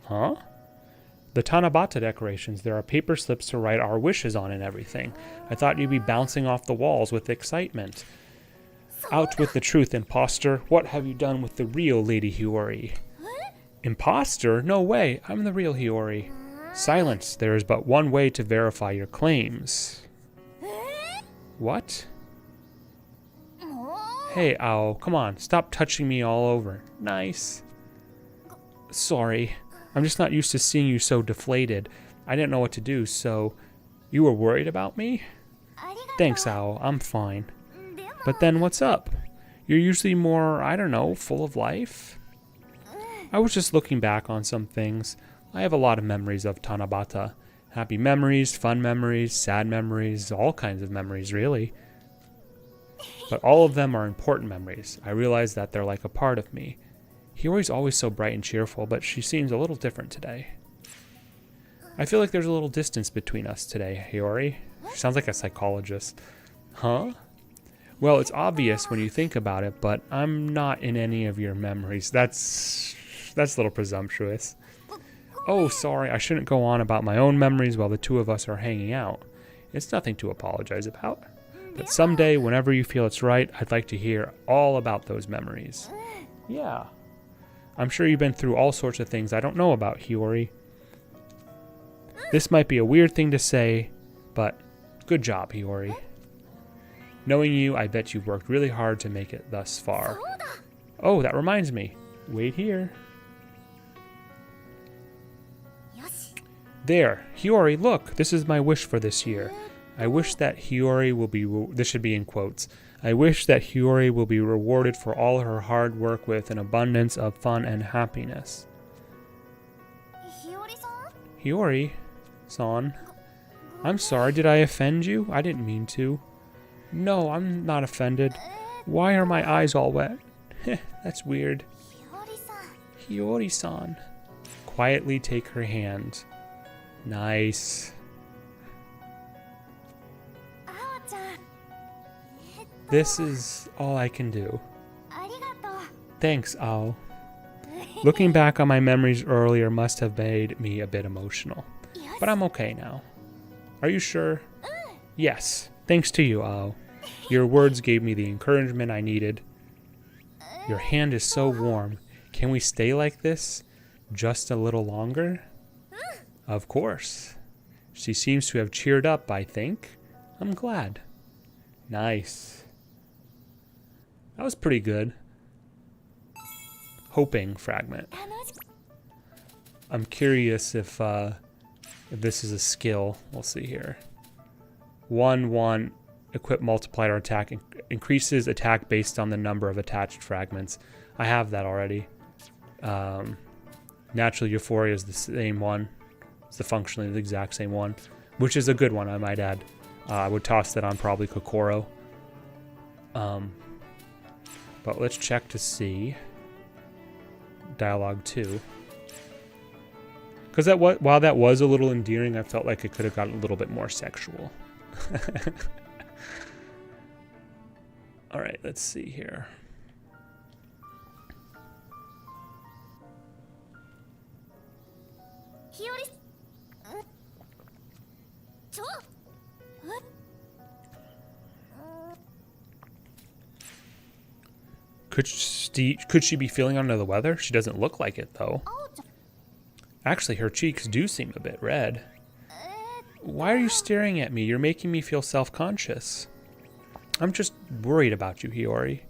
Huh? The Tanabata decorations, there are paper slips to write our wishes on and everything. I thought you'd be bouncing off the walls with excitement. Out with the truth, imposter. What have you done with the real Lady Hiori? Imposter? No way. I'm the real Hiori. Silence. There is but one way to verify your claims. What? Hey, Owl. Come on. Stop touching me all over. Nice. Sorry. I'm just not used to seeing you so deflated. I didn't know what to do, so... You were worried about me? Thanks, Owl. I'm fine. But then what's up? You're usually more, I don't know, full of life? I was just looking back on some things. I have a lot of memories of Tanabata. Happy memories, fun memories, sad memories, all kinds of memories, really. But all of them are important memories. I realize that they're like a part of me. Hiori's always so bright and cheerful, but she seems a little different today. I feel like there's a little distance between us today, Hiori. She sounds like a psychologist. Huh? Well, it's obvious when you think about it, but I'm not in any of your memories. That's a little presumptuous. Oh, sorry, I shouldn't go on about my own memories while the two of us are hanging out. It's nothing to apologize about. But someday, whenever you feel it's right, I'd like to hear all about those memories. Yeah. I'm sure you've been through all sorts of things I don't know about, Hiori. This might be a weird thing to say, but good job, Hiori. Knowing you, I bet you've worked really hard to make it thus far. Oh, that reminds me. Wait here. There, Hiori, look, this is my wish for this year. I wish that Hiori will be, this should be in quotes. I wish that Hiori will be rewarded for all her hard work with an abundance of fun and happiness. Hiori-san? I'm sorry, did I offend you? I didn't mean to. No, I'm not offended. Why are my eyes all wet? That's weird. Hiori-san. Quietly take her hand. This is all I can do. ありがとう。 Thanks, Ao. Looking back on my memories earlier must have made me a bit emotional. But I'm okay now. Are you sure? Yes. Thanks to you, Ao. Your words gave me the encouragement I needed. Your hand is so warm. Can we stay like this? Just a little longer? Of course. She seems to have cheered up, I think. I'm glad. Nice. That was pretty good. Hoping fragment. I'm curious if this is a skill. We'll see here. 1-1 equip multiplier attack increases attack based on the number of attached fragments. I have that already. Natural Euphoria is the same one. It's functionally the exact same one, which is a good one, I might add. I would toss that on probably Kokoro. But let's check to see. Dialogue 2. Because while that was a little endearing, I felt like it could have gotten a little bit more sexual. All right, let's see here. Hiori. Could she be feeling under the weather? She doesn't look like it, though. Actually, her cheeks do seem a bit red. Why are you staring at me? You're making me feel self-conscious. I'm just worried about you, Hiori.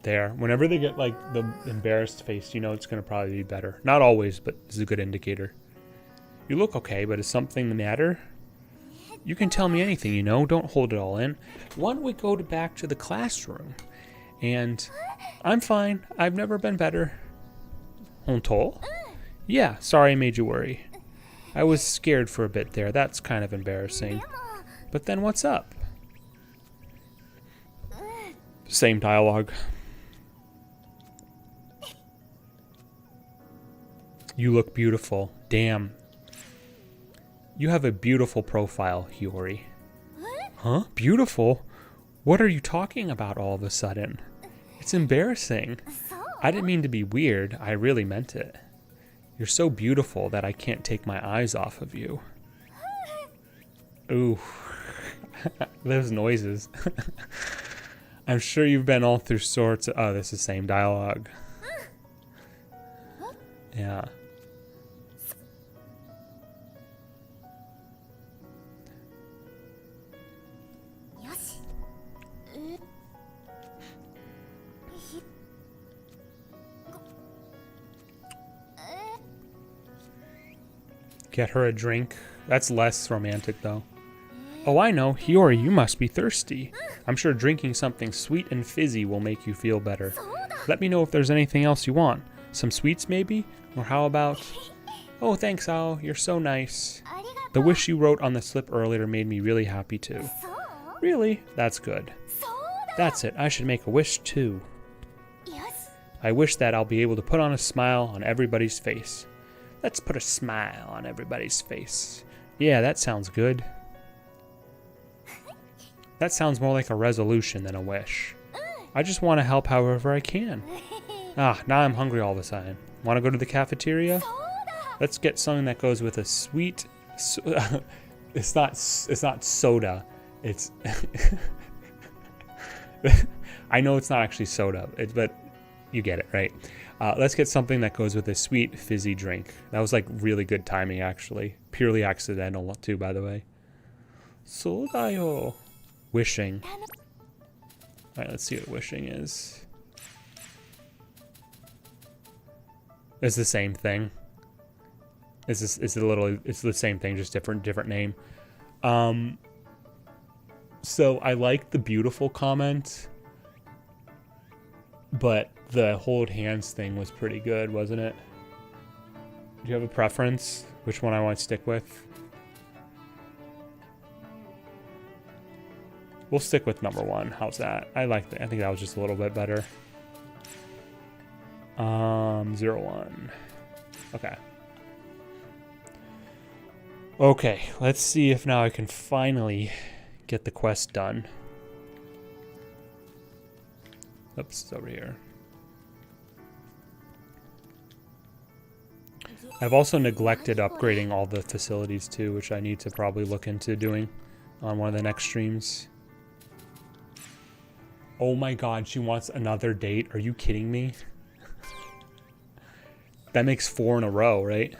There. Whenever they get, like, the embarrassed face, you know it's going to probably be better. Not always, but this is a good indicator. You look okay, but is something the matter? You can tell me anything, you know. Don't hold it all in. Why don't we go back to the classroom? And I'm fine. I've never been better. Honto? Yeah, sorry I made you worry. I was scared for a bit there. That's kind of embarrassing. But then what's up? Same dialogue. You look beautiful. Damn. You have a beautiful profile, Hiori. Huh? Beautiful? What are you talking about all of a sudden? It's embarrassing. I didn't mean to be weird. I really meant it. You're so beautiful that I can't take my eyes off of you. Ooh. Those noises. I'm sure you've been all through sorts of... Oh, this is the same dialogue. Yeah. Get her a drink. That's less romantic, though. Oh, I know. Hiori, you must be thirsty. I'm sure drinking something sweet and fizzy will make you feel better. Let me know if there's anything else you want. Some sweets, maybe? Or how about... Oh, thanks, Ao. You're so nice. The wish you wrote on the slip earlier made me really happy, too. Really? That's good. That's it. I should make a wish, too. I wish that I'll be able to put on a smile on everybody's face. Let's put a smile on everybody's face. Yeah, that sounds good. That sounds more like a resolution than a wish. I just want to help however I can. Ah, now I'm hungry all of a sudden. Want to go to the cafeteria? Let's get something that goes with a sweet... it's not soda. It's... I know it's not actually soda, but you get it, right? Let's get something that goes with a sweet, fizzy drink. That was like really good timing, actually. Purely accidental, too, by the way. Sodayo. Wishing. Alright, let's see what wishing is. It's the same thing. It's the same thing, just different name. So I like the beautiful comment, but the hold hands thing was pretty good, wasn't it? Do you have a preference? Which one I want to stick with? We'll stick with number one. How's that? I like that. I think that was just a little bit better. 0-1. Okay. Okay, let's see if now I can finally get the quest done. Oops, it's over here. I've also neglected upgrading all the facilities too, which I need to probably look into doing on one of the next streams. Oh my god, she wants another date. Are you kidding me? That makes 4 in a row, right?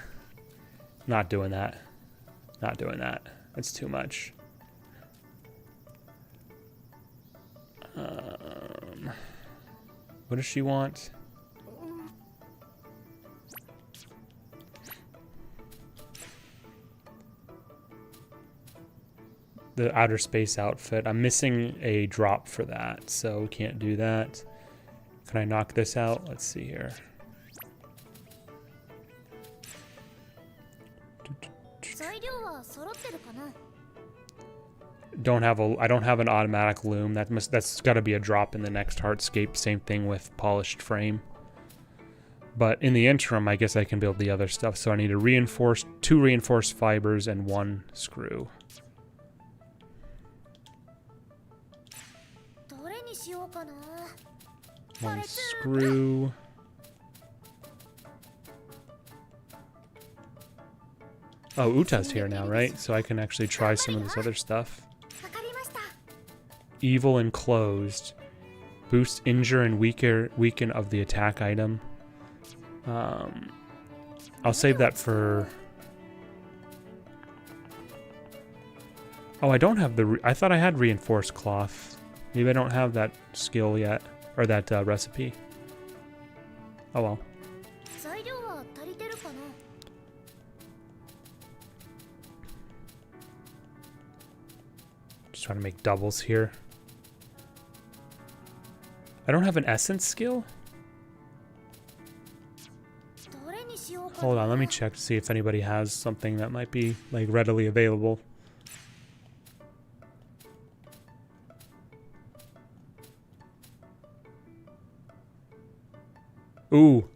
Not doing that. Not doing that. That's too much. What does she want? The outer space outfit. I'm missing a drop for that, so we can't do that. Can I knock this out? Let's see here. I don't have an automatic loom. That's got to be a drop in the next Heartscape. Same thing with polished frame. But in the interim, I guess I can build the other stuff. So I need a 2 reinforced fibers and 1 screw. 1 screw. Oh, Uta's here now, right? So I can actually try some of this other stuff. Evil enclosed. Boost injure and weaken of the attack item. I'll save that for... Oh, I don't have the... I thought I had reinforced cloth. Maybe I don't have that skill yet. Or that recipe. Oh well. Just trying to make doubles here. I don't have an essence skill? Hold on, let me check to see if anybody has something that might be like readily available. Ooh,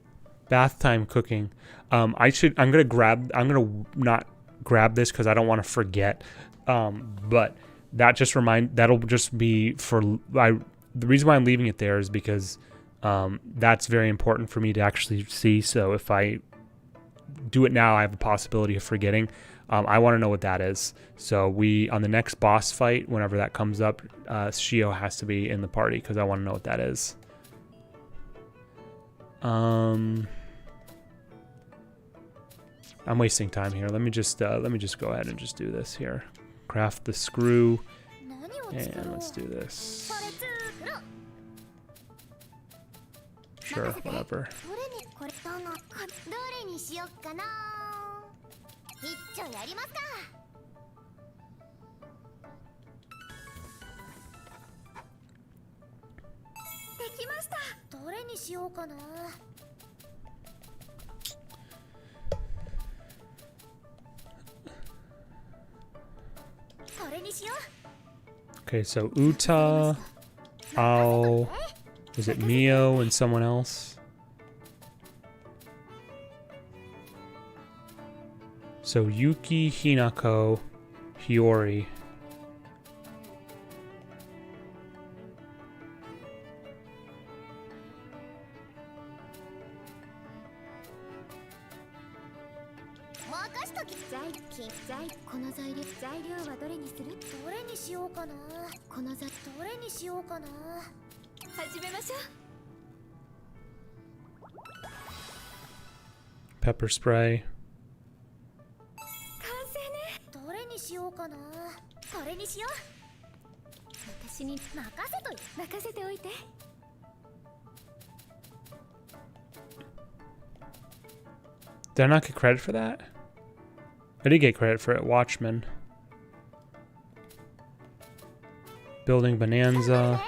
bath time cooking. I'm gonna not grab this because I don't want to forget. But that'll just be for the reason why I'm leaving it there is because that's very important for me to actually see. So if I do it now, I have a possibility of forgetting. I want to know what that is. So on the next boss fight, whenever that comes up, Shio has to be in the party because I want to know what that is. I'm wasting time here. Let me just go ahead and just do this here. Craft the screw, and let's do this. Sure, whatever. Okay, so Uta, Ao, is it Mio and someone else? So Yuki, Hinako, Hiori. Pepper spray. Did I not get credit for that? I did get credit for it. Watchman. Building Bonanza.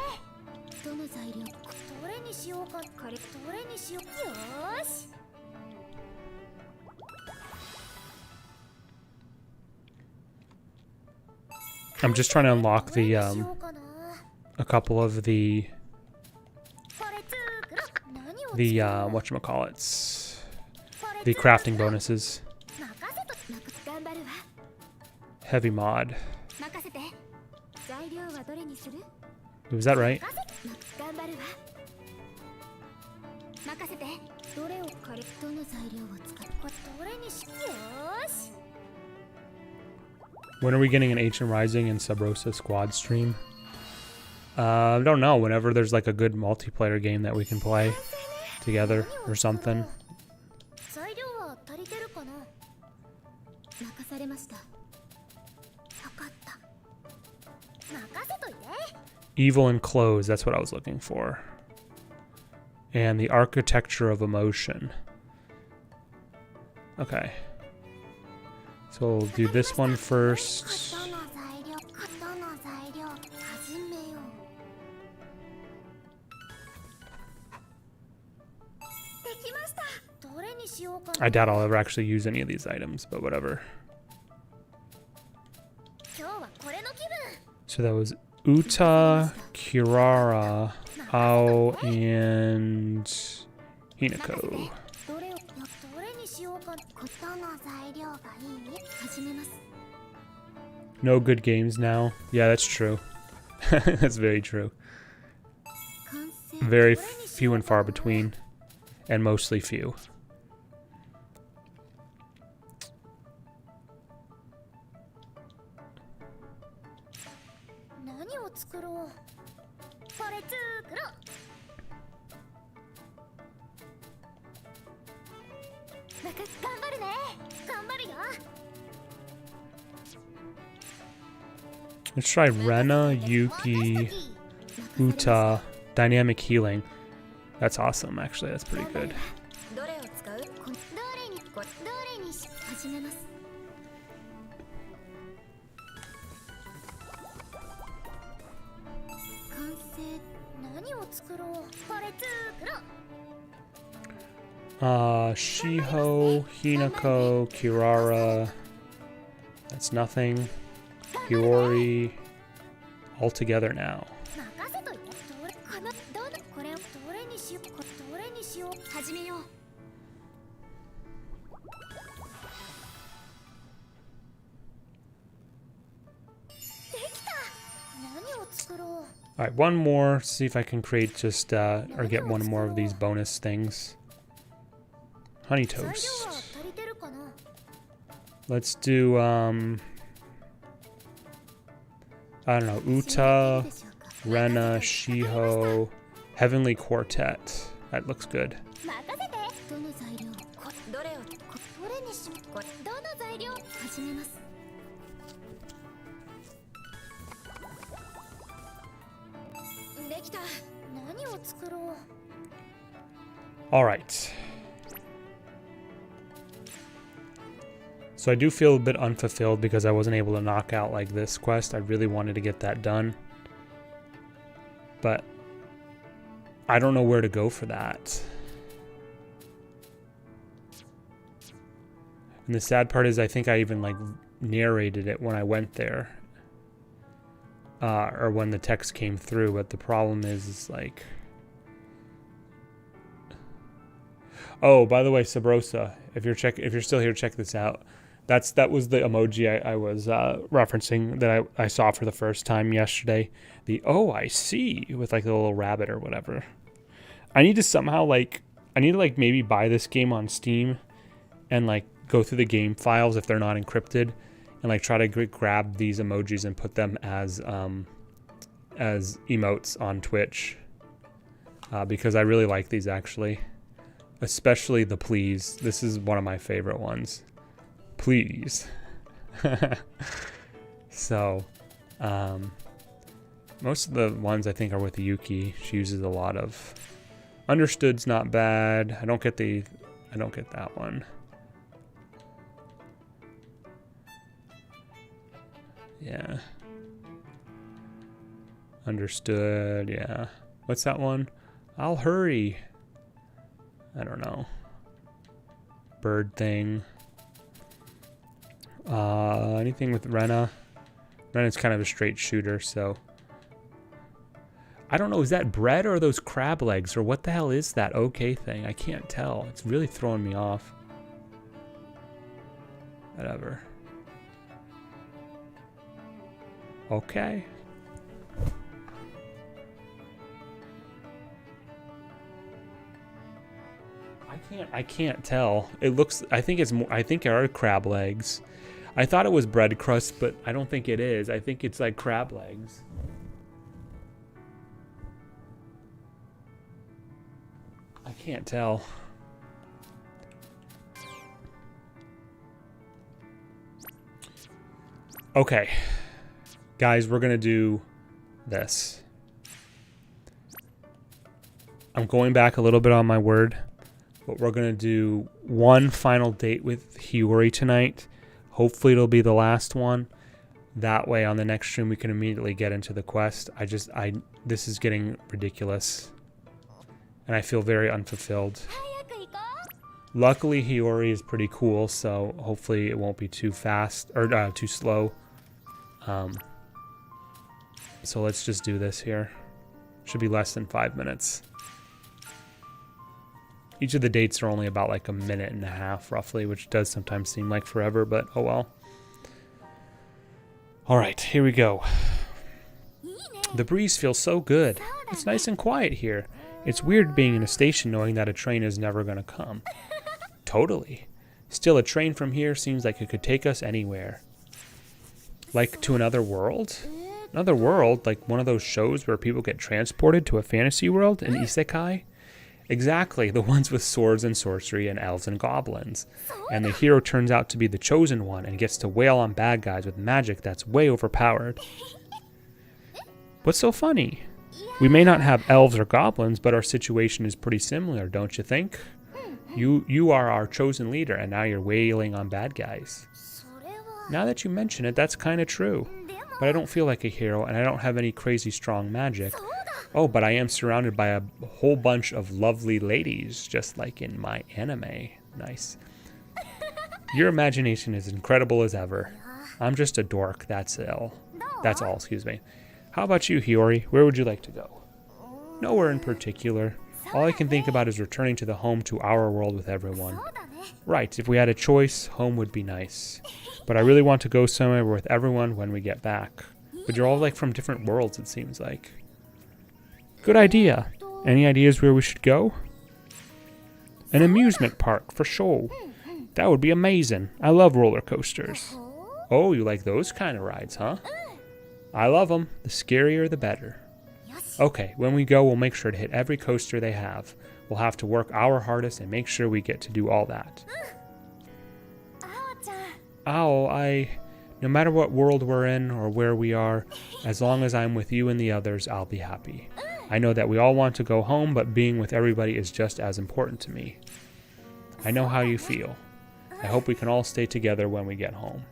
I'm just trying to unlock the a couple of the whatchamacallits, the crafting bonuses. Heavy mod. Was that right? 任せて。どれを借り、どの材料を使う、これどれにしよーし。 When are we getting an Ancient Rising and Sub Rosa squad stream? I don't know. Whenever there's like a good multiplayer game that we can play together or something. 材料は足りてるかな。任されました。分かった。任せといて。 Evil and Clothes, that's what I was looking for. And the Architecture of Emotion. Okay. So we'll do this one first. I doubt I'll ever actually use any of these items, but whatever. So that was Uta, Kirara, Ao, and Hinako. No good games now. Yeah, that's true. That's very true. Very few and far between, and mostly few. Let's try Rena, Yuki, Uta, Dynamic Healing. That's awesome, actually. That's pretty good. Shiho, Hinako, Kirara. That's nothing. Hiori. All together now. Alright, one more. See if I can create just, or get one more of these bonus things. Honey Toast. Let's do, I don't know, Uta, Rena, Shiho, Heavenly Quartet. That looks good. All right. So I do feel a bit unfulfilled because I wasn't able to knock out like this quest. I really wanted to get that done. But I don't know where to go for that. And the sad part is I think I even like narrated it when I went there. Or when the text came through, but the problem is like... Oh, by the way, Sabrosa, if you're still here, check this out. That was the emoji I was referencing that I saw for the first time yesterday. The "oh, I see" with like the little rabbit or whatever. I need to somehow maybe buy this game on Steam and like go through the game files if they're not encrypted and like try to grab these emojis and put them as emotes on Twitch because I really like these actually, especially the please. This is one of my favorite ones. Please. So, most of the ones I think are with Yuki. She uses a lot of. Understood's not bad. I don't get that one. Yeah. Understood, yeah. What's that one? I'll hurry. I don't know. Bird thing. Anything with Rena? Rena's kind of a straight shooter, so. I don't know, is that bread or those crab legs? Or what the hell is that okay thing? I can't tell. It's really throwing me off. Whatever. Okay. I can't tell. It looks, I think it are crab legs. I thought it was bread crust, but I don't think it is. I think it's like crab legs. I can't tell. Okay. Guys, we're going to do this. I'm going back a little bit on my word, but we're going to do one final date with Hiori tonight. Hopefully it'll be the last one. That way on the next stream we can immediately get into the quest. This is getting ridiculous. And I feel very unfulfilled. Luckily Hiori is pretty cool, so hopefully it won't be too fast or too slow. So let's just do this here. Should be less than 5 minutes. Each of the dates are only about like a minute and a half roughly, which does sometimes seem like forever, but oh well. Alright, here we go. The breeze feels so good. It's nice and quiet here. It's weird being in a station knowing that a train is never going to come. Totally. Still, a train from here seems like it could take us anywhere. Like to another world? Another world? Like one of those shows where people get transported to a fantasy world? An isekai? Exactly, the ones with swords and sorcery and elves and goblins. And the hero turns out to be the chosen one and gets to wail on bad guys with magic that's way overpowered. What's so funny? We may not have elves or goblins, but our situation is pretty similar, don't you think? You are our chosen leader, and now you're wailing on bad guys. Now that you mention it, that's kind of true. But I don't feel like a hero, and I don't have any crazy strong magic. Oh, but I am surrounded by a whole bunch of lovely ladies, just like in my anime. Nice. Your imagination is incredible as ever. I'm just a dork, that's all. That's all, excuse me. How about you, Hiori? Where would you like to go? Nowhere in particular. All I can think about is returning to the home to our world with everyone. Right, if we had a choice, home would be nice. But I really want to go somewhere with everyone when we get back. But you're all like from different worlds, it seems like. Good idea. Any ideas where we should go? An amusement park, for sure. That would be amazing. I love roller coasters. Oh, you like those kind of rides, huh? I love them. The scarier, the better. Okay, when we go, we'll make sure to hit every coaster they have. We'll have to work our hardest and make sure we get to do all that. Ow, no matter what world we're in or where we are, as long as I'm with you and the others, I'll be happy. I know that we all want to go home, but being with everybody is just as important to me. I know how you feel. I hope we can all stay together when we get home.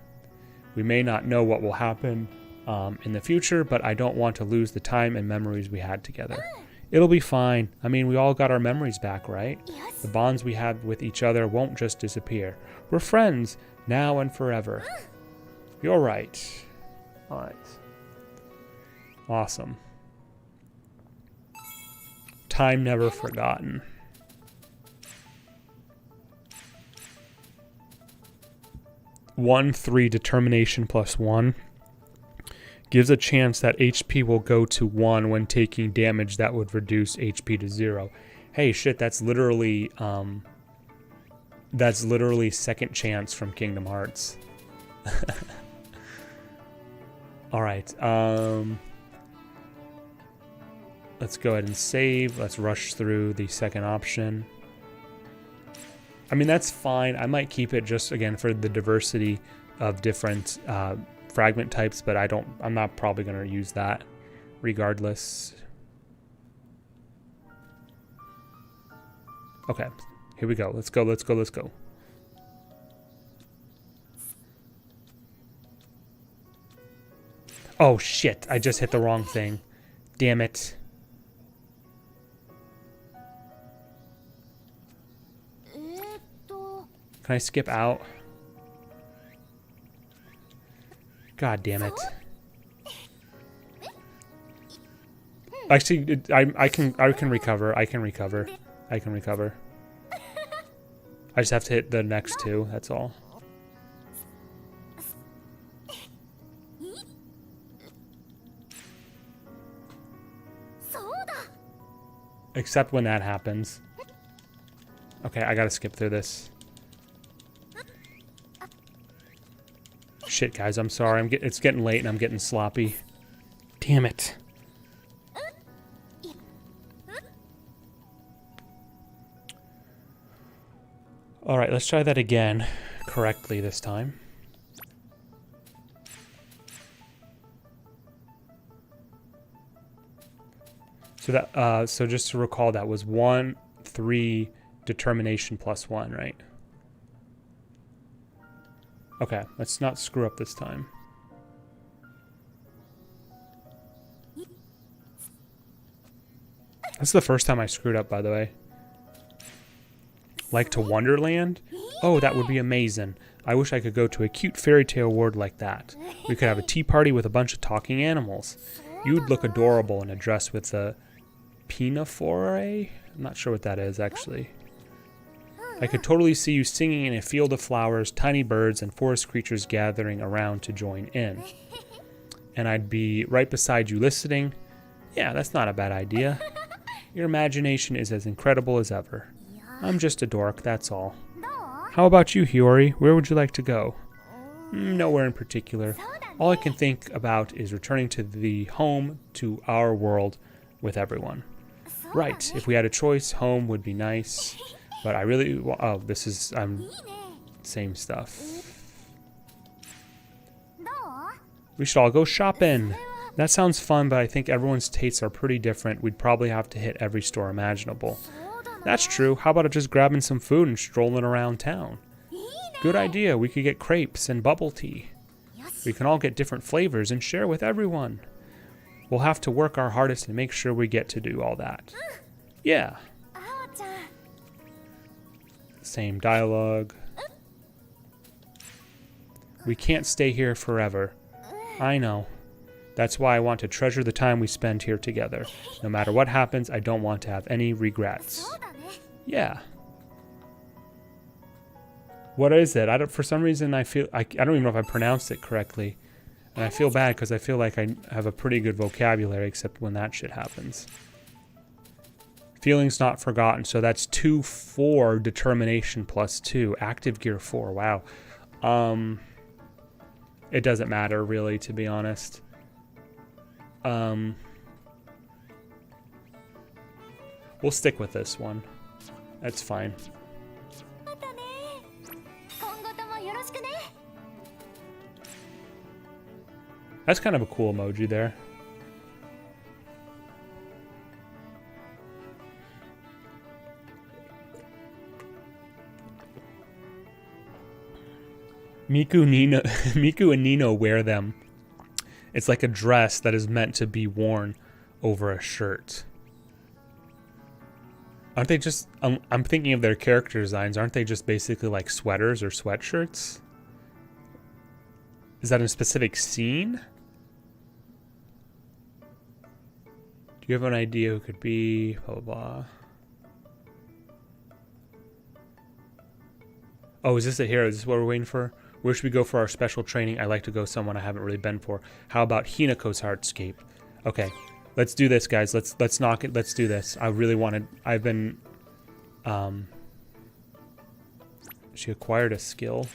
We may not know what will happen in the future, but I don't want to lose the time and memories we had together. It'll be fine. I mean, we all got our memories back, right? The bonds we had with each other won't just disappear. We're friends, now and forever. You're right. All right. Awesome. Time never forgotten. 1-3 determination +1 gives a chance that HP will go to 1 when taking damage that would reduce HP to 0. Hey, shit, that's literally second chance from Kingdom Hearts. All right. Let's go ahead and save. Let's rush through the second option. I mean, that's fine. I might keep it just, again, for the diversity of different fragment types, but I'm not probably going to use that regardless. Okay, here we go. Let's go, let's go, let's go. Oh, shit. I just hit the wrong thing. Damn it. Can I skip out? God damn it. Actually, I can recover. I can recover. I just have to hit the next two, that's all. Except when that happens. Okay, I gotta skip through this. Shit, guys, I'm sorry. It's getting late and I'm getting sloppy. Damn it. Alright, let's try that again correctly this time. So that so just to recall, that was 1, 3, determination plus 1, right? Okay, let's not screw up this time. That's the first time I screwed up, by the way. Like to Wonderland? Oh, that would be amazing. I wish I could go to a cute fairy tale world like that. We could have a tea party with a bunch of talking animals. You'd look adorable in a dress with a pinafore? I'm not sure what that is, actually. I could totally see you singing in a field of flowers, tiny birds, and forest creatures gathering around to join in. And I'd be right beside you listening. Yeah, that's not a bad idea. Your imagination is as incredible as ever. I'm just a dork, that's all. How about you, Hiori? Where would you like to go? Nowhere in particular. All I can think about is returning to the home, to our world, with everyone. Right, if we had a choice, home would be nice. But I really... Oh, this is... same stuff. We should all go shopping. That sounds fun, but I think everyone's tastes are pretty different. We'd probably have to hit every store imaginable. That's true. How about just grabbing some food and strolling around town? Good idea. We could get crepes and bubble tea. We can all get different flavors and share with everyone. We'll have to work our hardest and make sure we get to do all that. Yeah. Same dialogue. We can't stay here forever. I know. That's why I want to treasure the time we spend here together. No matter what happens, I don't want to have any regrets. Yeah. What is it? For some reason I feel I don't even know if I pronounced it correctly. And I feel bad because I feel like I have a pretty good vocabulary, except when that shit happens. Feelings not forgotten. So that's 2, 4, determination plus 2. Active gear 4. Wow. It doesn't matter really, to be honest. We'll stick with this one. That's fine. That's kind of a cool emoji there. Miku and Nino wear them. It's like a dress that is meant to be worn over a shirt. Aren't they just... I'm thinking of their character designs. Aren't they just basically like sweaters or sweatshirts? Is that in a specific scene? Do you have an idea who could be? Blah, blah, blah. Oh, is this it here? Is this what we're waiting for? Where should we go for our special training? I'd like to go someone I haven't really been for. How about Hinako's Hardscape? Okay, let's do this, guys. Let's knock it. Let's do this. I really wanted... I've been... She acquired a skill.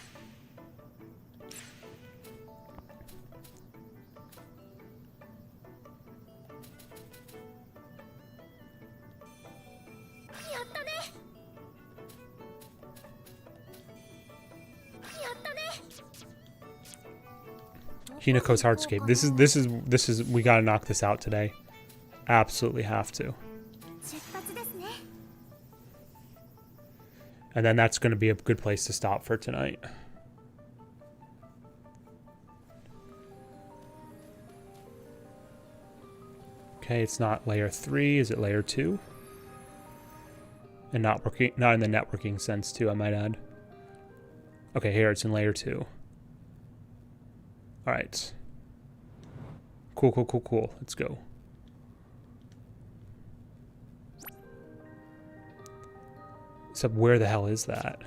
Hinako's Hardscape. This is we gotta knock this out today. Absolutely have to. And then that's gonna be a good place to stop for tonight. Okay, it's not layer 3, is it layer 2? And not in the networking sense too, I might add. Okay, here it's in layer 2. Alright. Cool, cool, cool, cool. Let's go. Except where the hell is that?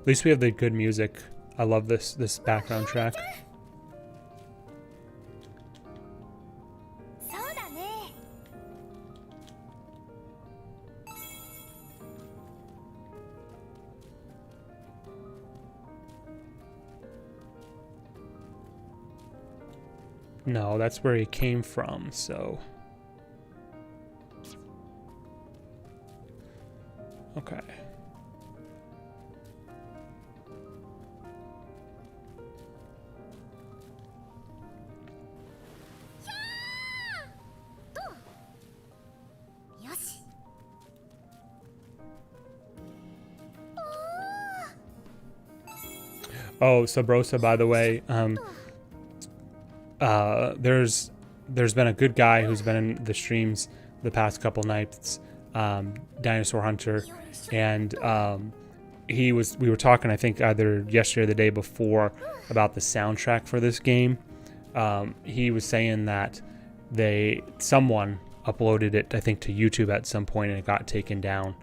At least we have the good music. I love this background track. そうだね。 No, that's where he came from, so. Okay. Oh, Sabrosa, by the way, there's been a good guy who's been in the streams the past couple nights, Dinosaur Hunter, and we were talking, I think either yesterday or the day before, about the soundtrack for this game. He was saying that someone uploaded it, I think, to YouTube at some point, and it got taken down,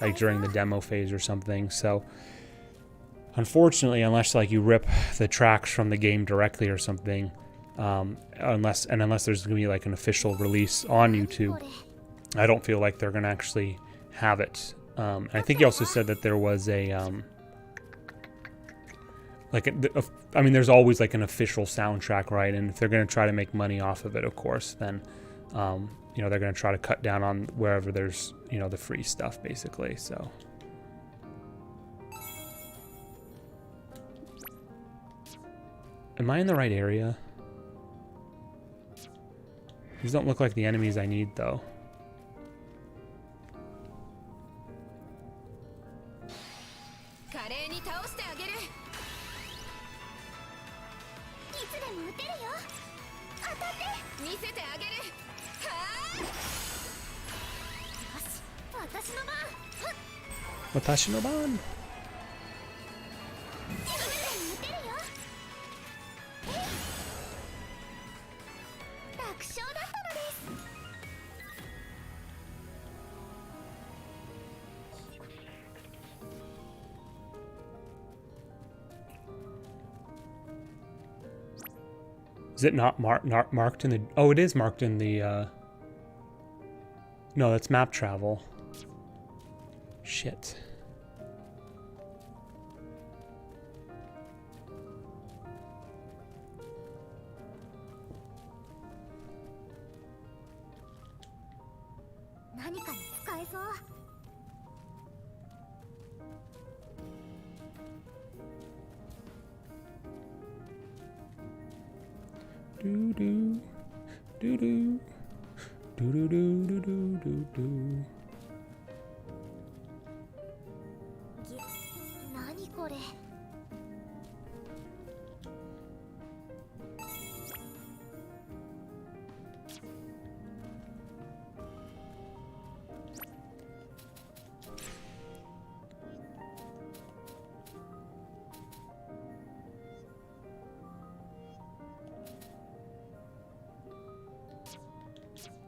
like during the demo phase or something. So unfortunately, unless like you rip the tracks from the game directly or something, unless there's gonna be like an official release on YouTube, I don't feel like they're gonna actually have it. I think he also said that there was a I mean, there's always like an official soundtrack, right? And if they're gonna try to make money off of it, of course, then you know, they're gonna try to cut down on wherever there's, you know, the free stuff, basically. So. Am I in the right area? These don't look like the enemies I need, though. Watashi no ban. Is it not marked in the... Oh, it is marked in the... No, that's map travel. Shit. Do do do do do do do do do do.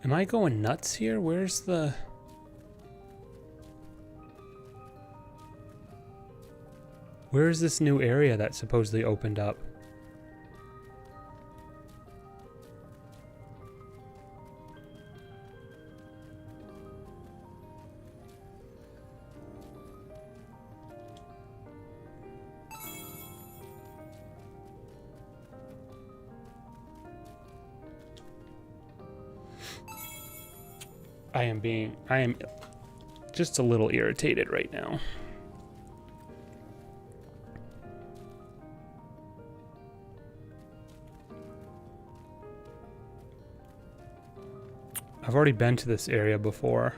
Am I going nuts here? Where's the... Where is this new area that supposedly opened up? I am just a little irritated right now. I've already been to this area before.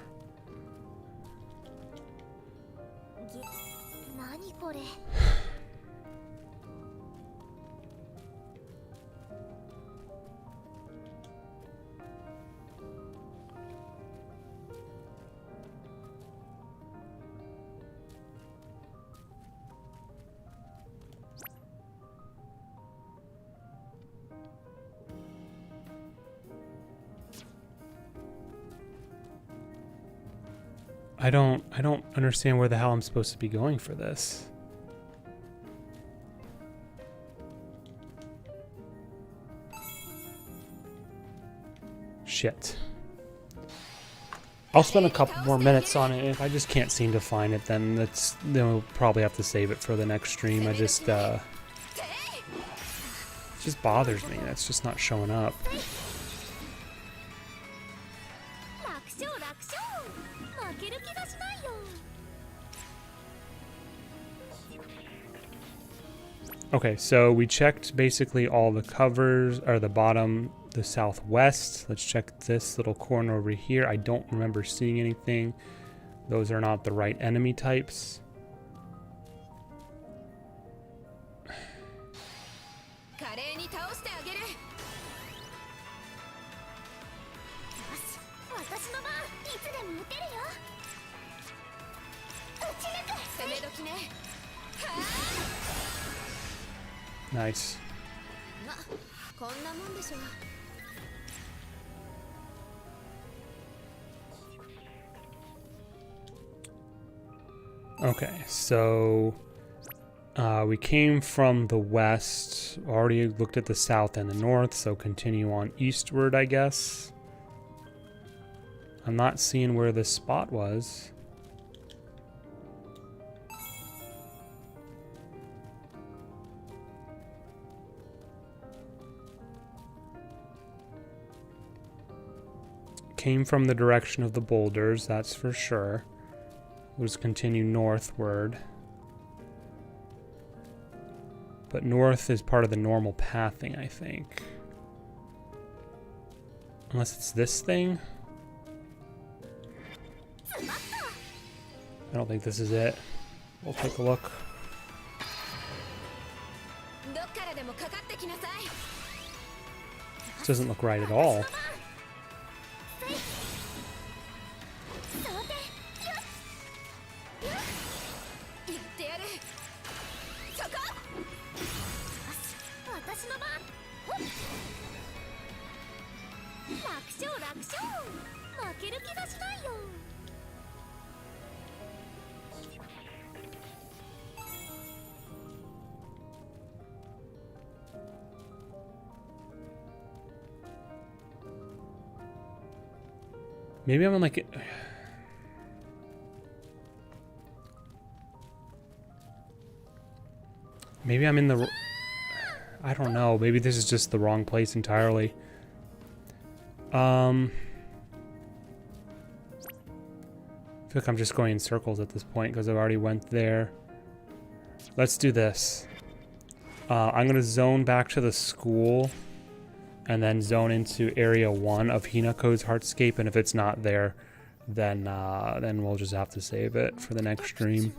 I don't understand where the hell I'm supposed to be going for this. Shit. I'll spend a couple more minutes on it. If I just can't seem to find it, then we'll probably have to save it for the next stream. It just bothers me. That's just not showing up. Okay, so we checked basically all the covers, or the bottom, the southwest. Let's check this little corner over here. I don't remember seeing anything. Those are not the right enemy types. Nice. Okay, so we came from the west, already looked at the south and the north, so continue on eastward, I guess. I'm not seeing where this spot was. Came from the direction of the boulders, that's for sure. We'll just continue northward. But north is part of the normal pathing, I think. Unless it's this thing. I don't think this is it. We'll take a look. This doesn't look right at all. Maybe I'm in like... Maybe I'm in the... I don't know. Maybe this is just the wrong place entirely. I feel like I'm just going in circles at this point because I've already went there. Let's do this. I'm going to zone back to the school and then zone into Area 1 of Hinako's Heartscape, and if it's not there, then we'll just have to save it for the next stream.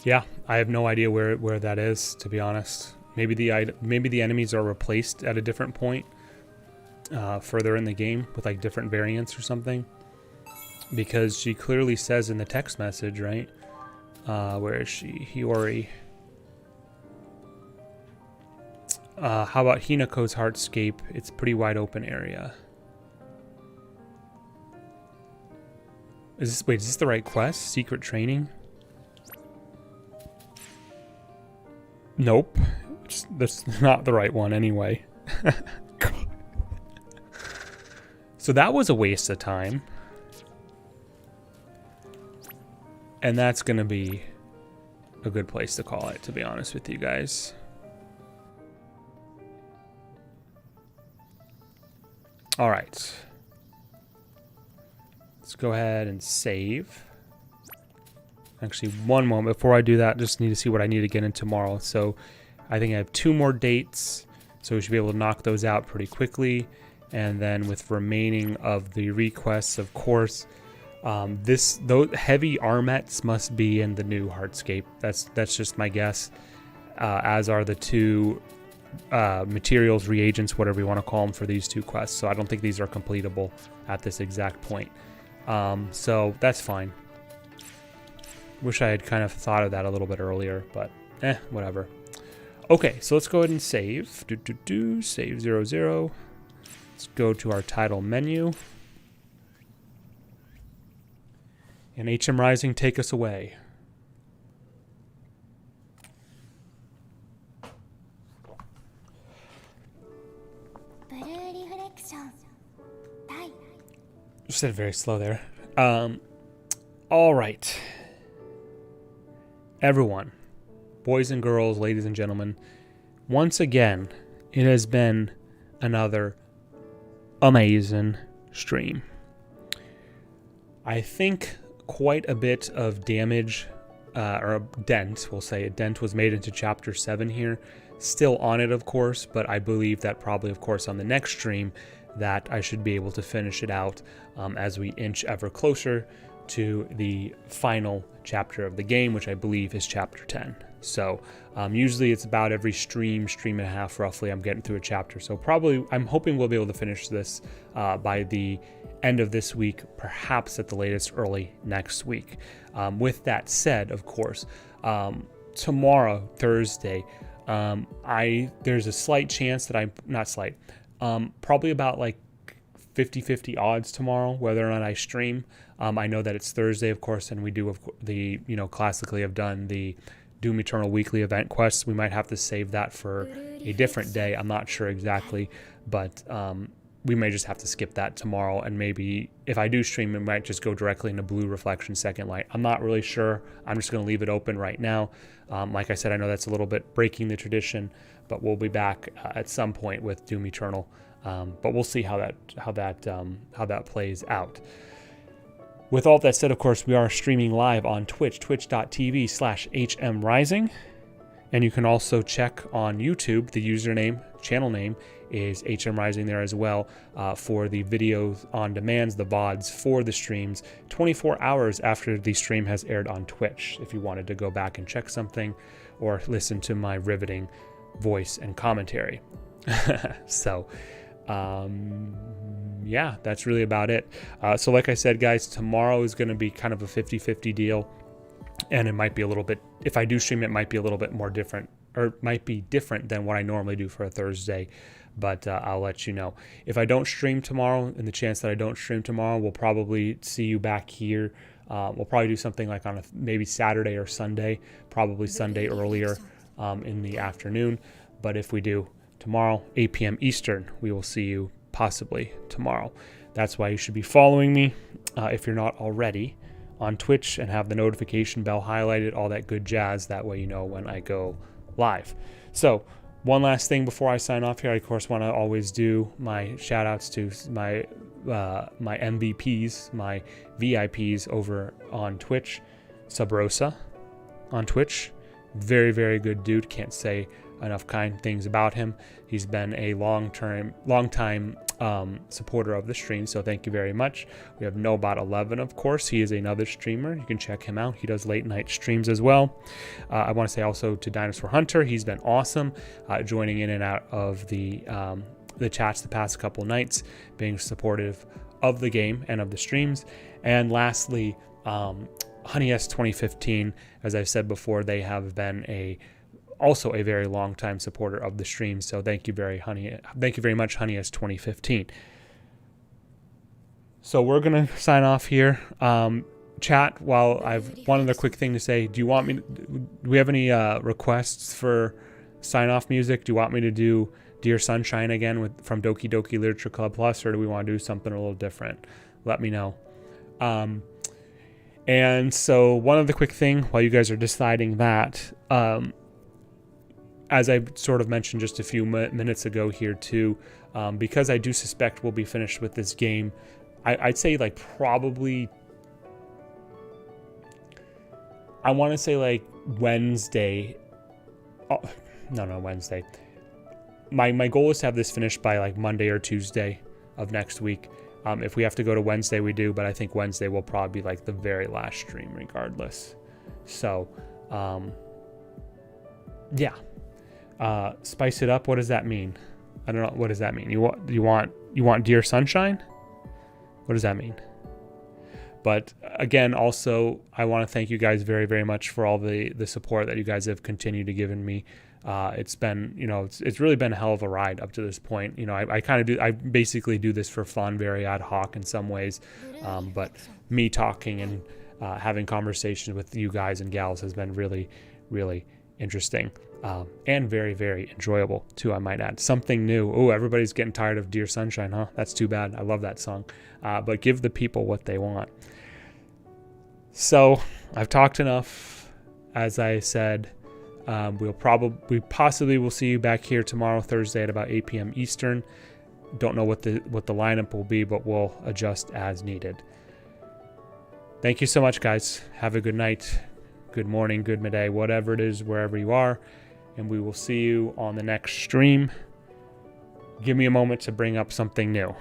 Yeah, I have no idea where that is, to be honest. Maybe the enemies are replaced at a different point further in the game with like different variants or something. Because she clearly says in the text message, right? Where is she? Hiori. How about Hinako's Heartscape? It's a pretty wide open area. Is this the right quest? Secret training? Nope. That's not the right one anyway. So that was a waste of time. And that's going to be a good place to call it, to be honest with you guys. All right. Let's go ahead and save. Actually, one moment before I do that, just need to see what I need to get in tomorrow. So I think I have 2 more dates, so we should be able to knock those out pretty quickly. And then with remaining of the requests, of course, those heavy armets must be in the new Heartscape. That's just my guess. As are the 2 materials, reagents, whatever you want to call them, for these 2 quests. So I don't think these are completable at this exact point. So that's fine. Wish I had kind of thought of that a little bit earlier, but whatever. Okay, so let's go ahead and save. Save 00. Let's go to our title menu. And HM Rising, take us away. Said it very slow there. All right. Everyone, boys and girls, ladies and gentlemen, once again, it has been another amazing stream. I think quite a bit of damage, or a dent, we'll say a dent was made into Chapter 7 here. Still on it, of course, but I believe that probably, of course, on the next stream, that I should be able to finish it out as we inch ever closer to the final chapter of the game, which I believe is Chapter 10. So usually it's about every stream and a half roughly I'm getting through a chapter. So probably I'm hoping we'll be able to finish this by the end of this week, perhaps at the latest early next week. With that said, of course, tomorrow, Thursday, there's a slight chance that probably about like 50-50 odds tomorrow whether or not I stream. I know that it's Thursday, of course, and we do classically have done the Doom Eternal weekly event quests. We might have to save that for a different day. I'm not sure exactly, but we may just have to skip that tomorrow, and maybe if I do stream, it might just go directly into Blue Reflection Second Light. I'm not really sure. I'm just going to leave it open right now. Like I said, I know that's a little bit breaking the tradition, but we'll be back at some point with Doom Eternal. But we'll see how that plays out. With all that said, of course, we are streaming live on Twitch, twitch.tv/HMRising. And you can also check on YouTube. The channel name is HM Rising there as well, for the videos on demands, the VODs for the streams 24 hours after the stream has aired on Twitch, if you wanted to go back and check something or listen to my riveting voice and commentary. So, yeah, that's really about it. So like I said, guys, tomorrow is going to be kind of a 50-50 deal. And it might be a little bit, if I do stream, it might be a little bit more different, or it might be different than what I normally do for a Thursday. But I'll let you know. If I don't stream tomorrow, and the chance that I don't stream tomorrow, we'll probably see you back here. We'll probably do something like on maybe Saturday or Sunday, probably Sunday earlier in the afternoon. But if we do tomorrow, 8 p.m. Eastern, we will see you possibly tomorrow. That's why you should be following me if you're not already on Twitch, and have the notification bell highlighted, all that good jazz. That way you know when I go live. So one last thing before I sign off here, I of course want to always do my shout outs to my MVPs, my VIPs over on Twitch. Subrosa on Twitch, very, very good dude. Can't say enough kind things about him. He's been a long time supporter of the stream, so thank you very much. We have Nobot11, of course. He is another streamer. You can check him out. He does late night streams as well. I want to say also to Dinosaur Hunter. He's been awesome, joining in and out of the chats the past couple nights, being supportive of the game and of the streams. And lastly, Honey S 2015, as I've said before, they have been also a very long time supporter of the stream. So thank you very much, Honey S 2015. So we're gonna sign off here. Chat, while I've one other quick thing to say, do we have any requests for sign off music? Do you want me to do Dear Sunshine again from Doki Doki Literature Club Plus, or do we want to do something a little different? Let me know. And so one other quick thing while you guys are deciding that, as I sort of mentioned just a few minutes ago here too, because I do suspect we'll be finished with this game, I'd say like probably, I want to say like Wednesday. Oh, no, Wednesday. My goal is to have this finished by like Monday or Tuesday of next week. If we have to go to Wednesday, we do, but I think Wednesday will probably be like the very last stream regardless. So, yeah. Spice it up. What does that mean? I don't know. What does that mean? You want Dear Sunshine? What does that mean? But again, also, I want to thank you guys very, very much for all the support that you guys have continued to give me. It's been, it's really been a hell of a ride up to this point. I basically do this for fun, very ad hoc in some ways. But me talking and having conversations with you guys and gals has been really, really interesting. And very, very enjoyable too, I might add. Something new. Oh, everybody's getting tired of Dear Sunshine, huh? That's too bad. I love that song. But give the people what they want. So I've talked enough. As I said, we possibly will see you back here tomorrow, Thursday at about 8 p.m. Eastern. Don't know what the lineup will be, but we'll adjust as needed. Thank you so much, guys. Have a good night, good morning, good midday, whatever it is, wherever you are. And we will see you on the next stream. Give me a moment to bring up something new,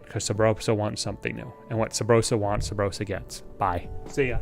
because Sabrosa wants something new. And what Sabrosa wants, Sabrosa gets. Bye. See ya.